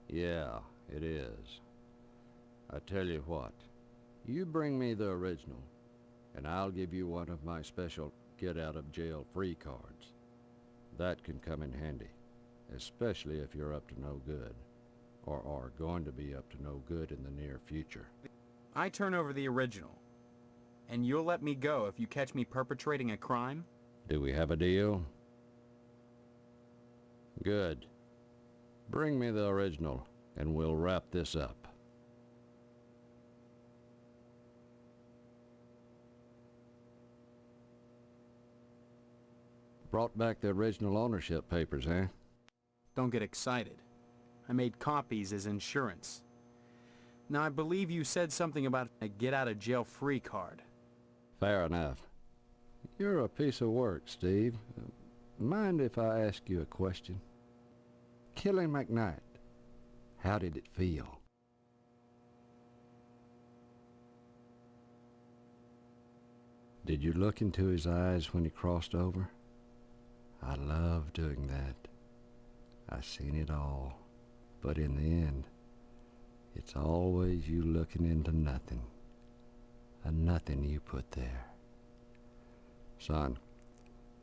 S22: Yeah, it is. I tell you what, you bring me the original, and I'll give you one of my special get-out-of-jail-free cards. That can come in handy, especially if you're up to no good, or are going to be up to no good in the near future.
S15: I turn over the original, and you'll let me go if you catch me perpetrating a crime?
S22: Do we have a deal? Good. Bring me the original, and we'll wrap this up. Brought back the original ownership papers, eh?
S15: Don't get excited. I made copies as insurance. Now, I believe you said something about a get-out-of-jail-free card.
S22: Fair enough. You're a piece of work, Steve. Mind if I ask you a question? Killing McKnight, how did it feel? Did you look into his eyes when he crossed over? I love doing that. I've seen it all. But in the end, it's always you looking into nothing. A nothing you put there. Son,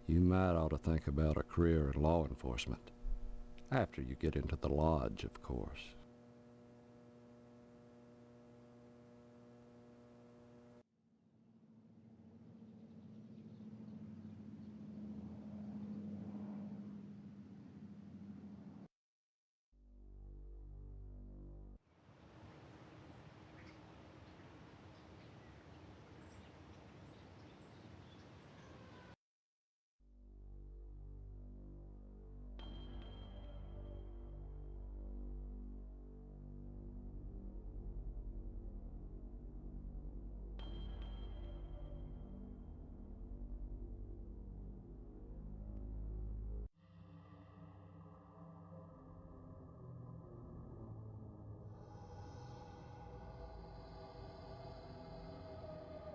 S22: you might ought to think about a career in law enforcement. After you get into the lodge, of course.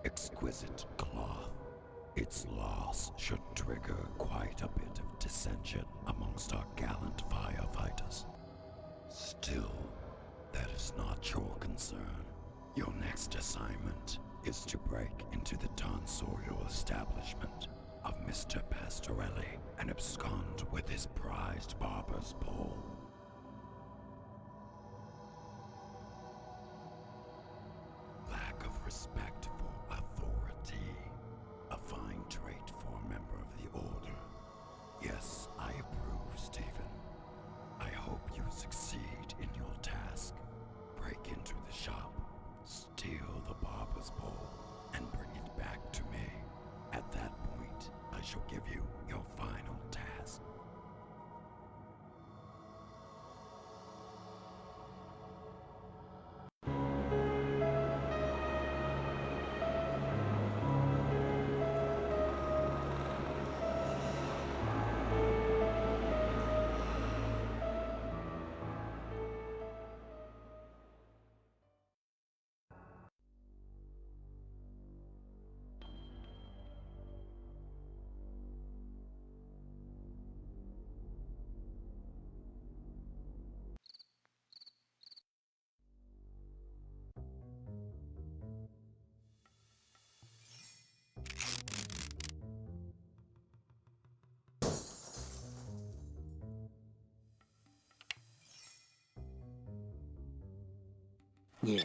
S10: Exquisite cloth. Its loss should trigger quite a bit of dissension amongst our gallant firefighters. Still, that is not your concern. Your next assignment is to break into the tonsorial establishment of Mr. Pastorelli and abscond with his prized barber's pole. Lack of respect for authority, a fine trait for a member of the Order. Yes, I approve, Stephen. I hope you succeed in your task. Break into the shop, steal the
S15: Yeah.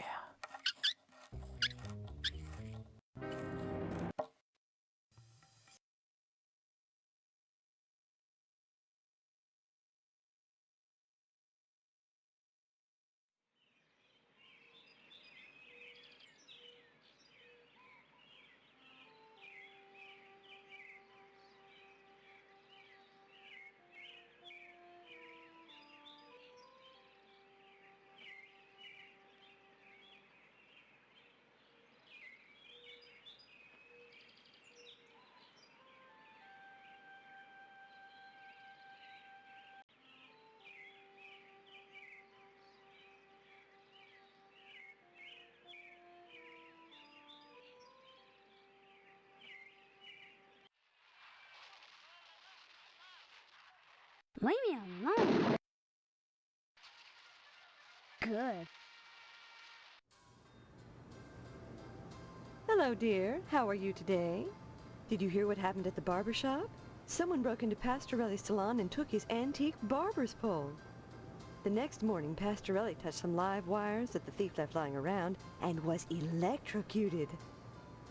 S1: Leave me alone. Good.
S13: Hello, dear. How are you today? Did you hear what happened at the barber shop? Someone broke into Pastorelli's salon and took his antique barber's pole. The next morning, Pastorelli touched some live wires that the thief left lying around and was electrocuted.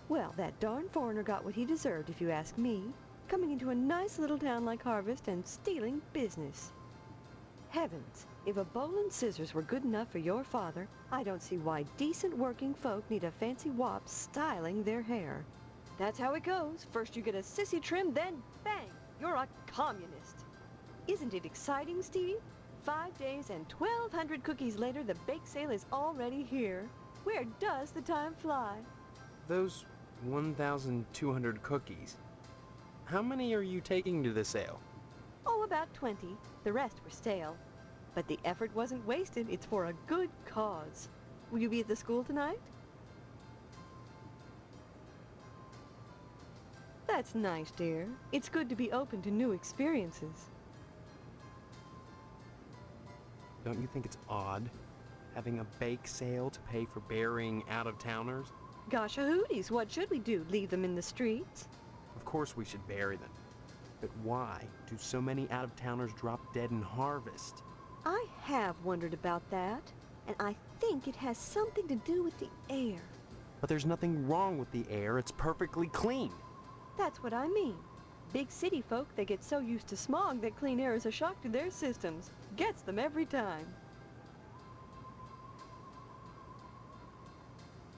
S13: Well, that darn foreigner got what he deserved, if you ask me, coming into a nice little town like Harvest and stealing business. Heavens, if a bowl and scissors were good enough for your father, I don't see why decent working folk need a fancy wop styling their hair. That's how it goes. First you get a sissy trim, then bang, you're a communist. Isn't it exciting, Stevie? 5 days and 1,200 cookies later, the bake sale is already here. Where does the time fly?
S9: Those 1,200 cookies. How many are you taking to the sale?
S13: Oh, about 20. The rest were stale. But the effort wasn't wasted. It's for a good cause. Will you be at the school tonight? That's nice, dear. It's good to be open to new experiences.
S9: Don't you think it's odd, having a bake sale to pay for burying out-of-towners?
S13: Gosh a-hooties, what should we do? Leave them in the streets?
S9: Of course we should bury them. But why do so many out-of-towners drop dead in Harvest?
S13: I have wondered about that, and I think it has something to do with the air.
S9: But there's nothing wrong with the air, it's perfectly clean.
S13: That's what I mean. Big city folk, they get so used to smog that clean air is a shock to their systems. Gets them every time.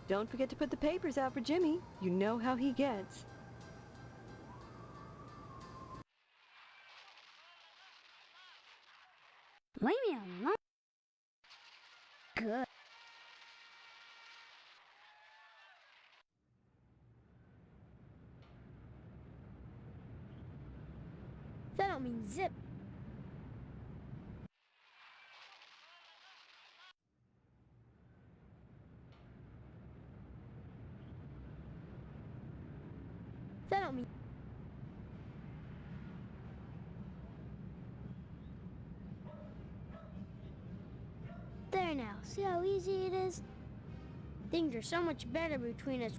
S13: Don't forget to put the papers out for Jimmy. You know how he gets.
S1: Leave me alone. Good. That don't mean zip. That don't mean... There now, see how easy it is? Things are so much better between us.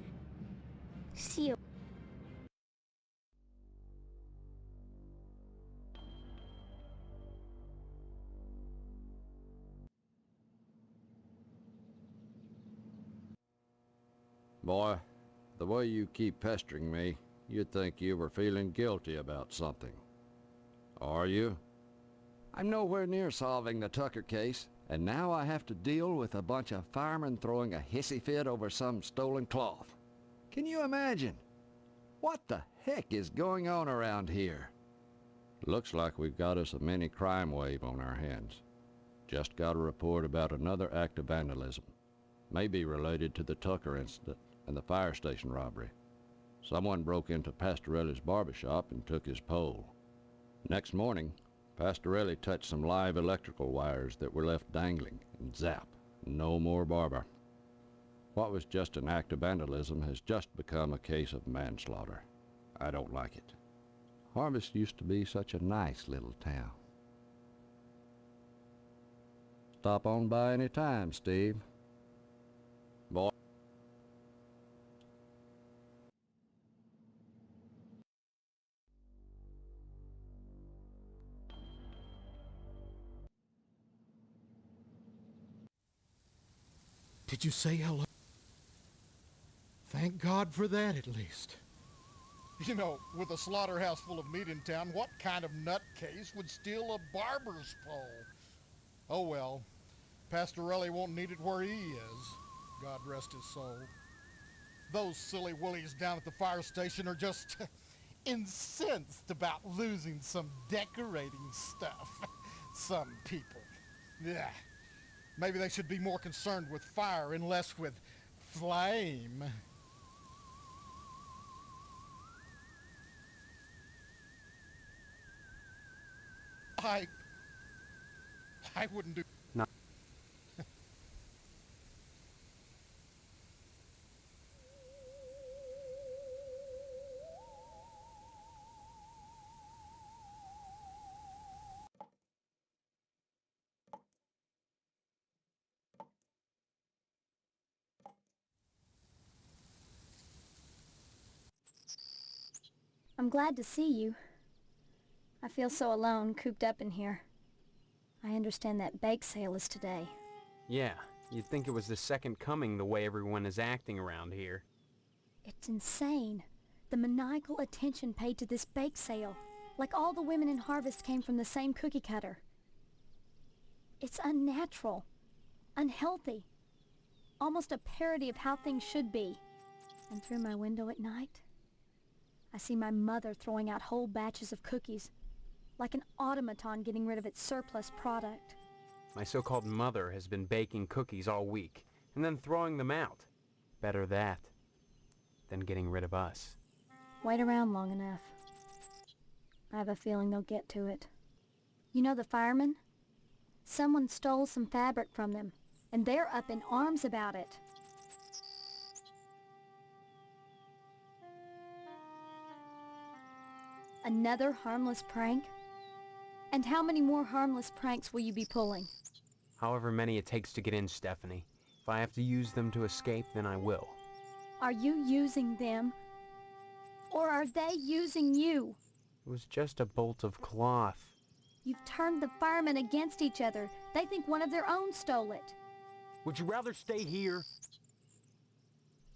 S1: See you.
S22: Boy, the way you keep pestering me, you'd think you were feeling guilty about something. Are you? I'm nowhere near solving the Tucker case, and now I have to deal with a bunch of firemen throwing a hissy fit over some stolen cloth. Can you imagine? What the heck is going on around here? Looks like we've got us a mini crime wave on our hands. Just got a report about another act of vandalism. Maybe related to the Tucker incident and the fire station robbery. Someone broke into Pastorelli's barbershop and took his pole. Next morning, Pastorelli touched some live electrical wires that were left dangling, and zap, no more barber. What was just an act of vandalism has just become a case of manslaughter. I don't like it. Harvest used to be such a nice little town. Stop on by any time, Steve. Boy.
S17: Did you say hello? Thank God for that, at least. You know, with a slaughterhouse full of meat in town, what kind of nutcase would steal a barber's pole? Oh well, Pastorelli won't need it where he is. God rest his soul. Those silly willies down at the fire station are just incensed about losing some decorating stuff. Some people. Yeah. Maybe they should be more concerned with fire and less with flame. I wouldn't do...
S9: No.
S12: I'm glad to see you. I feel so alone, cooped up in here. I understand that bake sale is today.
S9: Yeah, you'd think it was the second coming the way everyone is acting around here.
S12: It's insane. The maniacal attention paid to this bake sale. Like all the women in Harvest came from the same cookie cutter. It's unnatural. Unhealthy. Almost a parody of how things should be. And through my window at night, I see my mother throwing out whole batches of cookies, like an automaton getting rid of its surplus product.
S9: My so-called mother has been baking cookies all week, and then throwing them out. Better that than getting rid of us.
S12: Wait around long enough. I have a feeling they'll get to it. You know the firemen? Someone stole some fabric from them, and they're up in arms about it. Another harmless prank? And how many more harmless pranks will you be pulling?
S9: However many it takes to get in, Stephanie. If I have to use them to escape, then I will.
S12: Are you using them? Or are they using you?
S9: It was just a bolt of cloth.
S12: You've turned the firemen against each other. They think one of their own stole it.
S9: Would you rather stay here?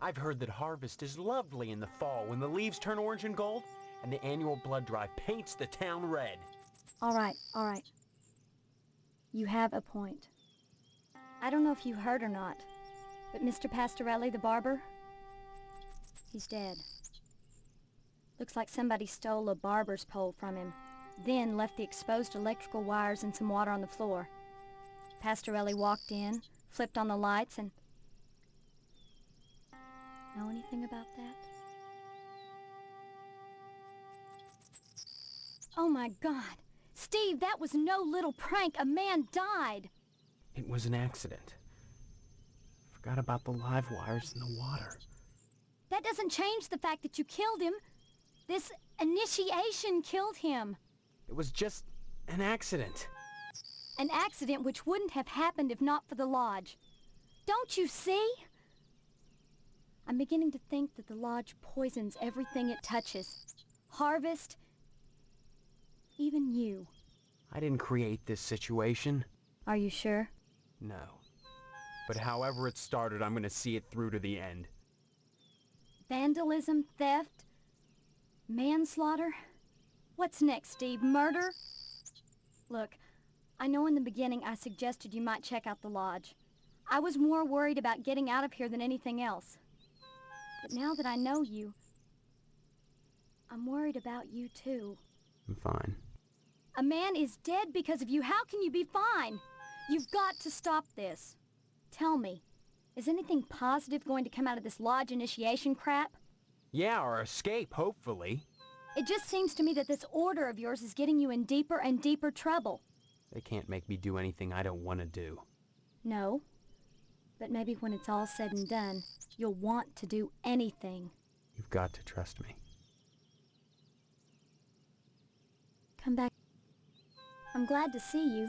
S9: I've heard that harvest is lovely in the fall when the leaves turn orange and gold, and the annual blood drive paints the town red.
S12: All right. You have a point. I don't know if you heard or not, but Mr. Pastorelli, the barber, he's dead. Looks like somebody stole a barber's pole from him, then left the exposed electrical wires and some water on the floor. Pastorelli walked in, flipped on the lights, and... Know anything about that? Oh my God! Steve, that was no little prank! A man died!
S9: It was an accident. Forgot about the live wires in the water.
S12: That doesn't change the fact that you killed him. This initiation killed him.
S9: It was just an accident.
S12: An accident which wouldn't have happened if not for the lodge. Don't you see? I'm beginning to think that the lodge poisons everything it touches. Harvest, even you.
S9: I didn't create this situation.
S12: Are you sure?
S9: No. But however it started, I'm gonna see it through to the end.
S12: Vandalism, theft, manslaughter? What's next, Steve? Murder? Look, I know in the beginning I suggested you might check out the lodge. I was more worried about getting out of here than anything else. But now that I know you, I'm worried about you too.
S9: I'm fine.
S12: A man is dead because of you. How can you be fine? You've got to stop this. Tell me, is anything positive going to come out of this lodge initiation crap?
S9: Yeah, or escape, hopefully.
S12: It just seems to me that this order of yours is getting you in deeper and deeper trouble.
S9: They can't make me do anything I don't want to do.
S12: No, but maybe when it's all said and done, you'll want to do anything.
S9: You've got to trust me.
S12: Come back. I'm glad to see you.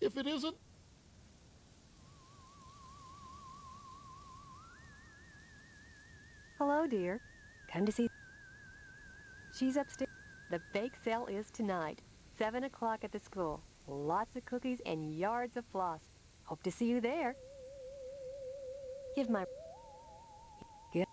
S17: If it isn't...
S7: Hello, dear. Come to see... She's upstairs. The bake sale is tonight, 7 o'clock at the school. Lots of cookies and yards of floss. Hope to see you there. Give my... Give...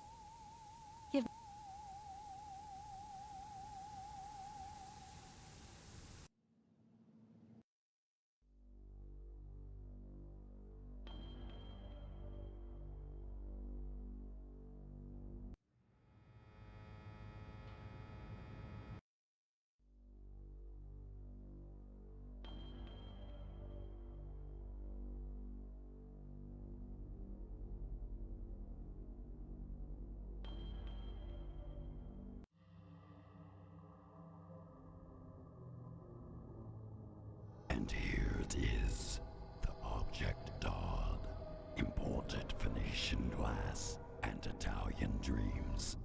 S10: And here it is, the object Dodd, imported Venetian glass and Italian dreams.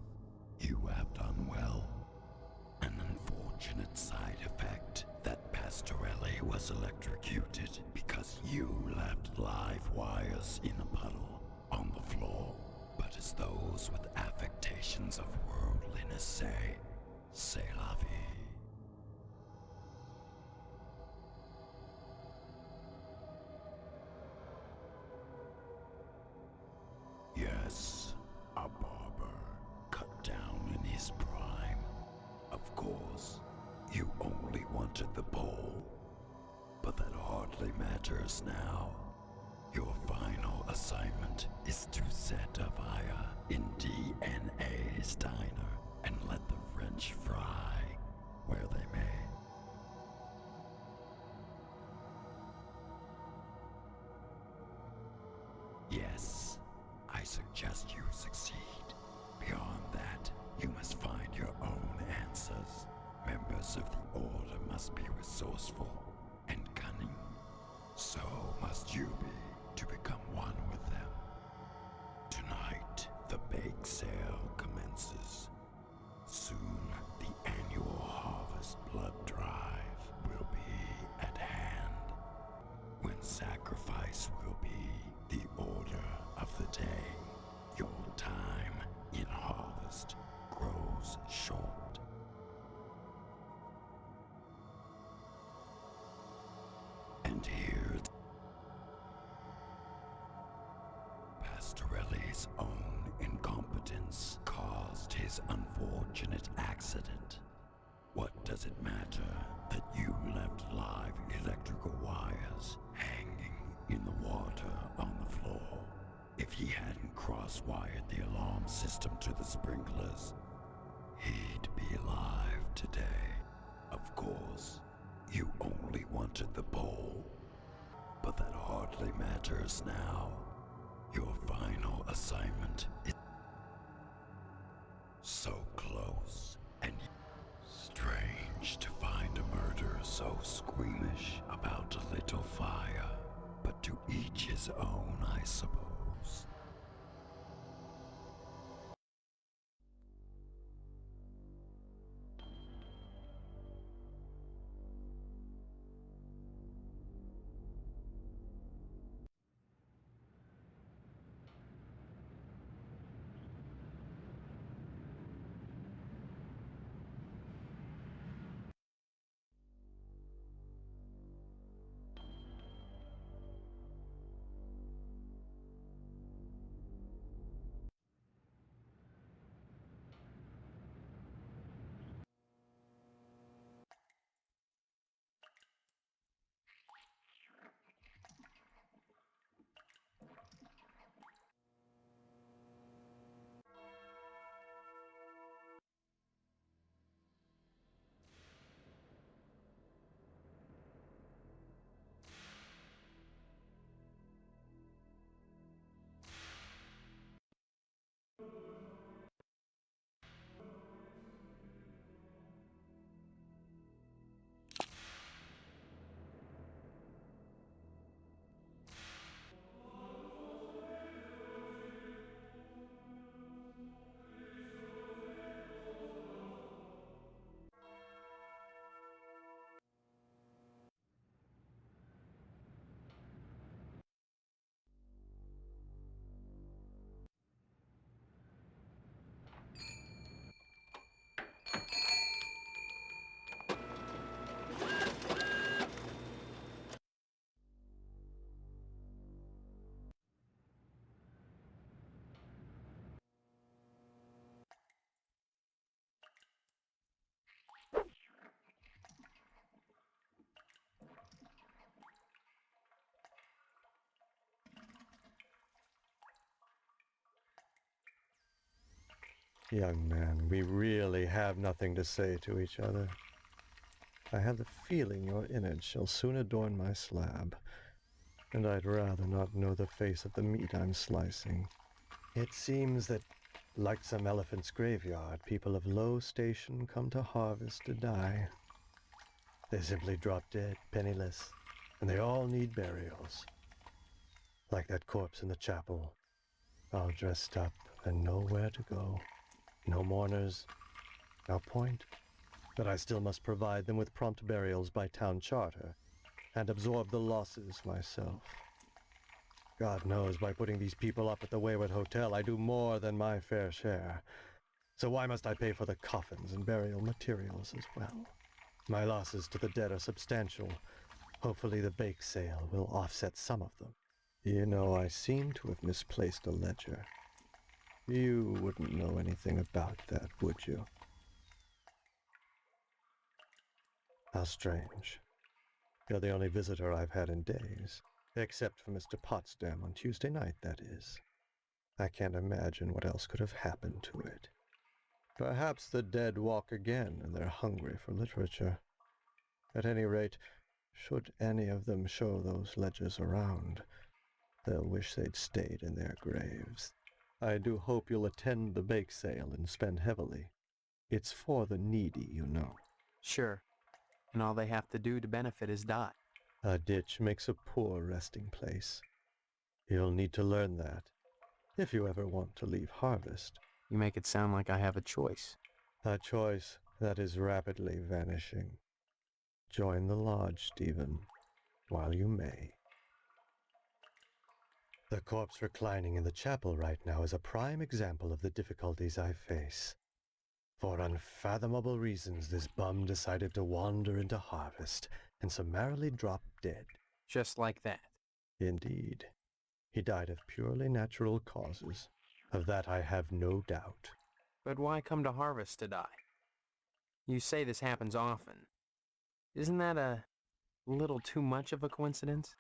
S10: You have done well. An unfortunate side effect that Pastorelli was electrocuted because you left live wires in a puddle on the floor. But as those with affectations of worldliness say, c'est la vie. Yes, a barber cut down in his prime. Of course, you only wanted the bowl, but that hardly matters now. Your final assignment is to set a fire in DNA's diner and let the French fry where they may. Yes, I suggest you succeed. Beyond that, you must find your own answers. Members of the Order must be resourceful and cunning. So must you be to become one with them. Tonight, the bake sale commences. Soon, the annual Harvest Blood Drive will be at hand, when sacrifice will be the order of the day. Your time in harvest grows short. And here, Pastorelli's own incompetence caused his unfortunate accident. What does it matter that you left live electrical wires hanging in the water on the floor? If he hadn't cross-wired the alarm system to the sprinklers, he'd be alive today. Of course, you only wanted the bowl, but that hardly matters now. Your final assignment is so close, and strange to find a murderer so squeamish about a little fire. But to each his own, I suppose.
S16: Young man, we really have nothing to say to each other. I have the feeling your innards shall soon adorn my slab, and I'd rather not know the face of the meat I'm slicing. It seems that, like some elephant's graveyard, people of low station come to harvest to die. They simply drop dead, penniless, and they all need burials. Like that corpse in the chapel, all dressed up and nowhere to go. No mourners, no point. But I still must provide them with prompt burials by town charter, and absorb the losses myself. God knows, by putting these people up at the Wayward Hotel, I do more than my fair share. So why must I pay for the coffins and burial materials as well? My losses to the dead are substantial. Hopefully the bake sale will offset some of them. You know, I seem to have misplaced a ledger. You wouldn't know anything about that, would you? How strange. You're the only visitor I've had in days. Except for Mr. Potsdam on Tuesday night, that is. I can't imagine what else could have happened to it. Perhaps the dead walk again, and they're hungry for literature. At any rate, should any of them show those ledgers around, they'll wish they'd stayed in their graves. I do hope you'll attend the bake sale and spend heavily. It's for the needy, you know.
S4: Sure. And all they have to do to benefit is die.
S16: A ditch makes a poor resting place. You'll need to learn that, if you ever want to leave Harvest.
S4: You make it sound like I have a choice.
S16: A choice that is rapidly vanishing. Join the lodge, Stephen, while you may. The corpse reclining in the chapel right now is a prime example of the difficulties I face. For unfathomable reasons, this bum decided to wander into Harvest and summarily drop dead.
S4: Just like that.
S16: Indeed. He died of purely natural causes. Of that I have no doubt.
S4: But why come to Harvest to die? You say this happens often. Isn't that a little too much of a coincidence?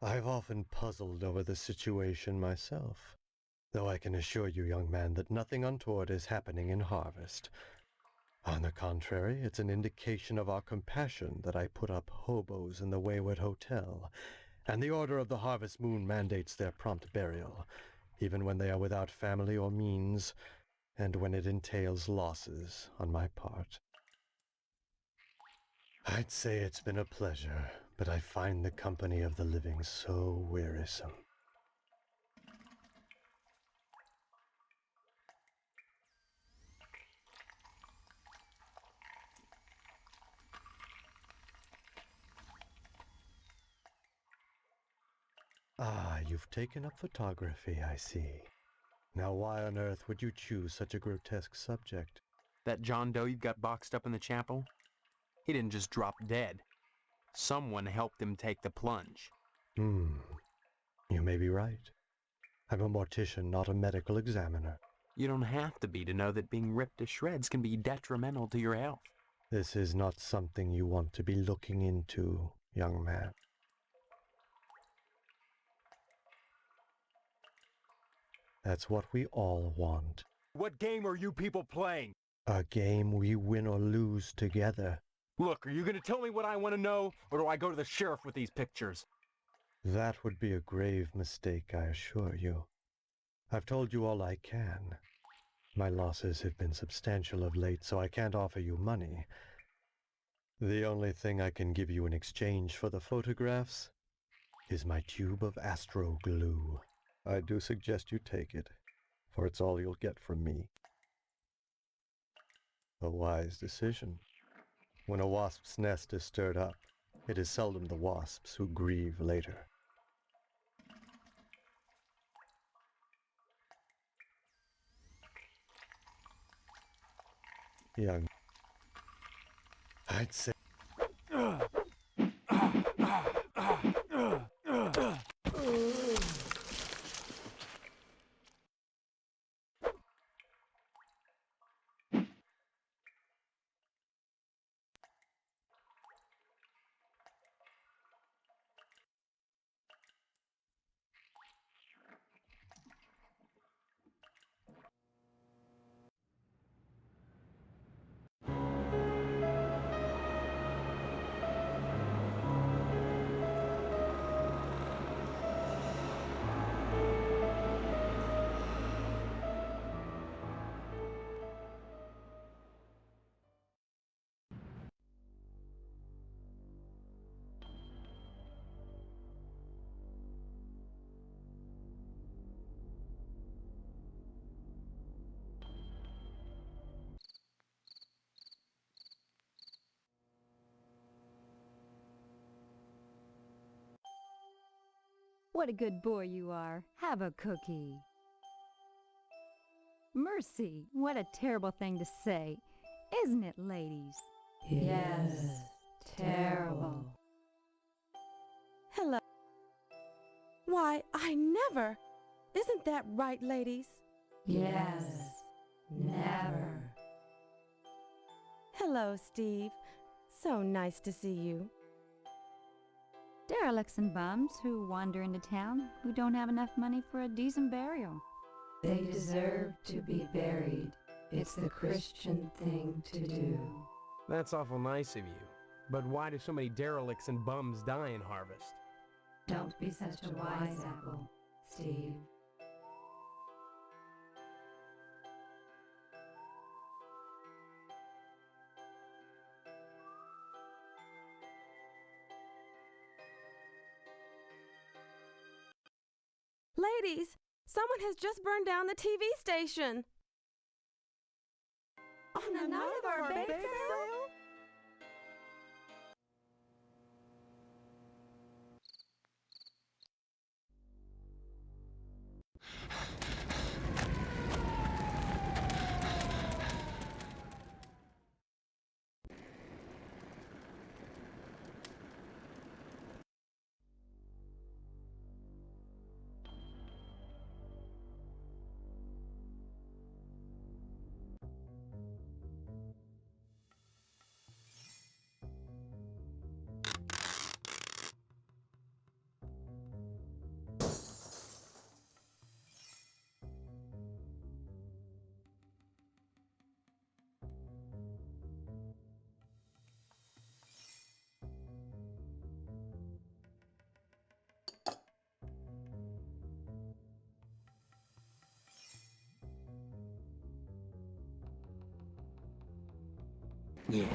S16: I've often puzzled over the situation myself, though I can assure you, young man, that nothing untoward is happening in Harvest. On the contrary, it's an indication of our compassion that I put up hobos in the Wayward Hotel, and the Order of the Harvest Moon mandates their prompt burial, even when they are without family or means, and when it entails losses on my part. I'd say it's been a pleasure, but I find the company of the living so wearisome. Ah, you've taken up photography, I see. Now why on earth would you choose such a grotesque subject?
S4: That John Doe you've got boxed up in the chapel? He didn't just drop dead. Someone helped him take the plunge.
S16: You may be right. I'm a mortician, not a medical examiner.
S4: You don't have to be to know that being ripped to shreds can be detrimental to your health.
S16: This is not something you want to be looking into, young man. That's what we all want.
S14: What game are you people playing?
S16: A game we win or lose together.
S14: Look, are you going to tell me what I want to know, or do I go to the sheriff with these pictures?
S16: That would be a grave mistake, I assure you. I've told you all I can. My losses have been substantial of late, so I can't offer you money. The only thing I can give you in exchange for the photographs is my tube of astro glue. I do suggest you take it, for it's all you'll get from me. A wise decision. When a wasp's nest is stirred up, it is seldom the wasps who grieve later. Young, I'd say
S19: What a good boy you are. Have a cookie. Mercy, what a terrible thing to say. Isn't it, ladies?
S5: Yes, terrible.
S20: Hello. Why, I never. Isn't that right, ladies?
S5: Yes, never.
S20: Hello, Steve. So nice to see you.
S19: Derelicts and bums who wander into town who don't have enough money for a decent burial.
S5: They deserve to be buried. It's the Christian thing to do.
S9: That's awful nice of you. But why do so many derelicts and bums die in Harvest?
S5: Don't be such a wise apple, Steve.
S20: Ladies, someone has just burned down the TV station.
S6: On the night of our bake sale?
S11: Yeah.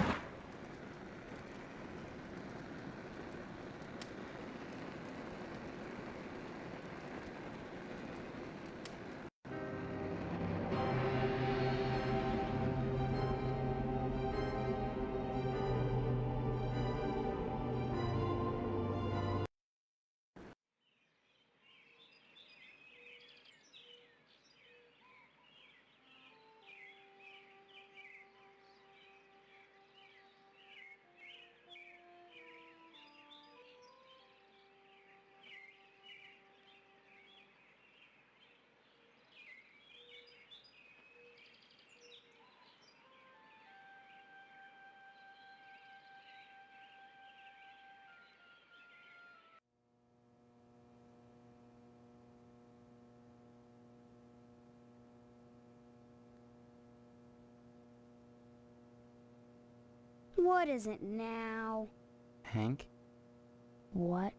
S1: What is it now?
S4: Hank,
S1: What?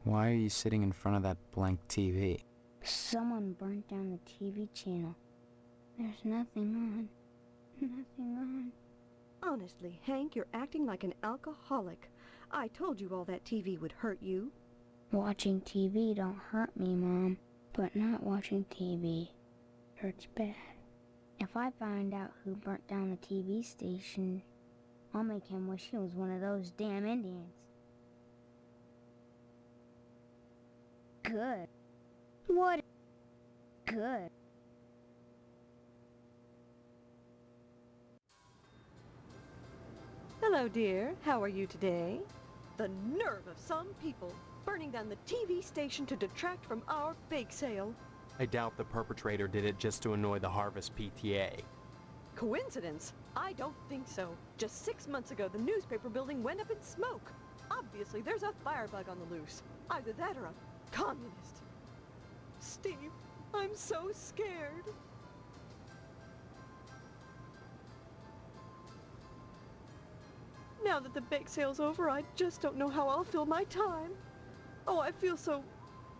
S4: why are you sitting in front of that blank TV?
S1: Someone burnt down the TV channel. There's nothing on. Nothing on.
S13: Honestly, Hank, you're acting like an alcoholic. I told you all that TV would hurt you.
S1: Watching TV don't hurt me, Mom. But not watching TV hurts bad. If I find out who burnt down the TV station, I'll make him wish he was one of those damn Indians. Good. What? Good.
S13: Hello, dear. How are you today? The nerve of some people burning down the TV station to detract from our bake sale.
S9: I doubt the perpetrator did it just to annoy the Harvest PTA.
S13: Coincidence? I don't think so. Just 6 months ago, the newspaper building went up in smoke. Obviously, there's a firebug on the loose. Either that or a communist. Steve, I'm so scared. Now that the bake sale's over, I just don't know how I'll fill my time. Oh, I feel so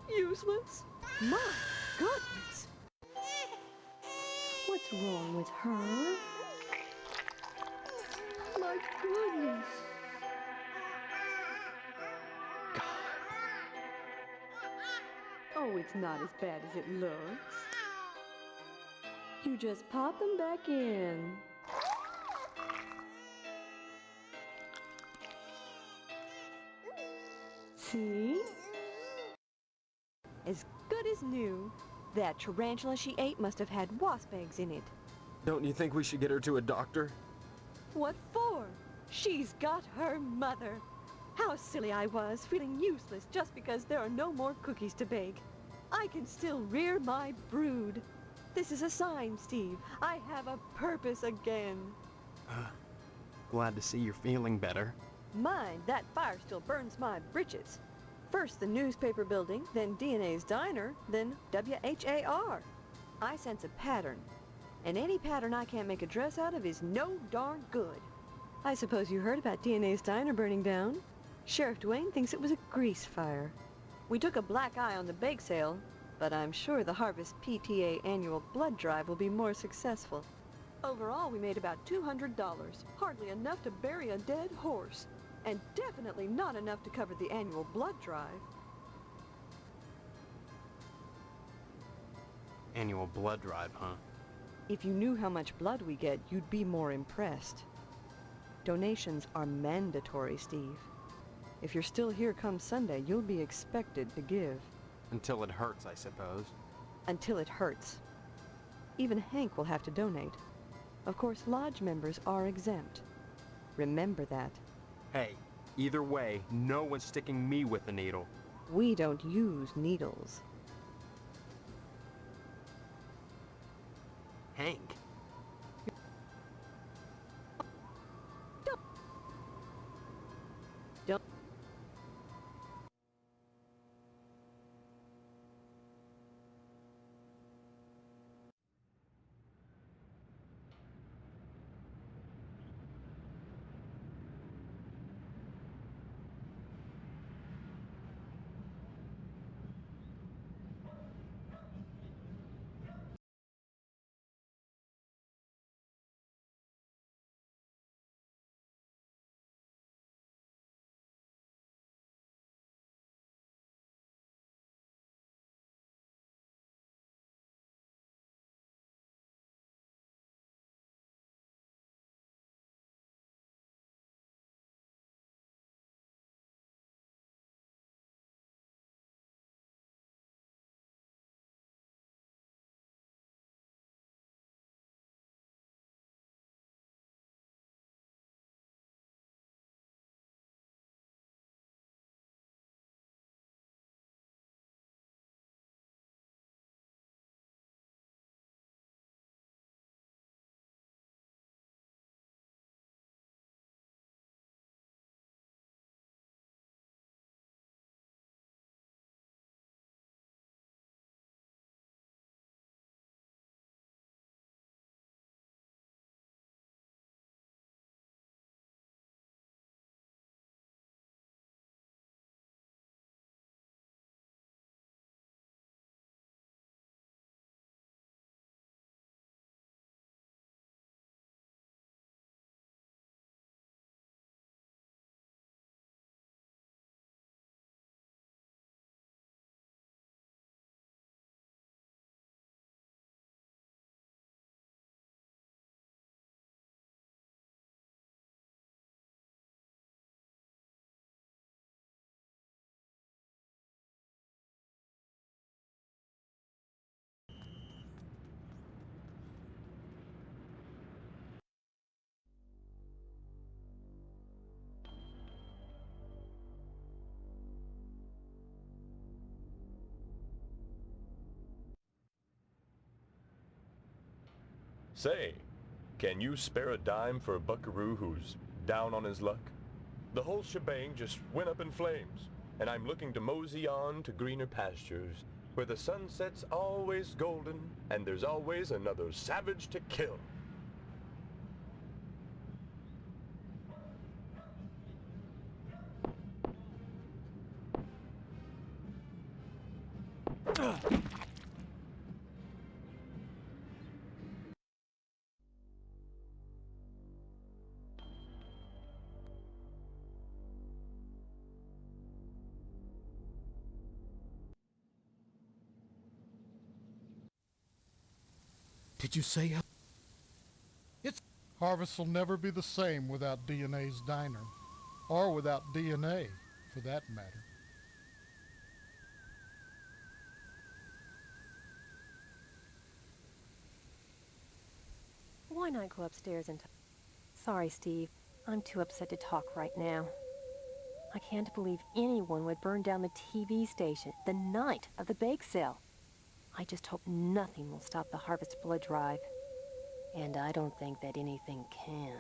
S13: useless. My goodness.
S7: What's wrong with her?
S13: My goodness. Oh, it's not as bad as it looks. You just pop them back in. See? As good as new. That tarantula she ate must have had wasp eggs in it.
S14: Don't you think we should get her to a doctor?
S13: What for? She's got her mother. How silly I was, feeling useless just because there are no more cookies to bake. I can still rear my brood. This is a sign, Steve. I have a purpose again.
S9: Glad to see you're feeling better.
S13: Mind, that fire still burns my britches. First the newspaper building, then DNA's diner, then WHAR. I sense a pattern. And any pattern I can't make a dress out of is no darn good. I suppose you heard about DNA's diner burning down? Sheriff Dwayne thinks it was a grease fire. We took a black eye on the bake sale, but I'm sure the Harvest PTA annual blood drive will be more successful. Overall, we made about $200, hardly enough to bury a dead horse, and definitely not enough to cover the annual blood drive.
S9: Annual blood drive, huh?
S13: If you knew how much blood we get, you'd be more impressed. Donations are mandatory, Steve. If you're still here come Sunday, you'll be expected to give.
S9: Until it hurts, I suppose.
S13: Until it hurts. Even Hank will have to donate. Of course, lodge members are exempt. Remember that.
S14: Hey, either way, no one's sticking me with a needle.
S13: We don't use needles.
S9: Hank.
S13: Don't.
S8: Say, can you spare a dime for a buckaroo who's down on his luck? The whole shebang just went up in flames, and I'm looking to mosey on to greener pastures, where the sunset's always golden, and there's always another savage to kill.
S17: Did you say it's Harvest will never be the same without DNA's diner, or without DNA, for that matter.
S7: Why not go upstairs and Sorry, Steve. I'm too upset to talk right now. I can't believe anyone would burn down the TV station the night of the bake sale. I just hope nothing will stop the Harvest Blood Drive. And I don't think that anything can.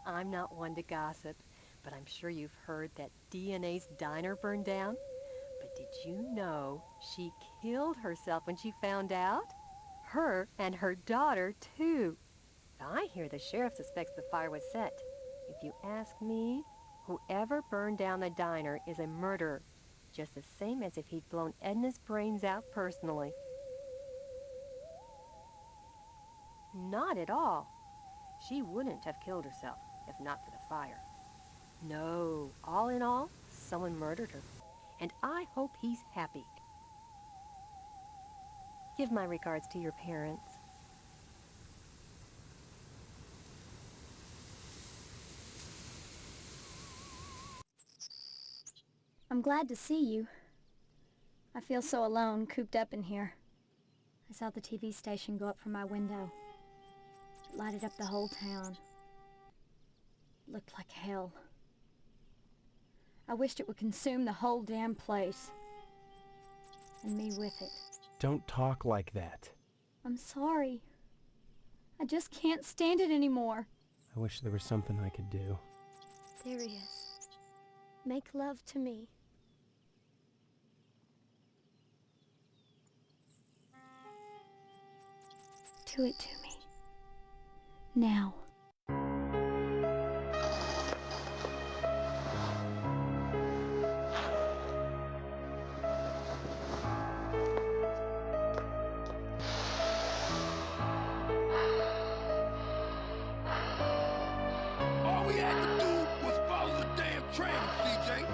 S7: I'm not one to gossip, but I'm sure you've heard that DNA's diner burned down. But did you know she killed herself when she found out? Her and her daughter, too. I hear the sheriff suspects the fire was set. If you ask me, whoever burned down the diner is a murderer, just the same as if he'd blown Edna's brains out personally. Not at all. She wouldn't have killed herself if not for the fire. No, all in all, someone murdered her. And I hope he's happy. Give my regards to your parents.
S12: I'm glad to see you. I feel so alone, cooped up in here. I saw the TV station go up from my window. It lighted up the whole town. It looked like hell. I wished it would consume the whole damn place. And me with it.
S9: Don't talk like that.
S12: I'm sorry. I just can't stand it anymore.
S9: I wish there was something I could do.
S1: There he is. Make love to me.
S12: Do it to me. Now.
S10: All we had to do was follow the damn train, CJ.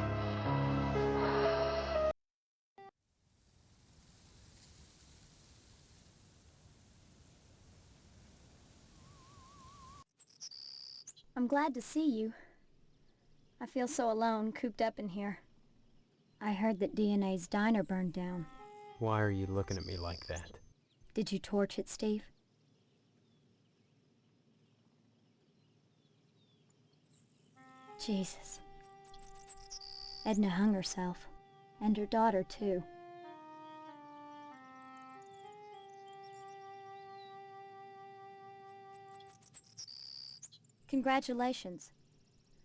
S12: I'm glad to see you. I feel so alone, cooped up in here. I heard that DNA's diner burned down.
S9: Why are you looking at me like that?
S12: Did you torch it, Steve? Jesus. Edna hung herself. And her daughter, too. Congratulations.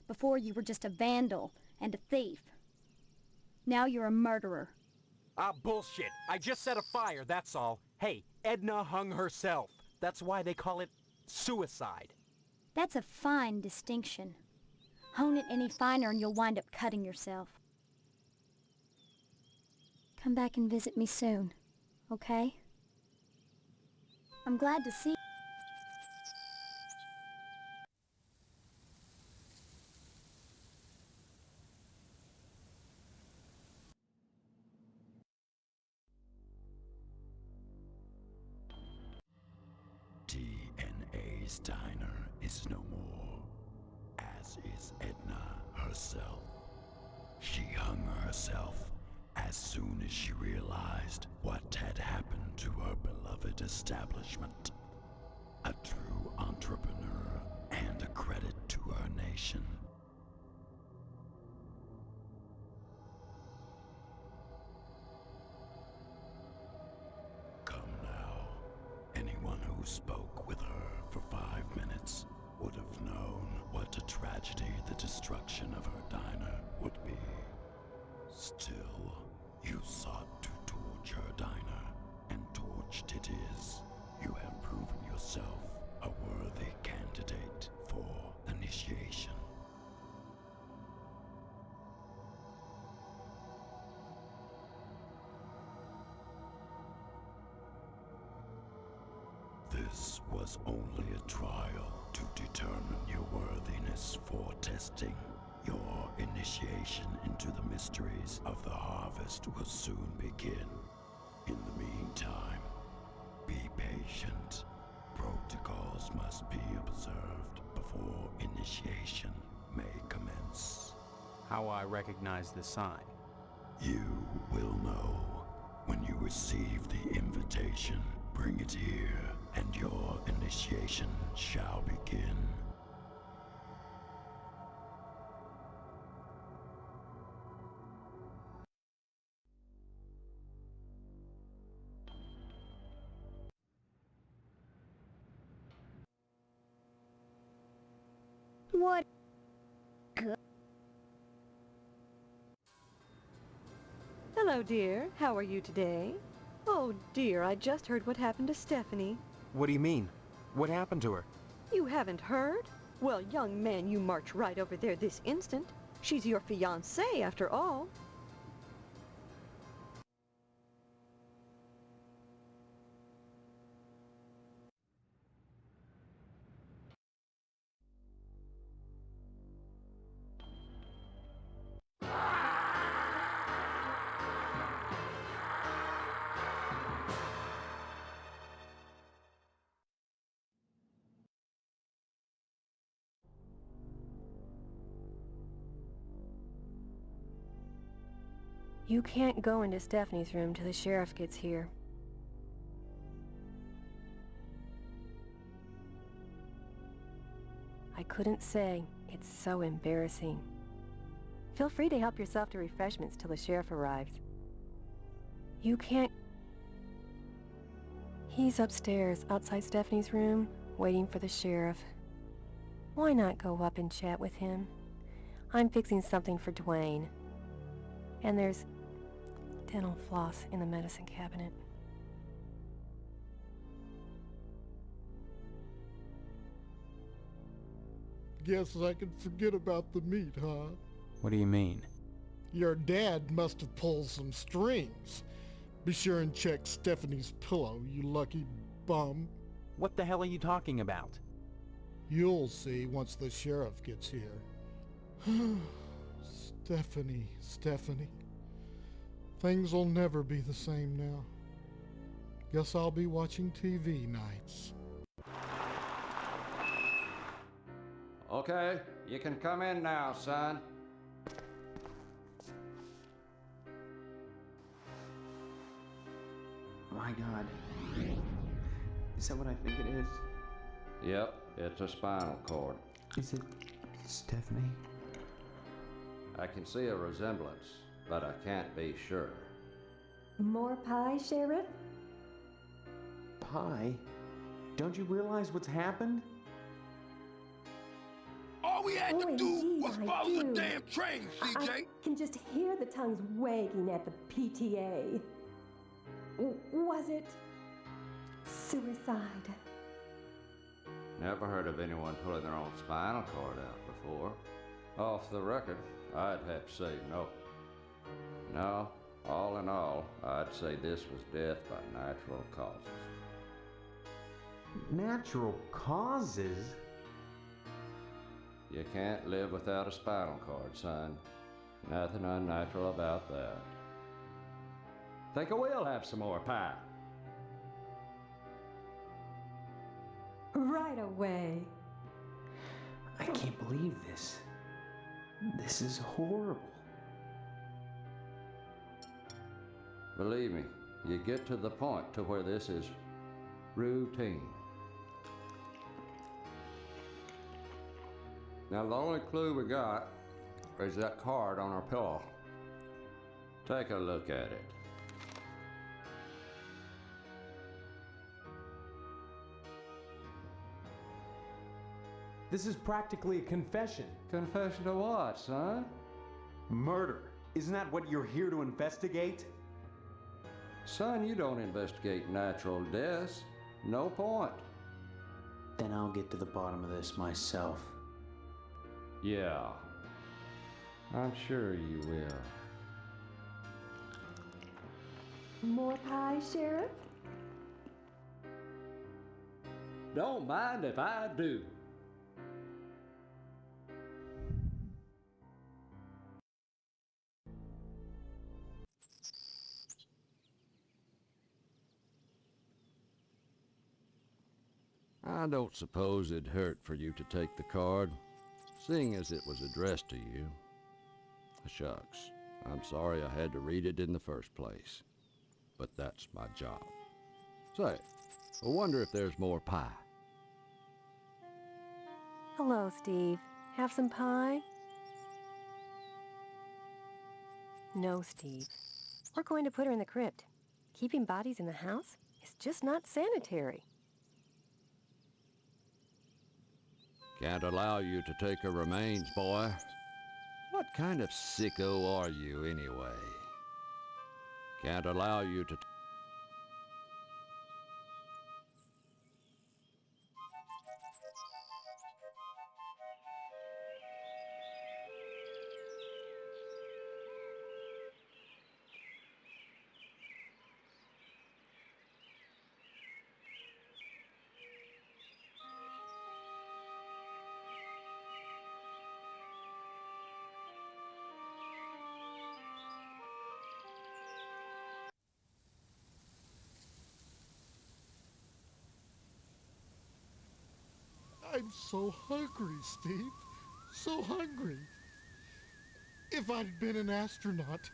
S12: Before you were just a vandal and a thief. Now you're a murderer.
S14: Ah, bullshit. I just set a fire, that's all. Hey, Edna hung herself. That's why they call it suicide.
S12: That's a fine distinction. Hone it any finer and you'll wind up cutting yourself. Come back and visit me soon, okay? I'm glad to see you.
S10: DNA's diner is no more, as is Edna herself. She hung herself as soon as she realized what had happened to her beloved establishment. A true entrepreneur and a credit to her nation. Come now. Anyone who spoke with her for 5 minutes would have known what a tragedy the destruction of her diner would be. Still, you sought to torch her diner, and torched it is. You have proven yourself a worthy candidate for initiation. This was only a trial to determine your worthiness for testing. Your initiation into the mysteries of the harvest will soon begin. In the meantime, be patient. Protocols must be observed before initiation may commence.
S4: How I recognize the sign?
S10: You will know when you receive the invitation. Bring it here, and your initiation shall begin.
S1: What?
S13: Hello, dear. How are you today? Oh, dear, I just heard what happened to Stephanie.
S14: What do you mean? What happened to her?
S13: You haven't heard? Well, young man, you march right over there this instant. She's your fiancée, after all.
S7: You can't go into Stephanie's room till the sheriff gets here. I couldn't say. It's so embarrassing. Feel free to help yourself to refreshments till the sheriff arrives. You can't... He's upstairs, outside Stephanie's room, waiting for the sheriff. Why not go up and chat with him? I'm fixing something for Dwayne. And there's dental floss in the medicine cabinet.
S17: Guess I can forget about the meat, huh?
S14: What do you mean?
S17: Your dad must have pulled some strings. Be sure and check Stephanie's pillow, you lucky bum.
S14: What the hell are you talking about?
S17: You'll see once the sheriff gets here. Stephanie. Things'll never be the same now. Guess I'll be watching TV nights.
S22: Okay, you can come in now, son.
S4: My God. Is that what I think it is?
S22: Yep, it's a spinal cord.
S4: Is it Stephanie?
S22: I can see a resemblance, but I can't be sure.
S2: More pie, Sheriff?
S14: Pie? Don't you realize what's happened?
S21: All we had to do was follow the damn train, CJ.
S2: I can just hear the tongues wagging at the PTA. Was it suicide?
S22: Never heard of anyone pulling their own spinal cord out before. Off the record, I'd have to say no. No, all in all, I'd say this was death by natural causes.
S14: Natural causes?
S22: You can't live without a spinal cord, son. Nothing unnatural about that. Think I will have some more pie.
S2: Right away.
S4: I can't believe this. This is horrible.
S22: Believe me, you get to the point to where this is routine. Now the only clue we got is that card on our pillow. Take a look at it.
S14: This is practically a confession.
S22: Confession to what, son?
S14: Murder. Isn't that what you're here to investigate?
S22: Son, you don't investigate natural deaths. No point.
S4: Then I'll get to the bottom of this myself.
S22: Yeah. I'm sure you will.
S2: More pie, Sheriff?
S22: Don't mind if I do. I don't suppose it'd hurt for you to take the card, seeing as it was addressed to you. Shucks, I'm sorry I had to read it in the first place, but that's my job. Say, I wonder if there's more pie.
S7: Hello, Steve. Have some pie? No, Steve. We're going to put her in the crypt. Keeping bodies in the house is just not sanitary.
S22: Can't allow you to take her remains, boy. What kind of sicko are you, anyway? Can't allow you to...
S17: I'm so hungry, Steve. So hungry. If I'd been an astronaut,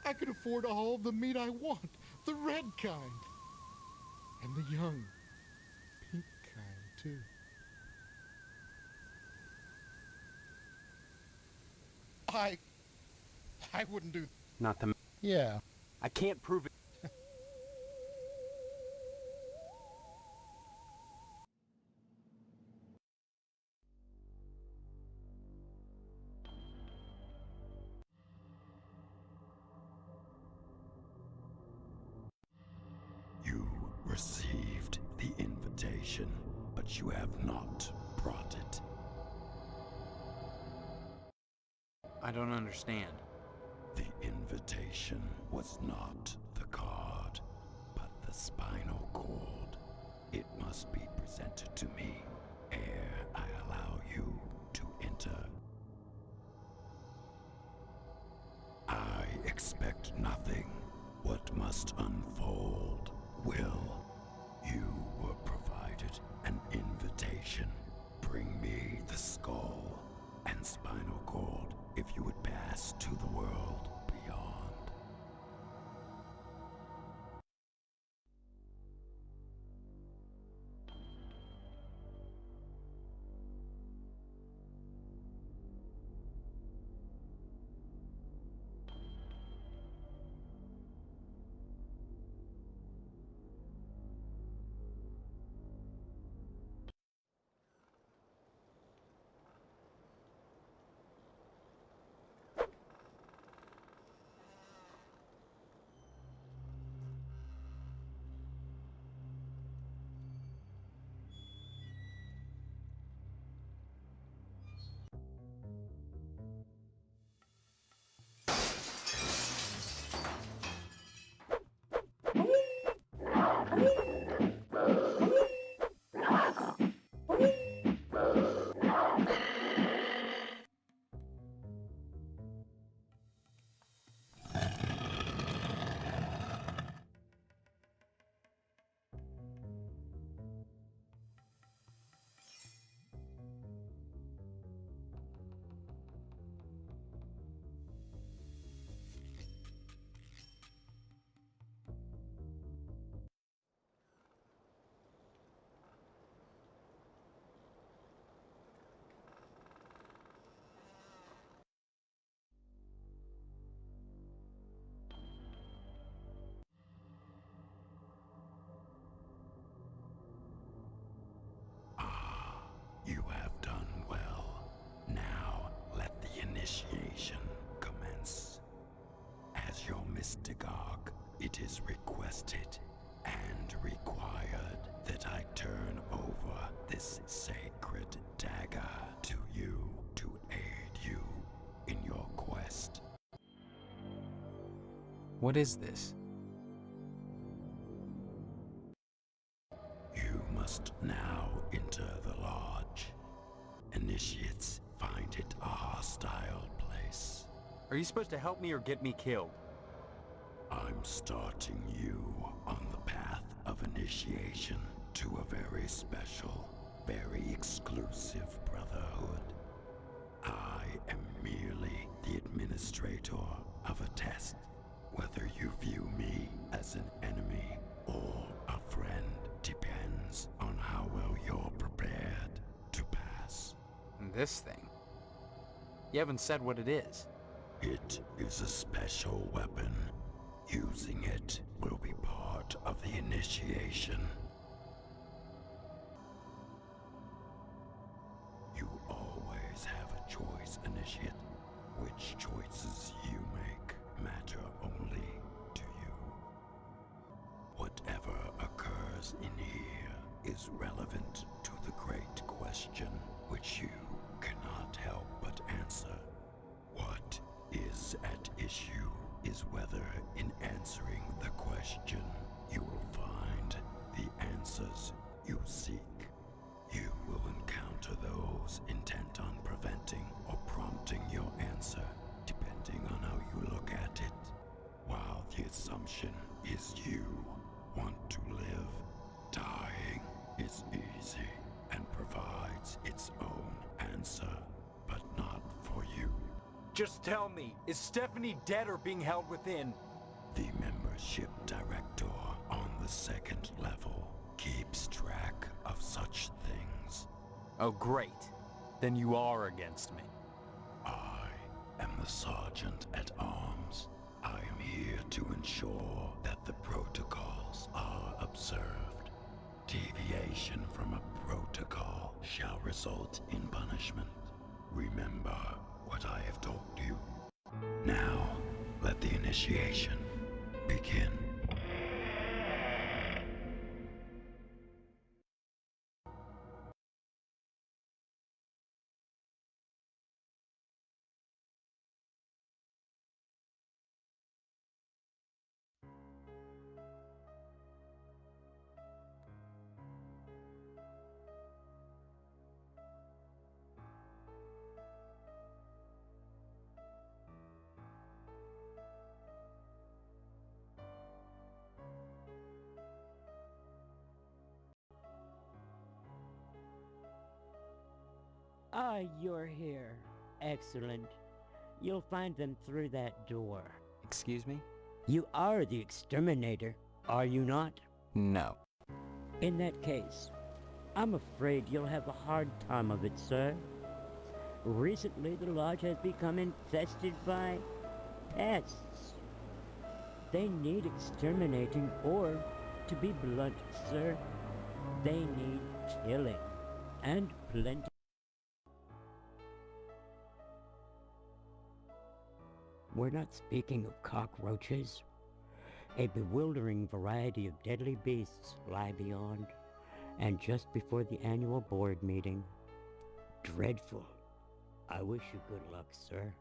S17: I could afford all the meat I want. The red kind. And the young, pink kind, too. I wouldn't do...
S14: Not the...
S17: Yeah.
S14: I can't prove it.
S10: You received the invitation, but you have not brought it.
S4: I don't understand.
S10: The invitation was not the card, but the spinal cord. It must be presented to me ere I allow you to enter. I expect nothing. What must unfold will. You were provided an invitation. Bring me the skull and spinal cord if you would pass to the world beyond. You have done well. Now let the initiation commence. As your mystagogue, it is requested and required that I turn over this sacred dagger to you to aid you in your quest.
S4: What is this?
S10: You must now enter the lodge. Initiates find it a hostile place.
S14: Are you supposed to help me or get me killed?
S10: I'm starting you on the path of initiation to a very special, very exclusive brotherhood. I am merely the administrator of a test. Whether you view me as an enemy or a friend depends depends on how well you're prepared to pass.
S4: This thing? You haven't said what it is.
S10: It is a special weapon. Using it will be part of the initiation. You always have a choice, Initiate. Which choices you make matter only to you. Whatever occurs in here is relevant to the great question, which you cannot help but answer. What is at issue is whether in answering the question you will find the answers you seek. You will encounter those intent on preventing or prompting your answer, depending on how you look at it. While the assumption is you want to live, dying is easy and provides its own answer, but not for you.
S14: Just tell me, is Stephanie dead or being held within?
S10: The membership director on the second level keeps track of such things.
S14: Oh, great. Then you are against me.
S10: I am the Sergeant at Arms. I am here to ensure that the protocols are observed. Deviation from a protocol shall result in punishment. Remember what I have told you. Now, let the initiation begin.
S3: Ah, you're here. Excellent. You'll find them through that door.
S4: Excuse me?
S3: You are the exterminator, are you not?
S4: No.
S3: In that case, I'm afraid you'll have a hard time of it, sir. Recently, the lodge has become infested by pests. They need exterminating, or, to be blunt, sir, they need killing. And plenty. We're not speaking of cockroaches. A bewildering variety of deadly beasts lie beyond, and just before the annual board meeting. Dreadful. I wish you good luck, sir.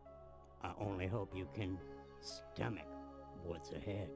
S3: I only hope you can stomach what's ahead.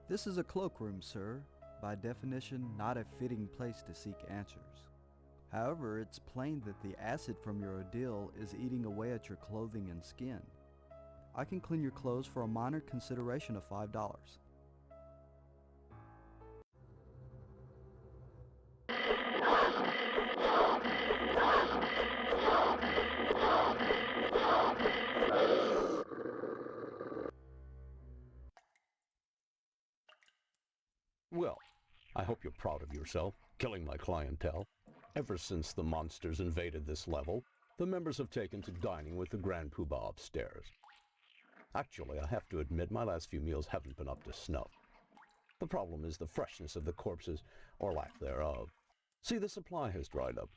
S15: This is a cloakroom, sir. By definition, not a fitting place to seek answers. However, it's plain that the acid from your ordeal is eating away at your clothing and skin. I can clean your clothes for a minor consideration of $5.
S18: Well, I hope you're proud of yourself, killing my clientele. Ever since the monsters invaded this level, the members have taken to dining with the Grand Poobah upstairs. Actually, I have to admit my last few meals haven't been up to snuff. The problem is the freshness of the corpses, or lack thereof. See, the supply has dried up.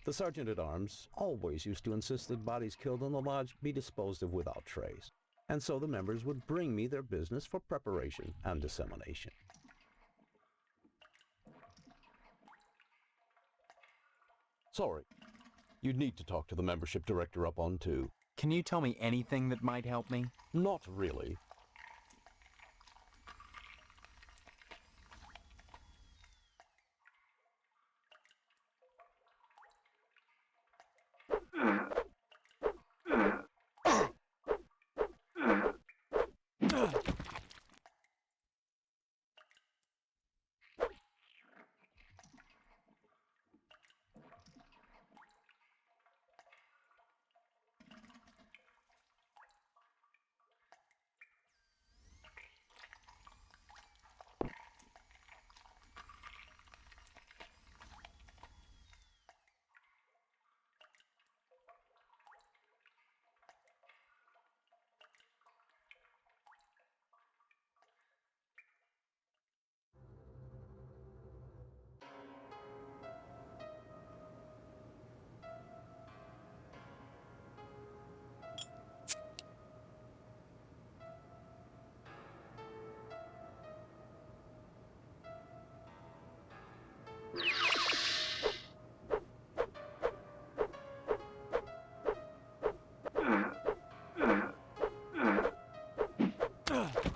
S18: The Sergeant-at-Arms always used to insist that bodies killed in the lodge be disposed of without trace, and so the members would bring me their business for preparation and dissemination. Sorry. You'd need to talk to the membership director up on 2.
S14: Can you tell me anything that might help me?
S18: Not really.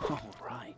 S14: All right.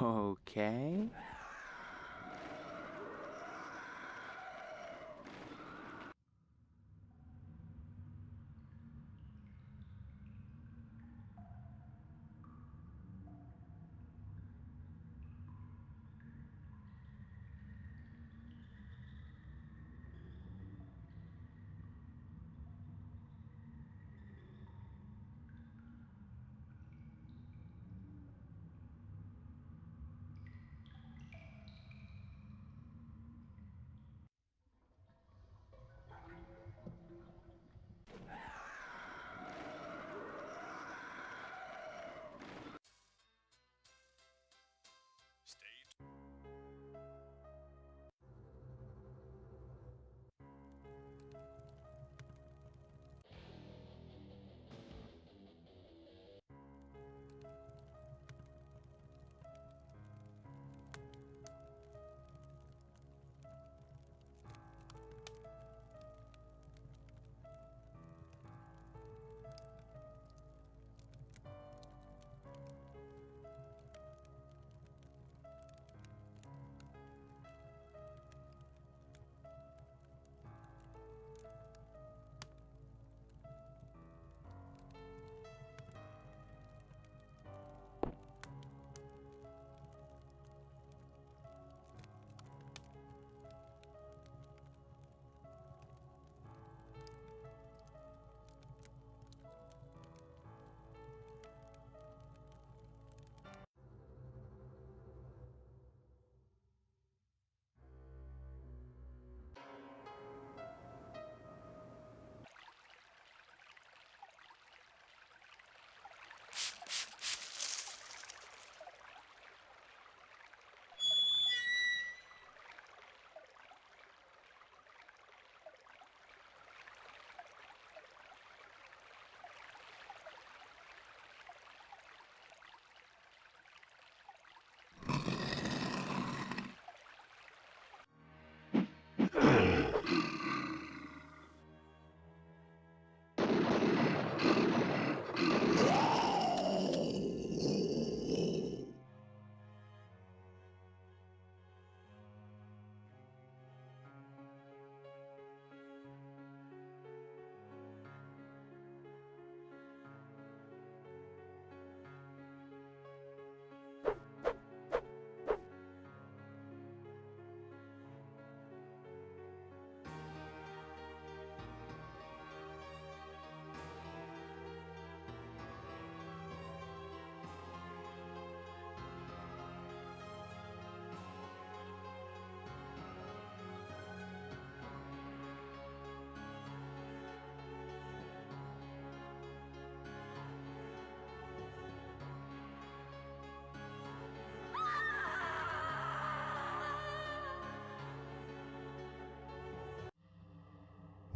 S14: Okay.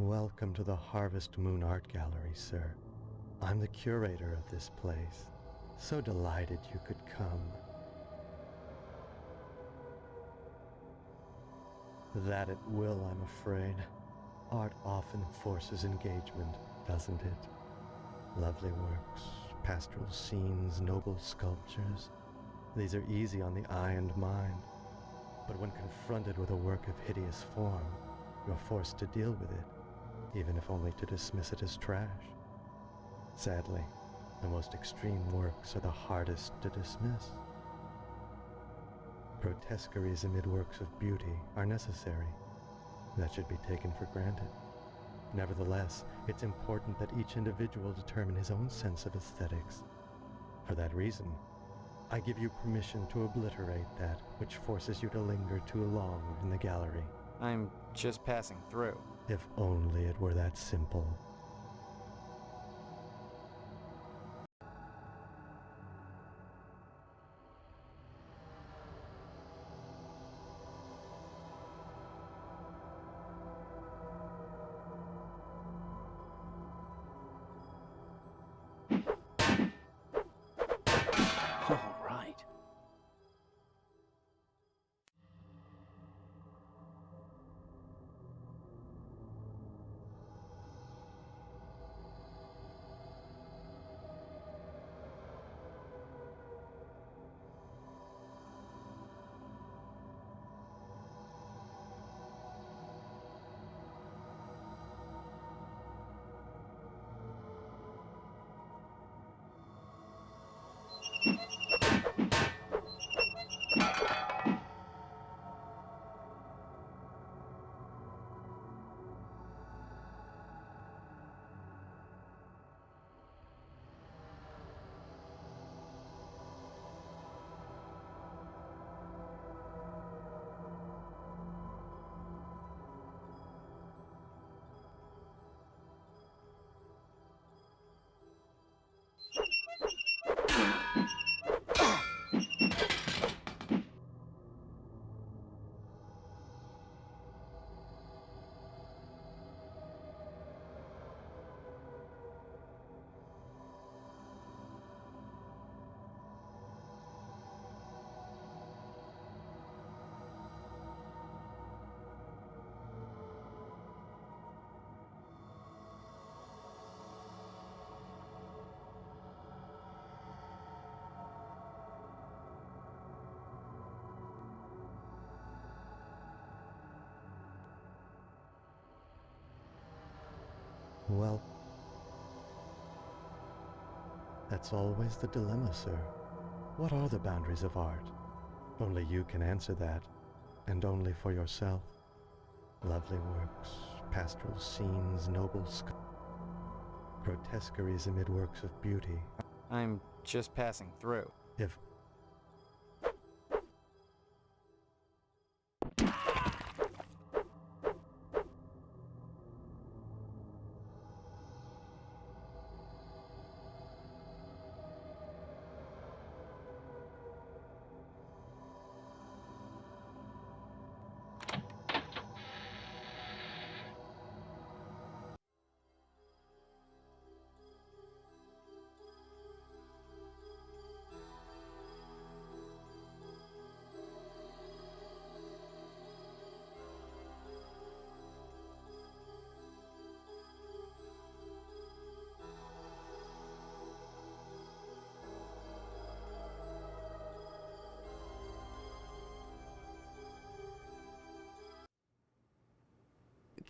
S16: Welcome to the Harvest Moon Art Gallery, sir. I'm the curator of this place. So delighted you could come. That it will, I'm afraid. Art often forces engagement, doesn't it? Lovely works, pastoral scenes, noble sculptures. These are easy on the eye and mind. But when confronted with a work of hideous form, you're forced to deal with it, even if only to dismiss it as trash. Sadly, the most extreme works are the hardest to dismiss. Grotesqueries amid works of beauty are necessary. That should be taken for granted. Nevertheless, it's important that each individual determine his own sense of aesthetics. For that reason, I give you permission to obliterate that which forces you to linger too long in the gallery.
S4: I'm just passing through.
S16: If only it were that simple.
S4: All right.
S16: Well, that's always the dilemma, sir. What are the boundaries of art? Only you can answer that, and only for yourself. Lovely works, pastoral scenes, noble grotesqueries amid works of beauty.
S4: I'm just passing through.
S16: If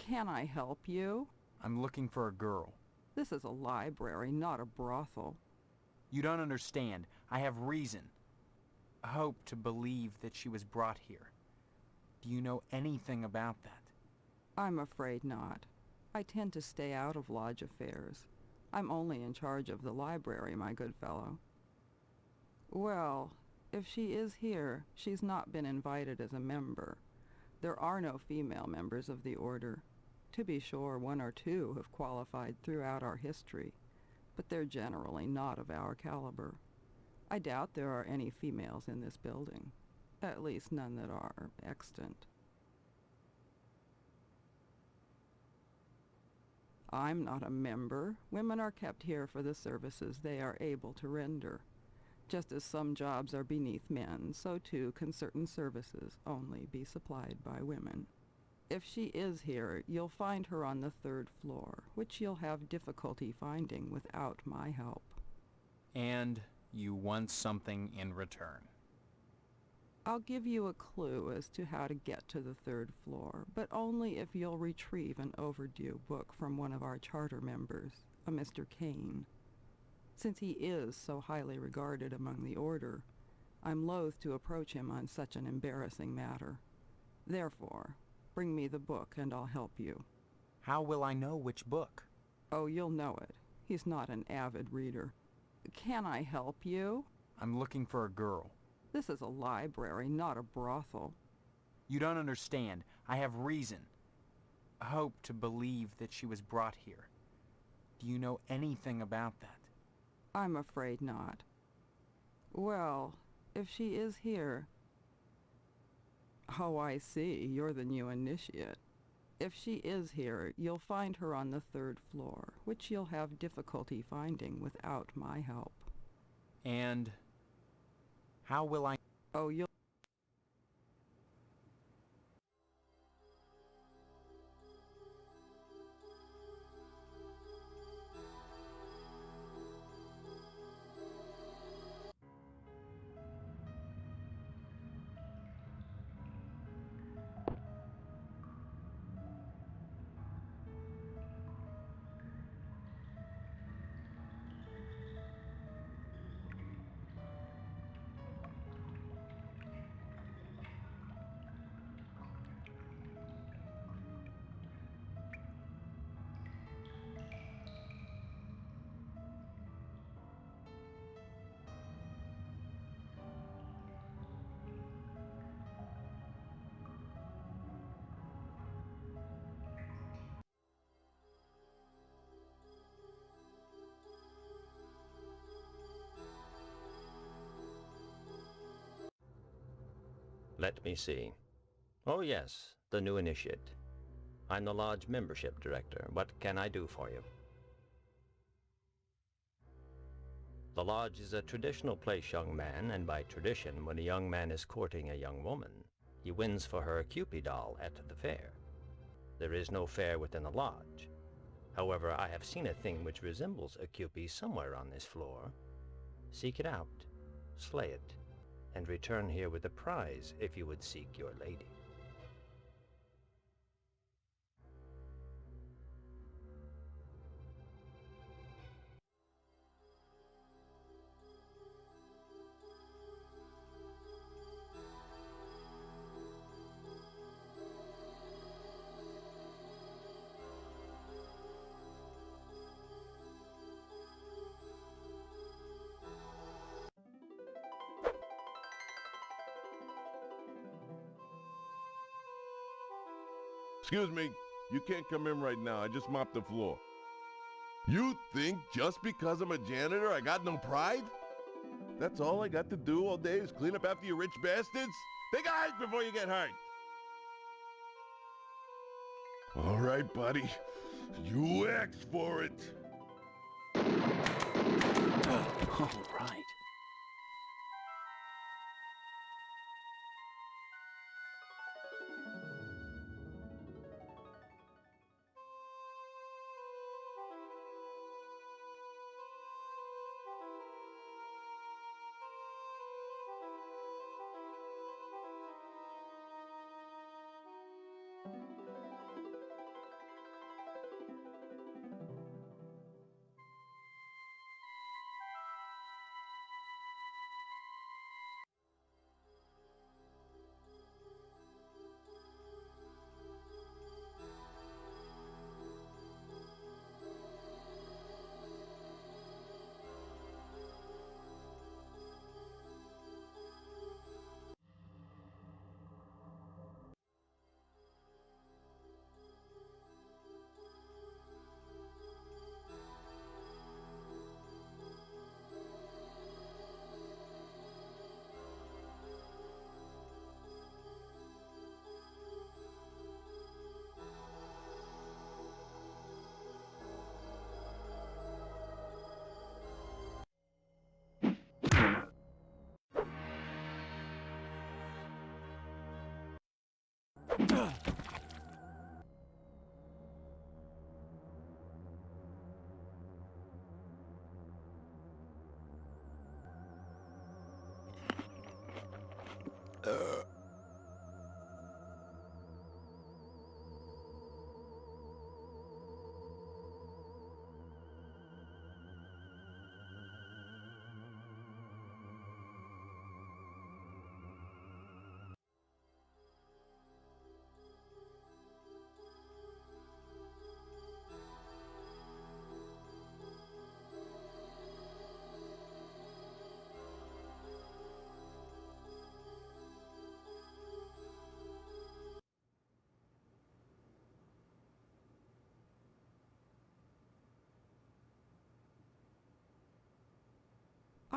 S5: Can I help you?
S14: I'm looking for a girl.
S5: This is a library, not a brothel.
S14: You don't understand. I have reason. Hope to believe that she was brought here. Do you know anything about that?
S5: I'm afraid not. I tend to stay out of lodge affairs. I'm only in charge of the library, my good fellow. Well, if she is here, she's not been invited as a member. There are no female members of the order. To be sure, one or two have qualified throughout our history, but they're generally not of our caliber. I doubt there are any females in this building, at least none that are extant.
S19: I'm not a member. Women are kept here for the services they are able to render. Just as some jobs are beneath men, so too can certain services only be supplied by women. If she is here, you'll find her on the 3rd floor, which you'll have difficulty finding without my help.
S14: And you want something in return.
S19: I'll give you a clue as to how to get to the 3rd floor, but only if you'll retrieve an overdue book from one of our charter members, a Mr. Kane. Since he is so highly regarded among the Order, I'm loath to approach him on such an embarrassing matter. Therefore, bring me the book and I'll help you.
S14: How will I know which book?
S19: Oh, you'll know it. He's not an avid reader. Can I help you?
S14: I'm looking for a girl.
S19: This is a library, not a brothel.
S14: You don't understand. I have reason. Hope to believe that she was brought here. Do you know anything about that?
S19: I'm afraid not. Well, if she is here... Oh, I see. You're the new initiate. If she is here, you'll find her on the 3rd floor, which you'll have difficulty finding without my help.
S14: And how will I...
S19: Oh, you'll...
S11: Let me see. Oh yes, the new initiate. I'm the Lodge Membership Director. What can I do for you? The Lodge is a traditional place, young man, and by tradition, when a young man is courting a young woman, he wins for her a Cupid doll at the fair. There is no fair within the Lodge. However, I have seen a thing which resembles a Cupid somewhere on this floor. Seek it out, slay it, and return here with a prize if you would seek your lady.
S20: Excuse me, you can't come in right now. I just mopped the floor. You think just because I'm a janitor I got no pride? That's all I got to do all day is clean up after you rich bastards? Take a hike before you get hurt. All right, buddy. You asked for it.
S14: All right.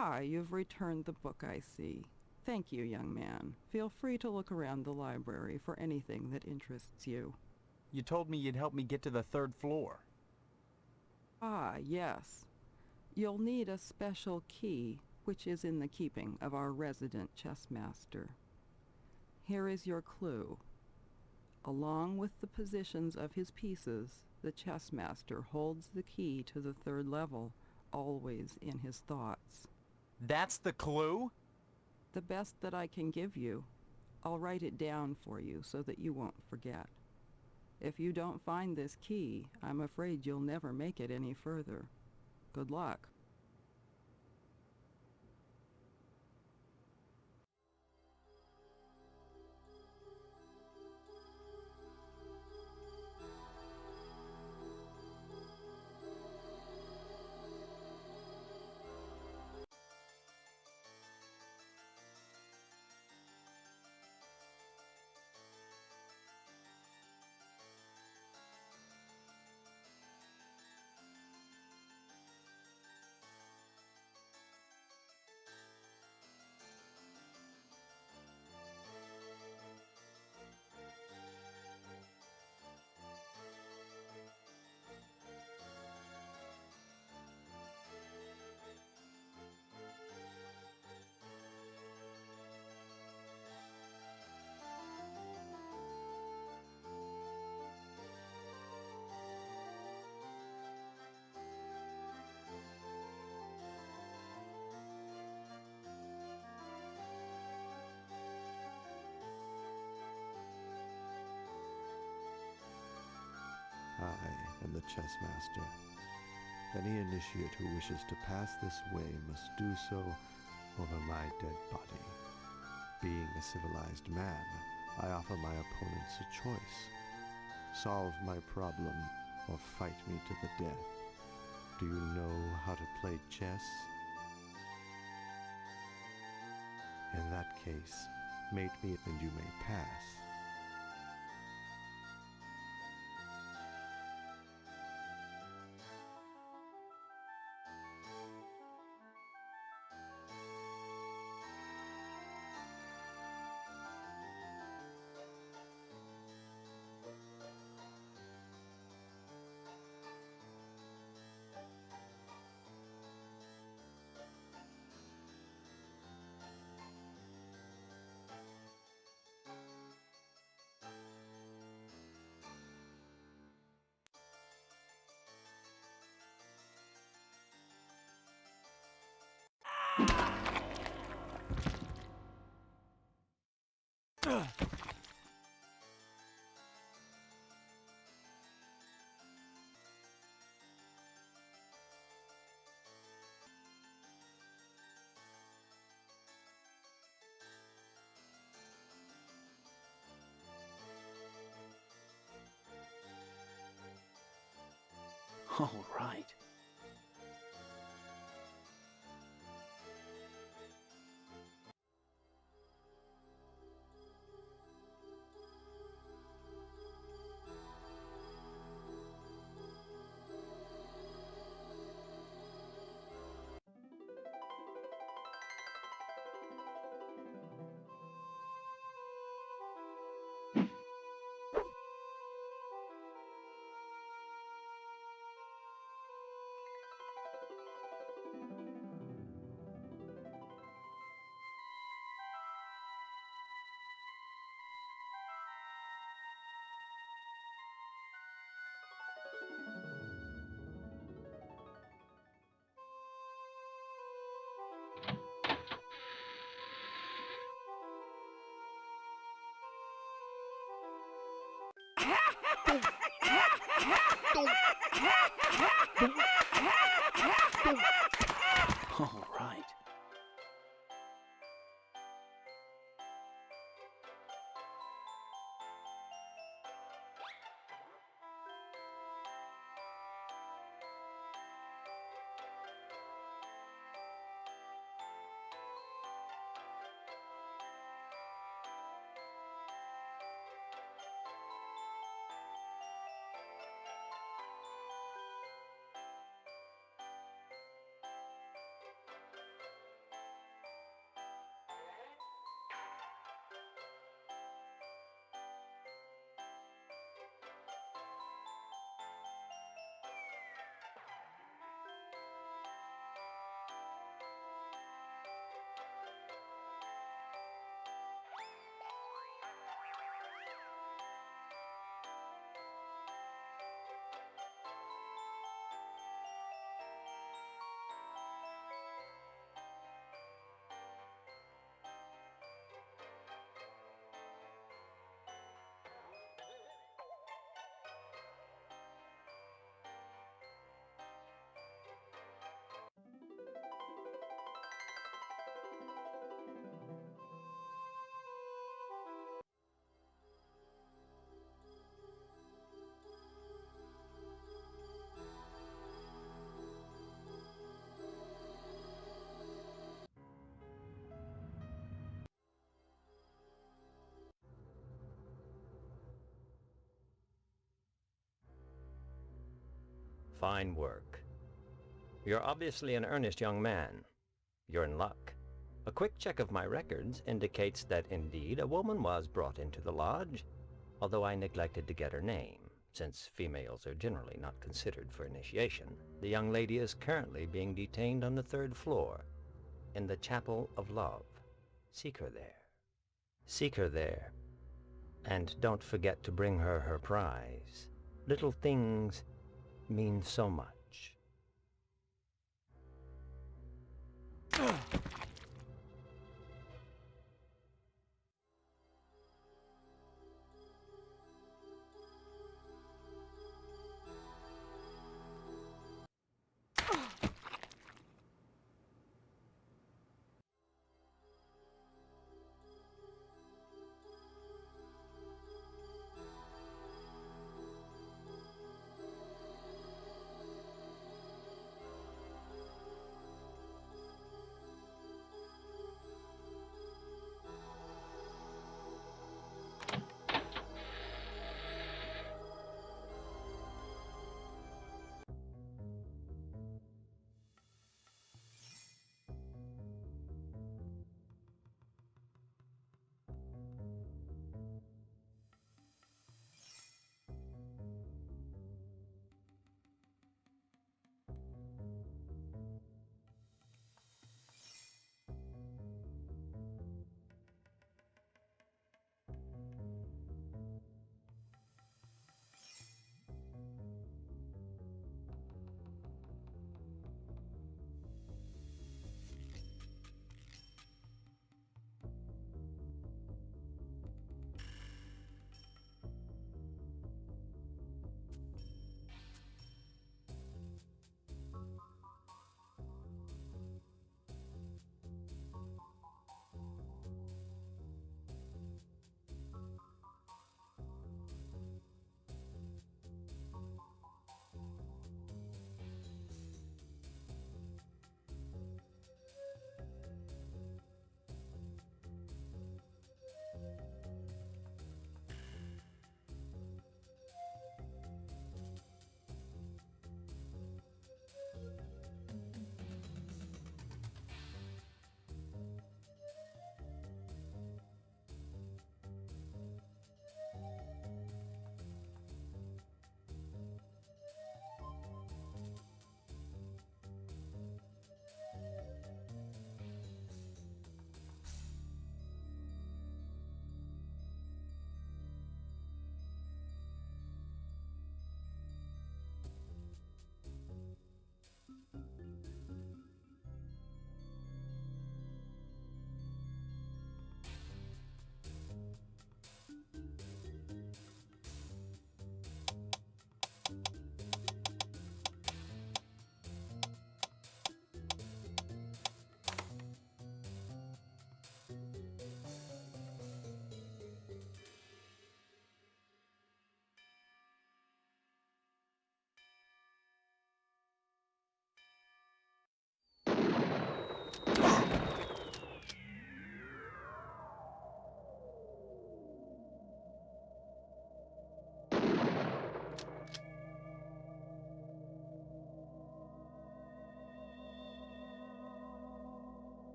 S19: Ah, you've returned the book, I see. Thank you, young man. Feel free to look around the library for anything that interests you.
S14: You told me you'd help me get to the 3rd floor.
S19: Ah, yes. You'll need a special key, which is in the keeping of our resident chess master. Here is your clue. Along with the positions of his pieces, the chess master holds the key to the 3rd level, always in his thoughts.
S14: That's the clue?
S19: The best that I can give you. I'll write it down for you so that you won't forget. If you don't find this key, I'm afraid you'll never make it any further. Good luck.
S15: I am the chess master. Any initiate who wishes to pass this way must do so over my dead body. Being a civilized man, I offer my opponents a choice. Solve my problem or fight me to the death. Do you know how to play chess? In that case, mate me and you may pass.
S14: All right. All right.
S11: Fine work. You're obviously an earnest young man. You're in luck. A quick check of my records indicates that indeed a woman was brought into the lodge, although I neglected to get her name, since females are generally not considered for initiation. The young lady is currently being detained on the 3rd floor, in the Chapel of Love. Seek her there. Seek her there. And don't forget to bring her her prize. Little things mean so much.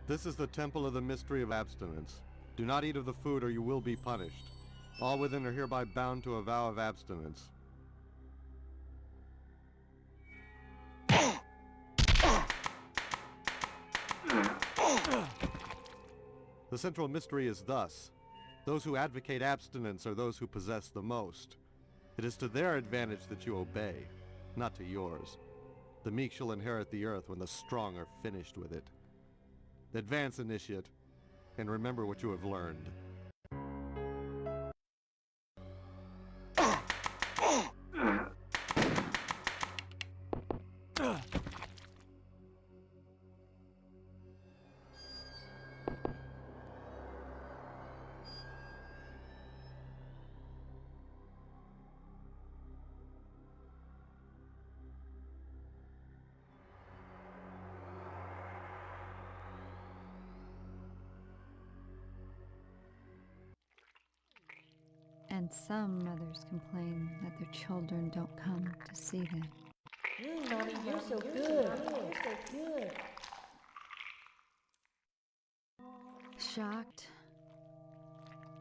S6: This is the Temple of the Mystery of Abstinence. Do not eat of the food or you will be punished. All within are hereby bound to a vow of abstinence. The central mystery is thus: those who advocate abstinence are those who possess the most. It is to their advantage that you obey, not to yours. The meek shall inherit the earth when the strong are finished with it. Advance, initiate, and remember what you have learned.
S8: And some mothers complain that their children don't come to see them.
S23: Mommy, you're so good. You're so good.
S8: Shocked?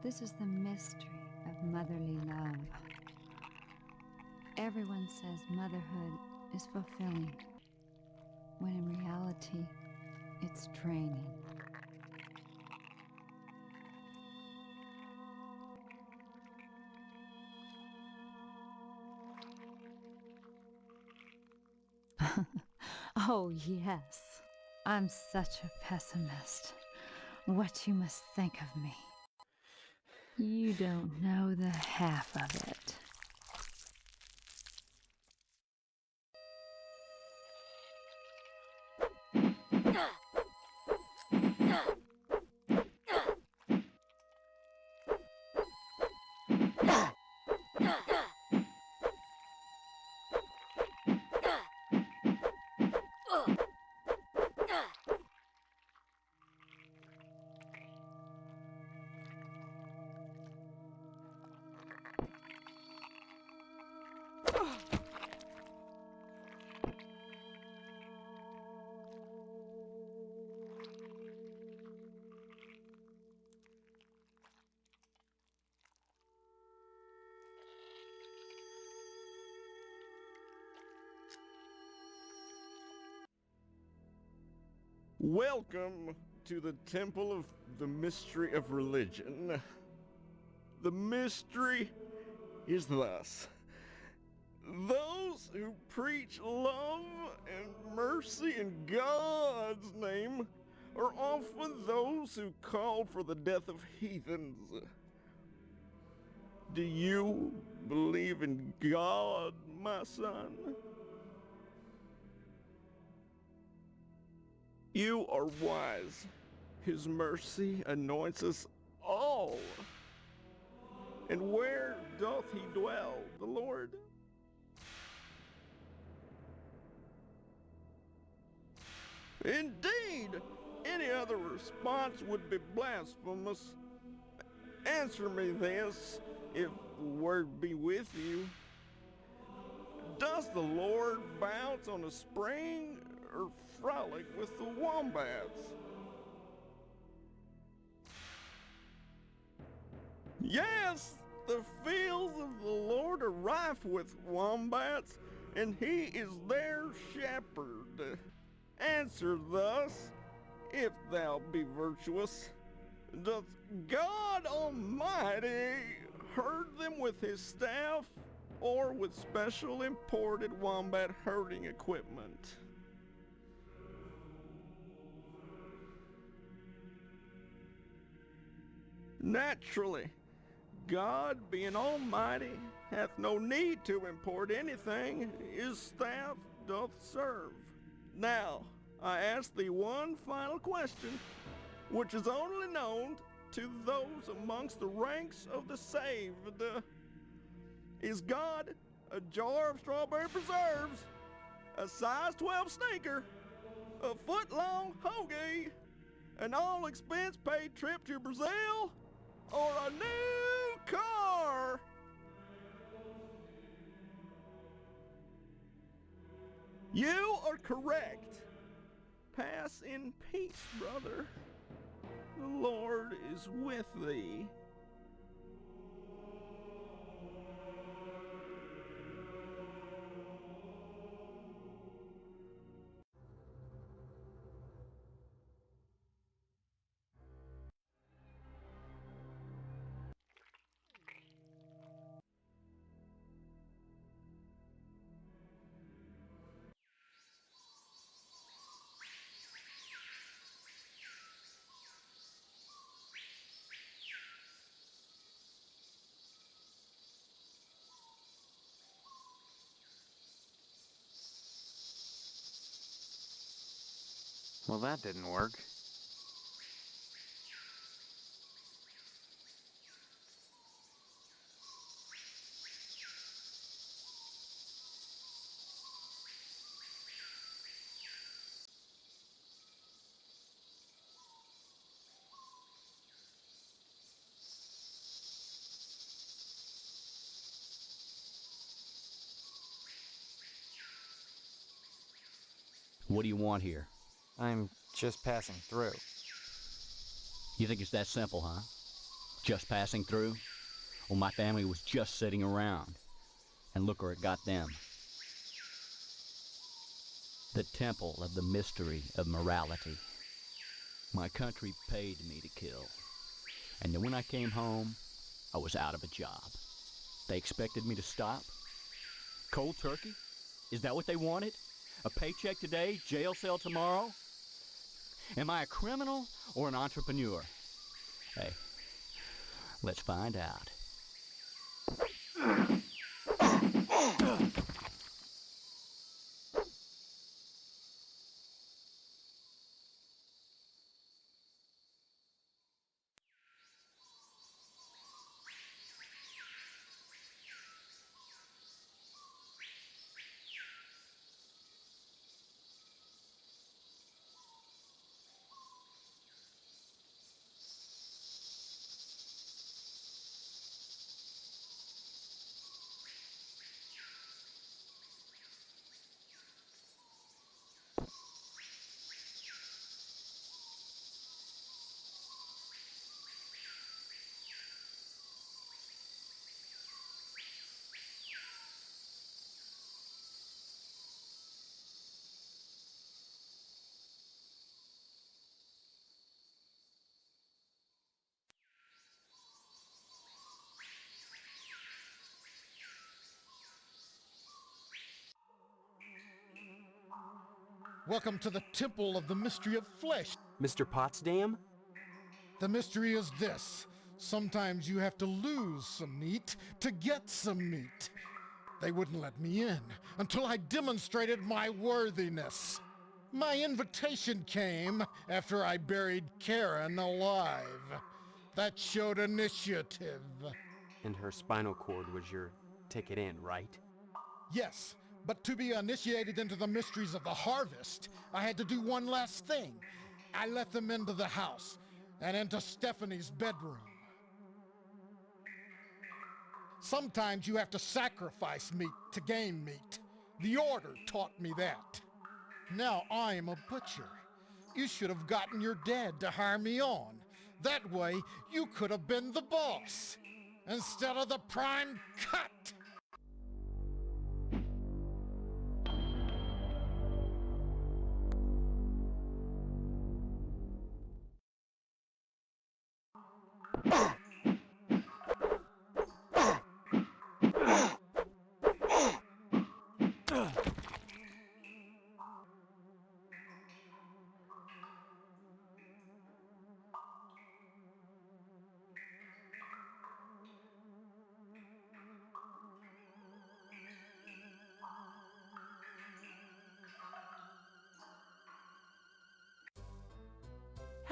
S8: This is the mystery of motherly love. Everyone says motherhood is fulfilling, when in reality, it's draining. Oh, yes. I'm such a pessimist. What you must think of me. You don't know the half of it.
S20: Welcome to the Temple of the Mystery of Religion. The mystery is thus: those who preach love and mercy in God's name are often those who call for the death of heathens. Do you believe in God, my son? You are wise. His mercy anoints us all. And where doth he dwell, the Lord? Indeed, any other response would be blasphemous. Answer me this, if the word be with you. Does the Lord bounce on a spring or frolic with the wombats? Yes, the fields of the Lord are rife with wombats, and he is their shepherd. Answer thus, if thou be virtuous. Doth God Almighty herd them with his staff, or with special imported wombat herding equipment? Naturally, God, being almighty, hath no need to import anything his staff doth serve. Now, I ask thee one final question, which is only known to those amongst the ranks of the saved. Is God a jar of strawberry preserves, a size 12 sneaker, a foot-long hoagie, an all-expense-paid trip to Brazil, or a new car? You are correct.
S1: pass in peace, brother. The Lord is with thee.
S4: Well, that didn't work.
S9: What do you want here?
S4: I'm just passing through.
S9: You think it's that simple, huh? Just passing through? Well, my family was just sitting around. And look where it got them. The temple of the mystery of morality. My country paid me to kill. And then when I came home, I was out of a job. They expected me to stop? Cold turkey? Is that what they wanted? A paycheck today, jail cell tomorrow? Am I a criminal or an entrepreneur? Hey, let's find out.
S17: Welcome to the Temple of the Mystery of Flesh.
S14: Mr. Potsdam?
S17: The mystery is this. Sometimes you have to lose some meat to get some meat. They wouldn't let me in until I demonstrated my worthiness. My invitation came after I buried Karen alive. That showed initiative.
S14: And her spinal cord was your ticket in, right?
S17: Yes, but to be initiated into the mysteries of the harvest, I had to do one last thing. I let them into the house and into Stephanie's bedroom. Sometimes you have to sacrifice meat to gain meat. The Order taught me that. Now I am a butcher. You should have gotten your dad to hire me on. That way, you could have been the boss, instead of the prime cut.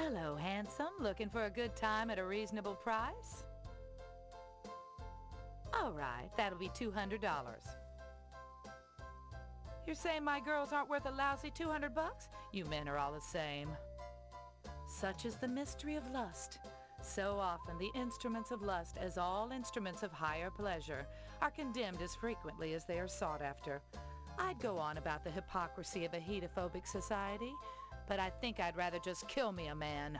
S12: Hello, handsome. Looking for a good time at a reasonable price? All right, that'll be $200. You're saying my girls aren't worth a lousy $200? You men are all the same. Such is the mystery of lust. So often the instruments of lust, as all instruments of higher pleasure, are condemned as frequently as they are sought after. I'd go on about the hypocrisy of a hedophobic society, but I think I'd rather just kill me a man.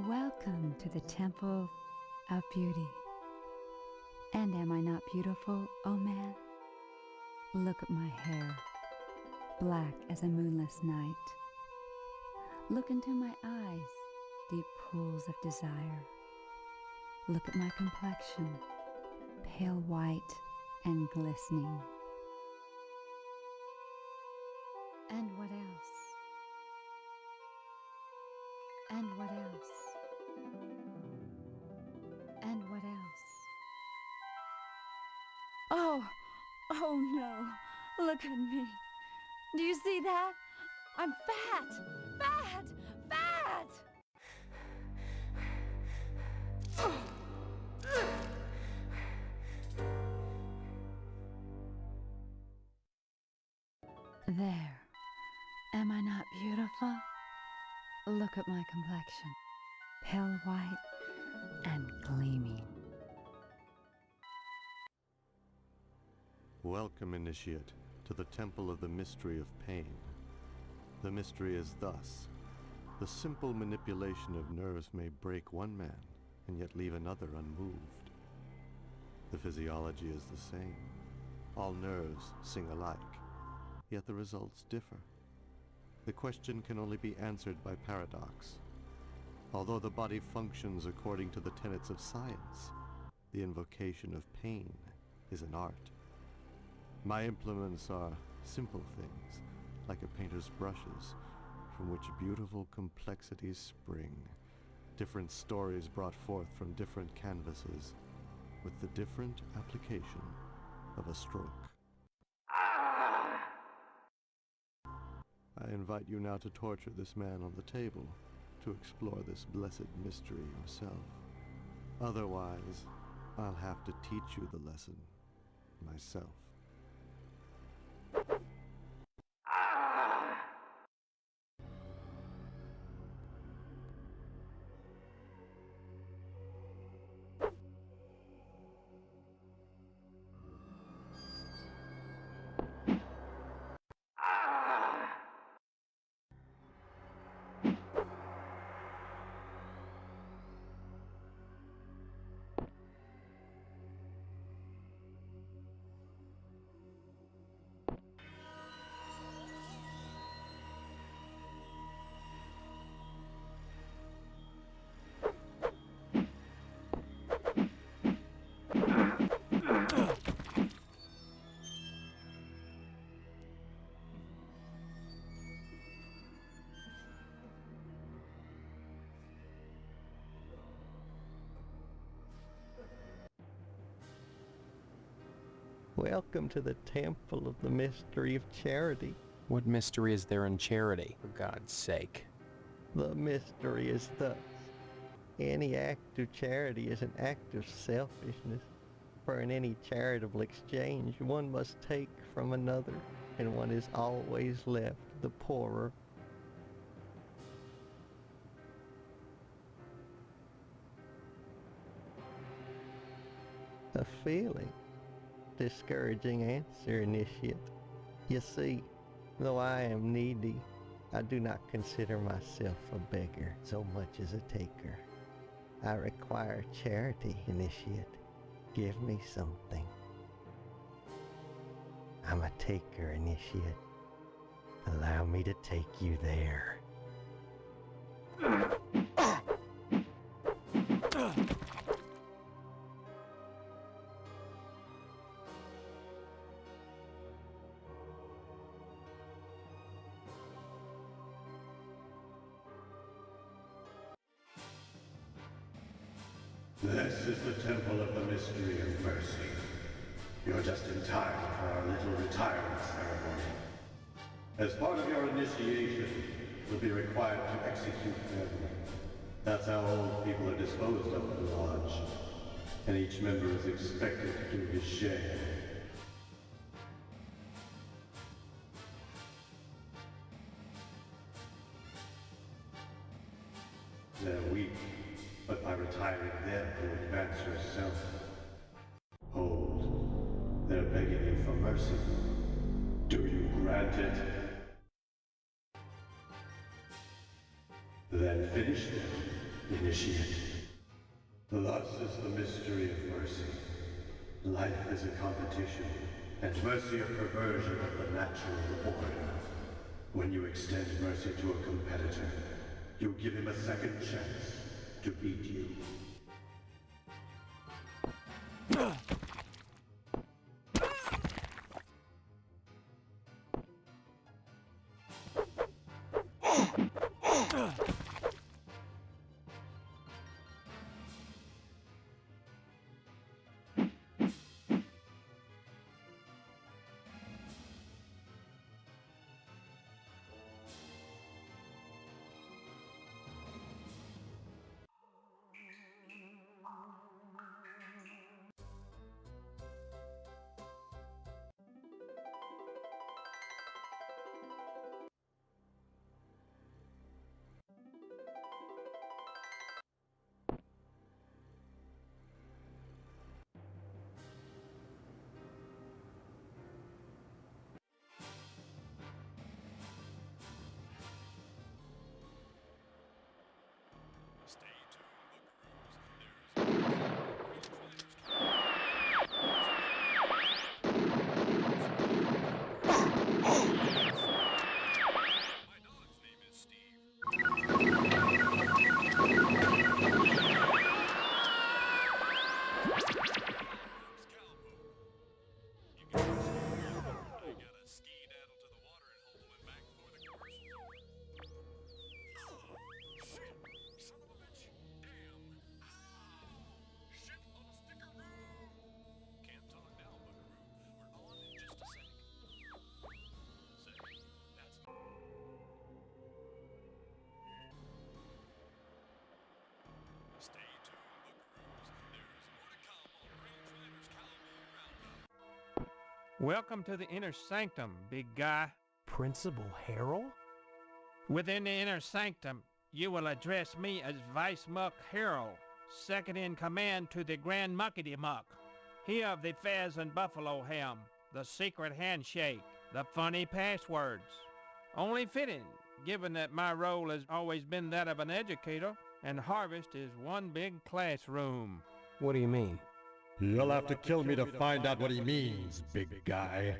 S8: Welcome to the Temple of Beauty. And am I not beautiful, oh man? Look at my hair, black as a moonless night. Look into my eyes, deep pools of desire. Look at my complexion, pale white and glistening. And what else? And what else? And what else? Oh no, look at me. Do you see that? I'm fat, fat, fat! There. Am I not beautiful? Look at my complexion. Pale white and gleaming.
S6: Welcome, Initiate, to the Temple of the Mystery of Pain. The mystery is thus. The simple manipulation of nerves may break one man, and yet leave another unmoved. The physiology is the same. All nerves sing alike, yet the results differ. The question can only be answered by paradox. Although the body functions according to the tenets of science, the invocation of pain is an art. My implements are simple things, like a painter's brushes, from which beautiful complexities spring, different stories brought forth from different canvases, with the different application of a stroke. I invite you now to torture this man on the table, to explore this blessed mystery yourself. Otherwise, I'll have to teach you the lesson myself.
S16: Welcome to the Temple of the Mystery of Charity.
S4: What mystery is there in charity, for God's sake?
S16: The mystery is thus. Any act of charity is an act of selfishness, for in any charitable exchange one must take from another, and one is always left the poorer. A feeling. Discouraging answer, Initiate. You see, though I am needy, I do not consider myself a beggar so much as a taker. I require charity, Initiate. Give me something. I'm a taker, Initiate. Allow me to take you there.
S10: This is the Temple of the Mystery of Mercy.
S16: You're just in time for our little retirement ceremony. As part of your initiation, you'll be required to execute them. That's how old people are disposed of in the lodge, and each member is expected to do his share. They're weak, but by retiring them, you advance yourself. Hold. They're begging you for mercy. Do you grant it? Then finish them, initiate. Thus is the mystery of mercy. Life is a competition, and mercy a perversion of the natural order. When you extend mercy to a competitor, you give him a second chance to beat you.
S1: Welcome to the inner sanctum, big guy.
S2: Principal Harrell?
S1: Within the inner sanctum, you will address me as Vice Muck Harrell, second in command to the Grand Muckety Muck. He of the Fez and Buffalo Hem, the secret handshake, the funny passwords. Only fitting, given that my role has always been that of an educator, and Harvest is one big classroom.
S2: What do you mean?
S16: You'll have to kill me to find out what he means, big guy.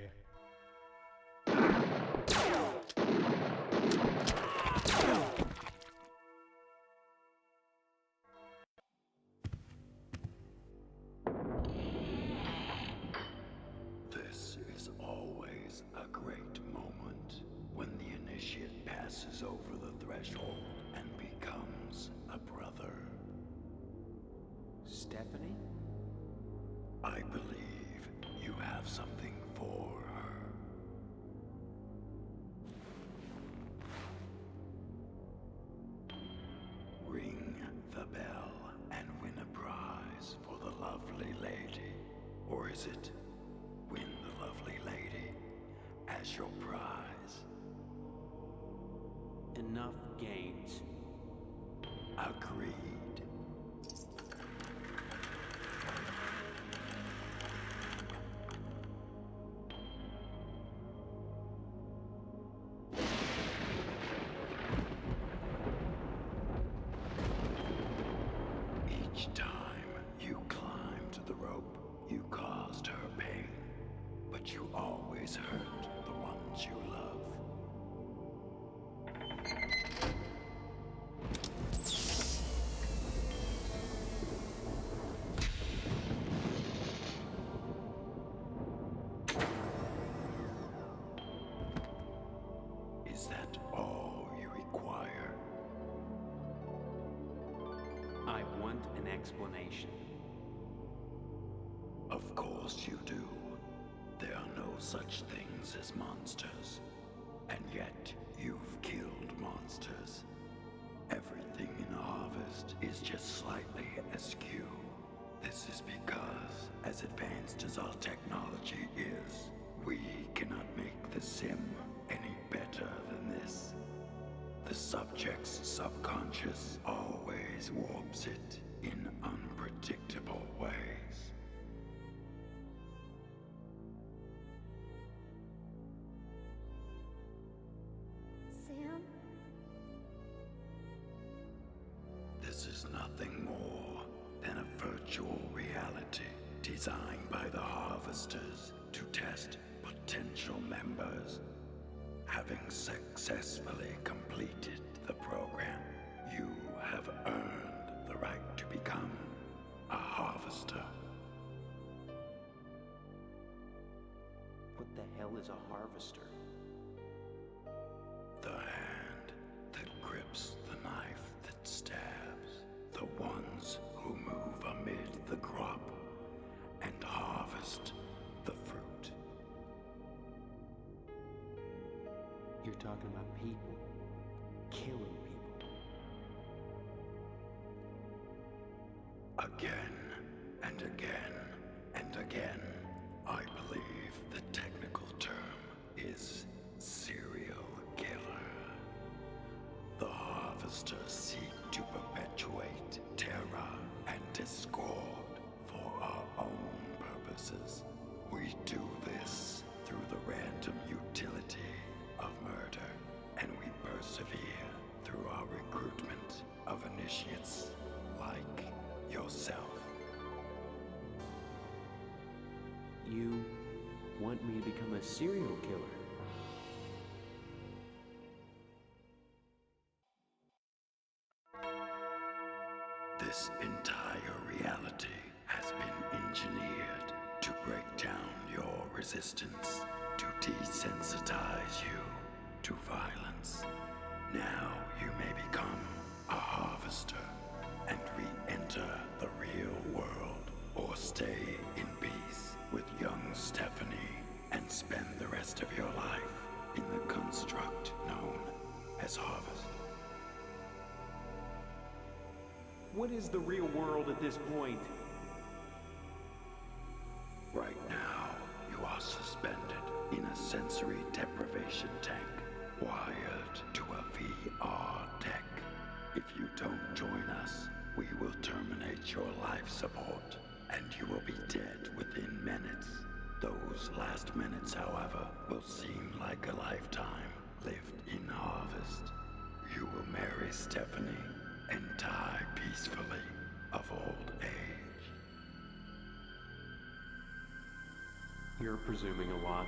S10: This is always a great moment when the initiate passes over the threshold and becomes a brother.
S14: Stephanie?
S10: I believe you have something for her. Ring the bell and win a prize for the lovely lady. Or is it win the lovely lady as your prize?
S13: Enough games.
S10: Agreed. Each time you climbed the rope, you caused her pain, but you always hurt the ones you love. Is that all you require?
S13: I want an explanation.
S10: Of course you do. such things as monsters. And yet, you've killed monsters. Everything in Harvest is just slightly askew. This is because, as advanced as our technology is, we cannot make the sim any better than this. The subject's subconscious always warps it in unpredictable ways.
S23: Sam?
S10: This is nothing more than a virtual reality designed by the Harvesters to test potential members. Having successfully completed the program, you have earned the right to become a Harvester.
S13: What the hell is a harvester?
S10: The hand that grips the knife that stabs, the ones who move amid the crop and harvest the fruit.
S13: You're talking about people. Killing people.
S10: Again and again and again, I believe the technical term is serial killer. The Harvesters seek to perpetuate terror and discord for our own purposes. We do this through the random utility of murder, and we persevere through our recruitment of initiates like yourself.
S13: You want me to become a serial killer?
S10: This entire reality has been engineered to break down your resistance, to desensitize you to violence. Now you may become a harvester and re-enter the real world, or stay in peace with young Stephanie and spend the rest of your life in the construct known as Harvest.
S13: What is the real world at this point?
S10: Right now, you are suspended in a sensory deprivation tank, wired to a VR deck. If you don't join us, we will terminate your life support, and you will be dead within minutes. Those last minutes, however, will seem like a lifetime lived in Harvest. You will marry Stephanie and die peacefully of old age.
S13: You're presuming a lot.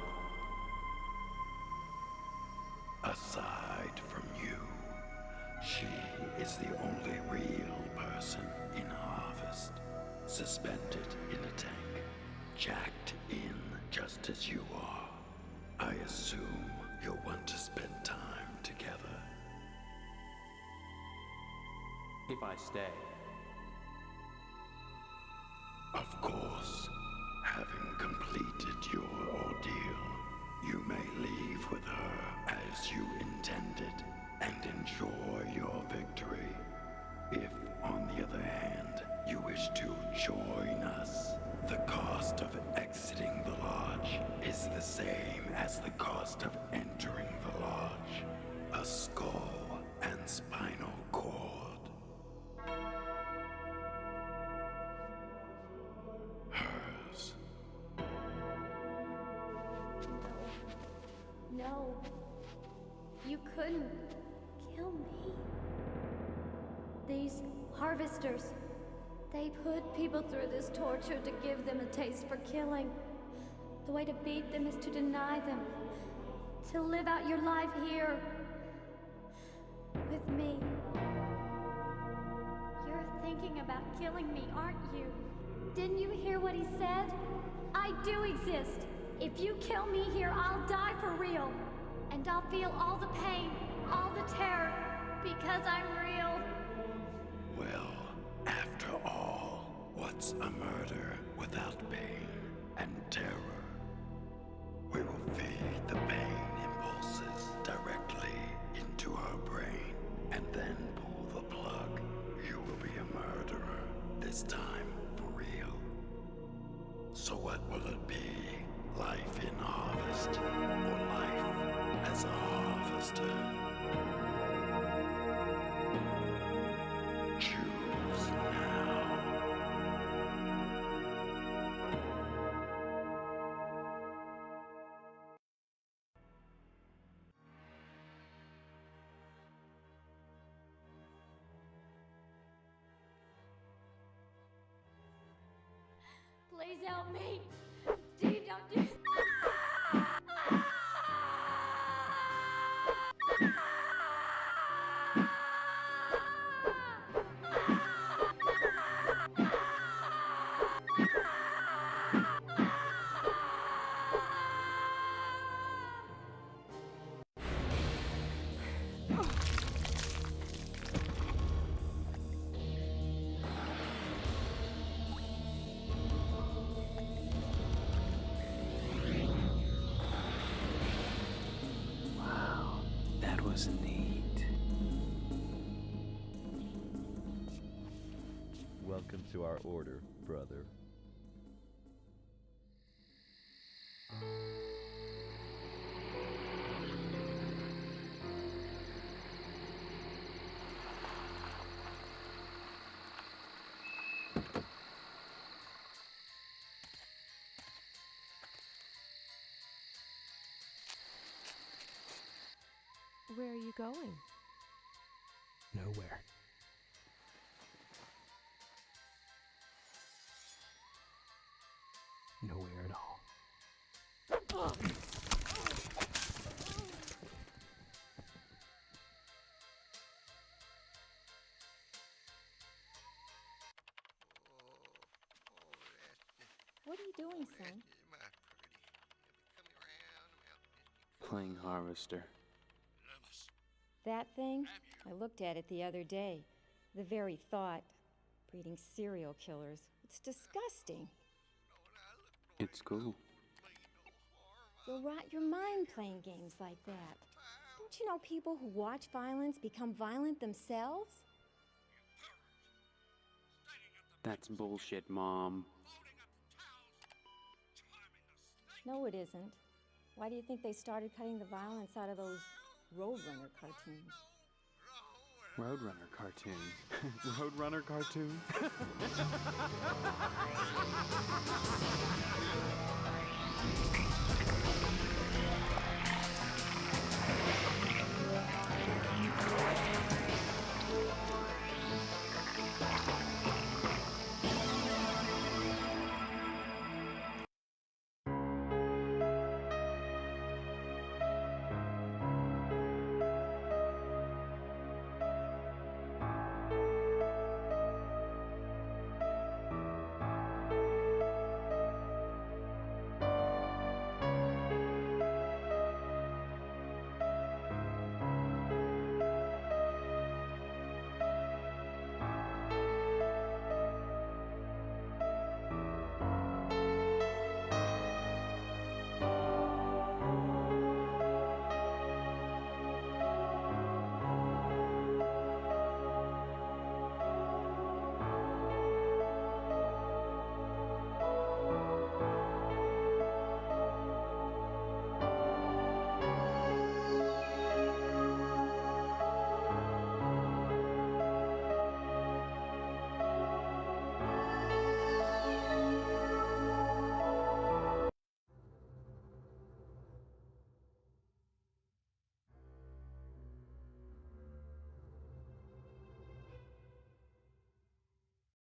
S10: Aside from you, she is the only real person in Harvest, suspended in a tank, jacked in just as you are. I assume you'll want to spend time together.
S13: If I stay.
S10: Of course, having completed your ordeal, you may leave with her as you intended and enjoy your victory. If, on the other hand, you wish to join us, the cost of exiting the lodge is the same as the cost of entering the lodge. A skull and spinal cord. Hers.
S23: No. You couldn't kill me. These harvesters, they put people through this torture to give them a taste for killing. The way to beat them is to deny them. To live out your life here. With me. You're thinking about killing me, aren't you? Didn't you hear what he said? I do exist. If you kill me here, I'll die for real. And I'll feel all the pain, all the terror, because I'm real.
S10: Well, after all, what's a murder without pain and terror? We will
S23: Please help me. Steve, don't do
S13: That was neat.
S7: Welcome to our order, brother.
S21: Where are you going?
S2: Nowhere. Nowhere at all.
S22: What are you doing, son?
S13: Playing harvester.
S22: That thing? I looked at it the other day. The very thought. Breeding serial killers. It's disgusting.
S13: It's cool.
S22: You'll rot your mind playing games like that. Don't you know people who watch violence become violent themselves?
S13: That's bullshit, Mom.
S22: No, it isn't. Why do you think they started cutting the violence out of those Roadrunner cartoons?
S13: Roadrunner cartoon. Roadrunner cartoon?